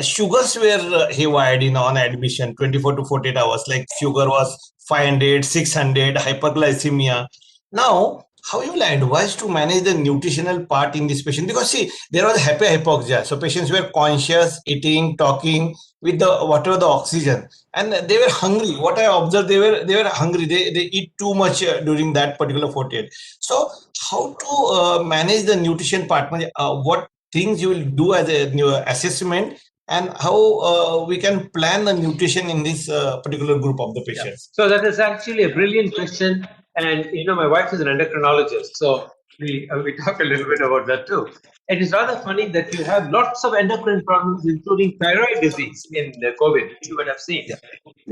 Sugars were haywire in on admission 24 to 48 hours, like sugar was 500, 600, hyperglycemia. Now, how you will advise to manage the nutritional part in this patient? Because see, there was hypoxia, so patients were conscious, eating, talking with the whatever the oxygen, and they were hungry. What I observed, they were hungry. They eat too much during that particular 48. So how to manage the nutrition part? What things you will do as a new assessment, and how we can plan the nutrition in this particular group of the patients? So that is actually a brilliant question. And my wife is an endocrinologist, so we talk a little bit about that too. It is rather funny that you have lots of endocrine problems, including thyroid disease in COVID, you would have seen.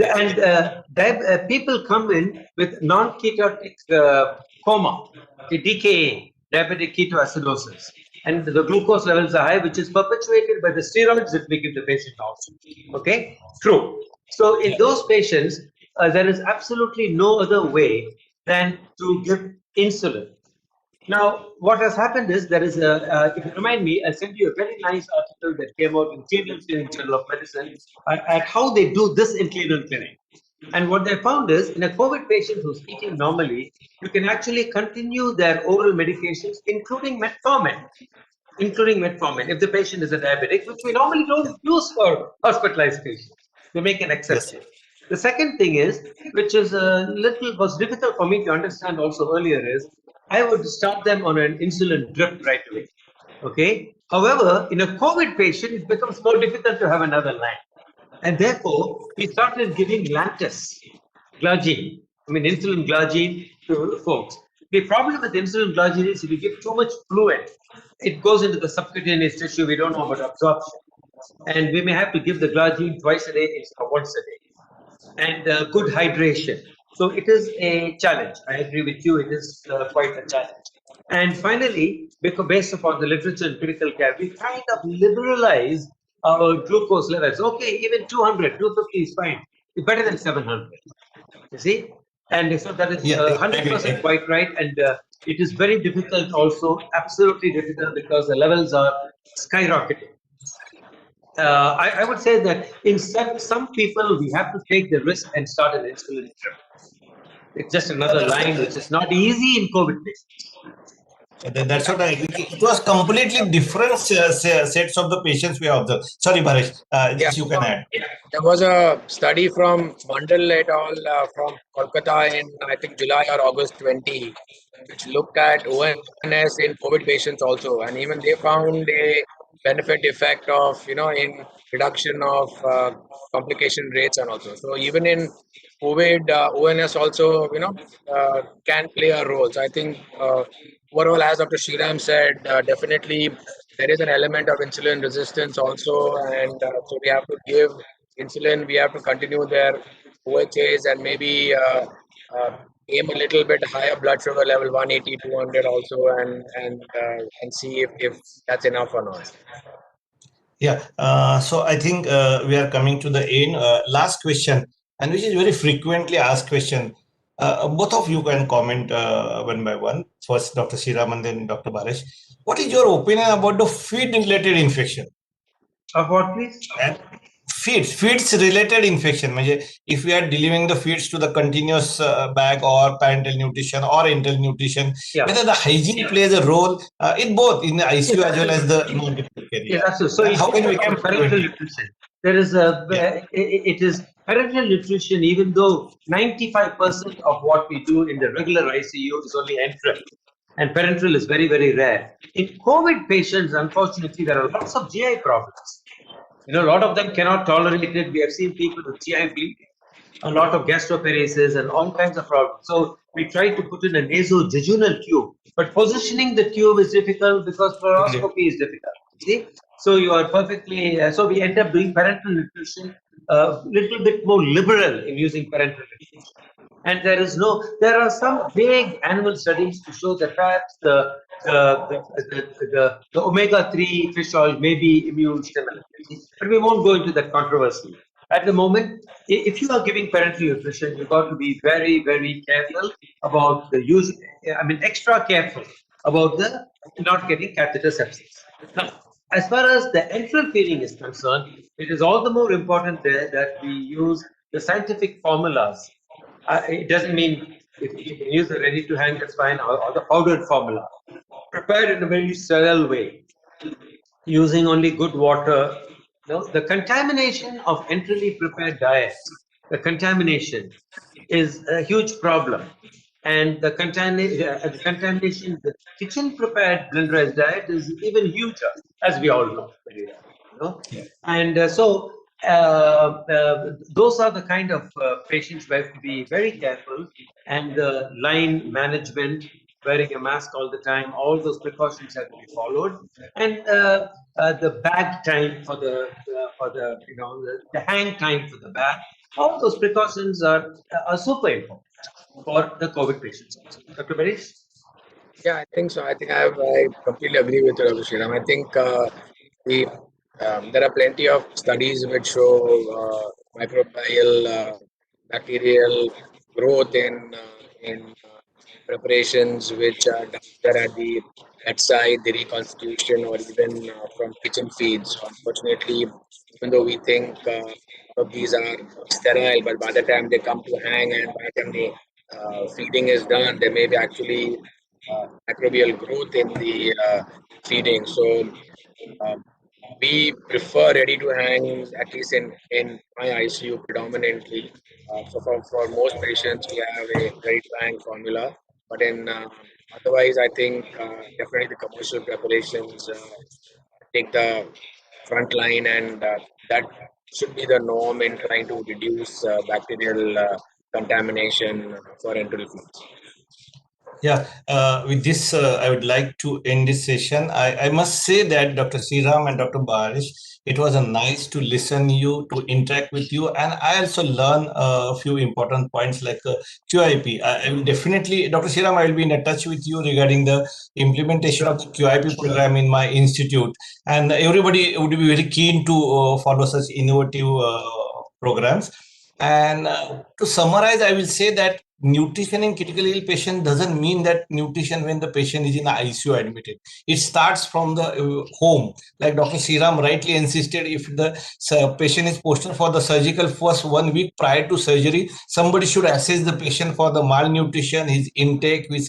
And people come in with non-ketotic coma, DKA, diabetic ketoacidosis, and the glucose levels are high, which is perpetuated by the steroids that we give the patient also. Okay, true. So in those patients, there is absolutely no other way than to give insulin. Now, what has happened is there is if you remind me, I sent you a very nice article that came out in Cleveland Clinic Journal of Medicine at how they do this in Cleveland Clinic. And what they found is in a COVID patient who's eating normally, you can actually continue their oral medications, including metformin. If the patient is a diabetic, which we normally don't use for hospitalized patients. We make an exception. Yes. The second thing is, which is was difficult for me to understand also earlier, is I would start them on an insulin drip right away. Okay. However, in a COVID patient, it becomes more difficult to have another line, and therefore we started giving Lantus, glargine. Insulin glargine to folks. The problem with insulin glargine is if you give too much fluid, it goes into the subcutaneous tissue. We don't know about absorption, and we may have to give the glargine twice a day instead of once a day. And good hydration. So it is a challenge. I agree with you. It is quite a challenge. And finally, because based upon the literature in critical care, we kind of liberalize our glucose levels. Okay, even 200, 250 is fine. It's better than 700. You see? And so that is 100% quite right. And it is very difficult also, absolutely difficult, because the levels are skyrocketing. I would say that in some people, we have to take the risk and start an insulin drip. It's just another line which is not easy in COVID patients. That's what I agree. It was completely different sets of the patients we observed. Sorry, Bharesh, you can add. There was a study from Mandal et al. From Kolkata in, I think, July or August 20, which looked at ONS in COVID patients also. And even they found a benefit effect of, in reduction of complication rates and also. So even in COVID, ONS also, can play a role. So I think overall, as Dr. Sriram said, definitely there is an element of insulin resistance also. And so we have to give insulin, we have to continue their OHAs and maybe aim a little bit higher blood sugar level, 180, 200 also, and see if that's enough or not. Yeah, so I think we are coming to the end. Last question, and which is very frequently asked question. Both of you can comment one by one. First, Dr. Sriram and then Dr. Bharesh. What is your opinion about the feed-related infection? Of what, please? Feeds-related infection. If we are delivering the feeds to the continuous bag or parental nutrition or enteral nutrition, whether the hygiene plays a role in both in the ICU as well as the non-critical care. Yes, absolutely. So how can we come parental nutrition? There is it is parental nutrition, even though 95% of what we do in the regular ICU is only enteral. and parenteral is very, very rare. In COVID patients, unfortunately, there are lots of GI problems. A lot of them cannot tolerate it. We have seen people with GI bleeding, a lot of gastroparesis and all kinds of problems. So we try to put in a nasojejunal tube, but positioning the tube is difficult because fluoroscopy is difficult. See, so you are perfectly. So we end up doing parenteral nutrition a little bit more liberal in using parenteral nutrition. And there are some vague animal studies to show that perhaps the omega-3 fish oil may be immune stimulating, but we won't go into that controversy. At the moment, if you are giving parenteral nutrition, you've got to be very, very careful about the use, extra careful about the not getting catheter sepsis. Now, as far as the enteral feeding is concerned, it is all the more important there that we use the scientific formulas. It doesn't mean if you can use the ready to hang, that's fine, or the powdered formula, prepared in a very sterile way, using only good water. The contamination of enterally prepared diets, the contamination is a huge problem. And the contamination, the kitchen prepared blend-rice diet is even huger, as we all know very well. And those are the kind of patients who have to be very careful, and the line management, wearing a mask all the time, all those precautions have to be followed, and the bag time for the hang time for the bag, all those precautions are super important for the COVID patients. Dr. Barish? Yeah, I think so. I completely agree with you, Dr. Sriram. I think there are plenty of studies which show microbial bacterial growth in preparations which are done either at the bedside, the reconstitution, or even from kitchen feeds. So unfortunately, even though we think all of these are sterile, but by the time they come to hang and by the time the feeding is done, there may be actually microbial growth in the feeding. So we prefer ready to hang, at least in my ICU predominantly. So for most patients, we have a ready to hang formula. But in otherwise, I think definitely the commercial preparations take the front line, and that should be the norm in trying to reduce bacterial contamination for enteral feeds. Yeah, with this, I would like to end this session. I must say that Dr. Sriram and Dr. Barish, it was a nice to listen you, to interact with you, and I also learn a few important points like QIP. I will definitely, Dr. Sriram, I will be in touch with you regarding the implementation of the QIP program in my institute, and everybody would be very keen to follow such innovative programs. And to summarize, I will say that nutrition in critical ill patient doesn't mean that nutrition when the patient is in the ICU admitted. It starts from the home. Like Dr. Sriram rightly insisted, if the patient is posted for the surgical first 1 week prior to surgery, somebody should assess the patient for the malnutrition, his intake, with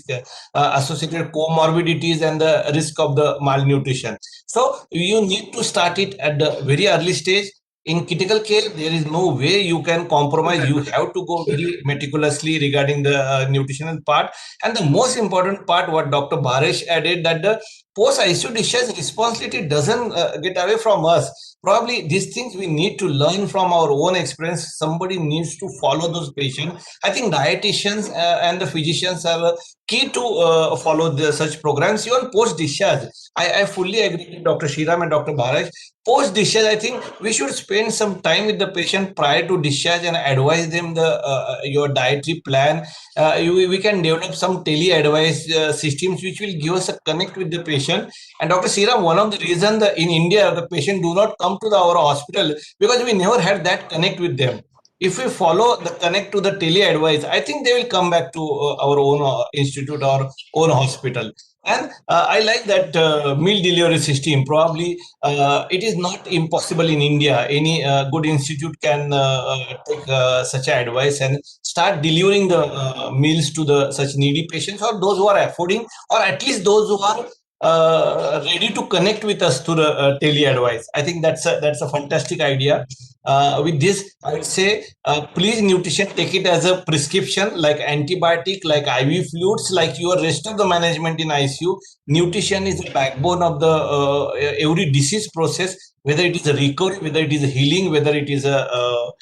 associated comorbidities and the risk of the malnutrition. So you need to start it at the very early stage. In critical care, there is no way you can compromise. You have to go very meticulously regarding the nutritional part. And the most important part, what Dr. Barish added, that the post-ICU discharge responsibility doesn't get away from us. Probably these things we need to learn from our own experience. Somebody needs to follow those patients. I think dietitians and the physicians are key to follow such programs, even post-discharge. I fully agree with Dr. Sriram and Dr. Bharaj. Post-discharge, I think we should spend some time with the patient prior to discharge and advise them your dietary plan. We can develop some tele-advice systems which will give us a connect with the patient. And Dr. Sriram, one of the reasons in India the patient do not come to our hospital because we never had that connect with them. If we follow the connect to the tele-advice, I think they will come back to our own institute or own hospital. And I like that meal delivery system. Probably it is not impossible in India. Any good institute can take such advice and start delivering the meals to the such needy patients or those who are affording, or at least those who are ready to connect with us through the tele-advice. I think that's a fantastic idea. With this, I would say, please nutrition, take it as a prescription, like antibiotic, like IV fluids, like your rest of the management in ICU. Nutrition is the backbone of the every disease process, whether it is a recovery, whether it is a healing, whether it is a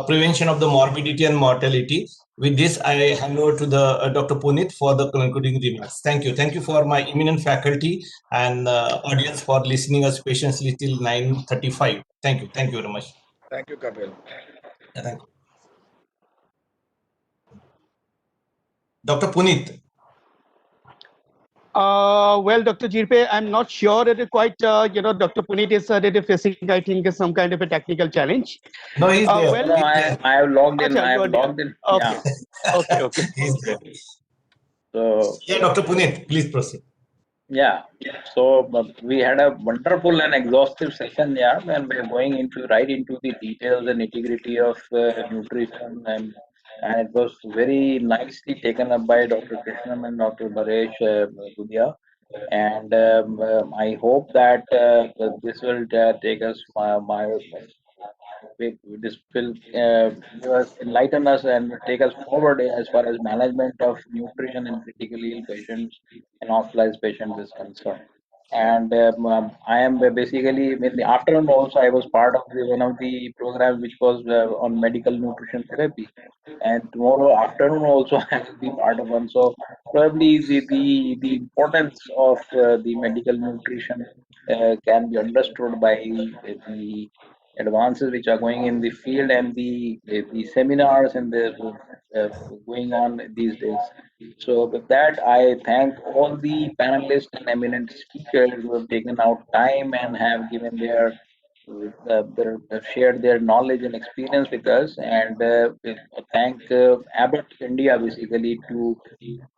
prevention of the morbidity and mortality. With this, I hand over to the Dr. Puneet for the concluding remarks. Thank you. Thank you for my eminent faculty and audience for listening us patiently till 9:35. Thank you. Thank you very much. Thank you, Kapil. Thank you. Dr. Puneet. Well, Dr. Jirpe, I'm not sure that it quite, Dr. Puneet is facing, I think, some kind of a technical challenge. No, he's there. Well, No, I have logged in. I have logged in. Okay. Yeah. Okay. He's there. So, yeah, Dr. Puneet, please proceed. Yeah. So we had a wonderful and exhaustive session, yeah, and we're going right into the details and nitty-gritty of nutrition, and it was very nicely taken up by Dr. Krishnan and Dr. Baresh Gudia. And I hope that this will take us this will give us, enlighten us and take us forward as far as management of nutrition in critically ill patients and hospitalized patients is concerned. And I am basically in the afternoon also I was part of one of the programs which was on medical nutrition therapy, and tomorrow afternoon also I will be part of one. So probably the importance of the medical nutrition can be understood by the advances which are going in the field and the seminars and the going on these days. So with that, I thank all the panelists and eminent speakers who have taken out time and have given shared their knowledge and experience with us, and thank Abbott India basically to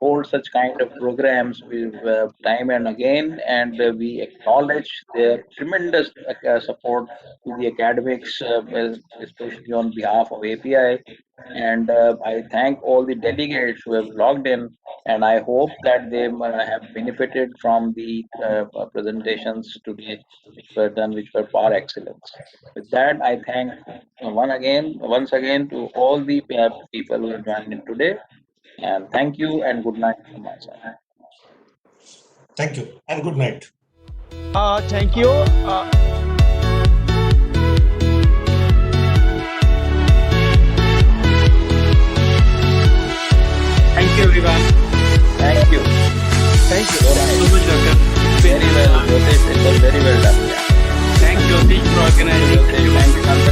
hold such kind of programs with time and again, and we acknowledge their tremendous support to the academics, especially on behalf of API. And I thank all the delegates who have logged in, and I hope that they have benefited from the presentations today, which were done, which were par excellence. With that, I thank once again to all the people who have joined in today, and thank you and good night from my side. Thank you and good night. Thank you. Thank you, everyone. Thank you. Thank you. Very well, Jyotish. It was very well done. Thank you, for organizing. Thank you.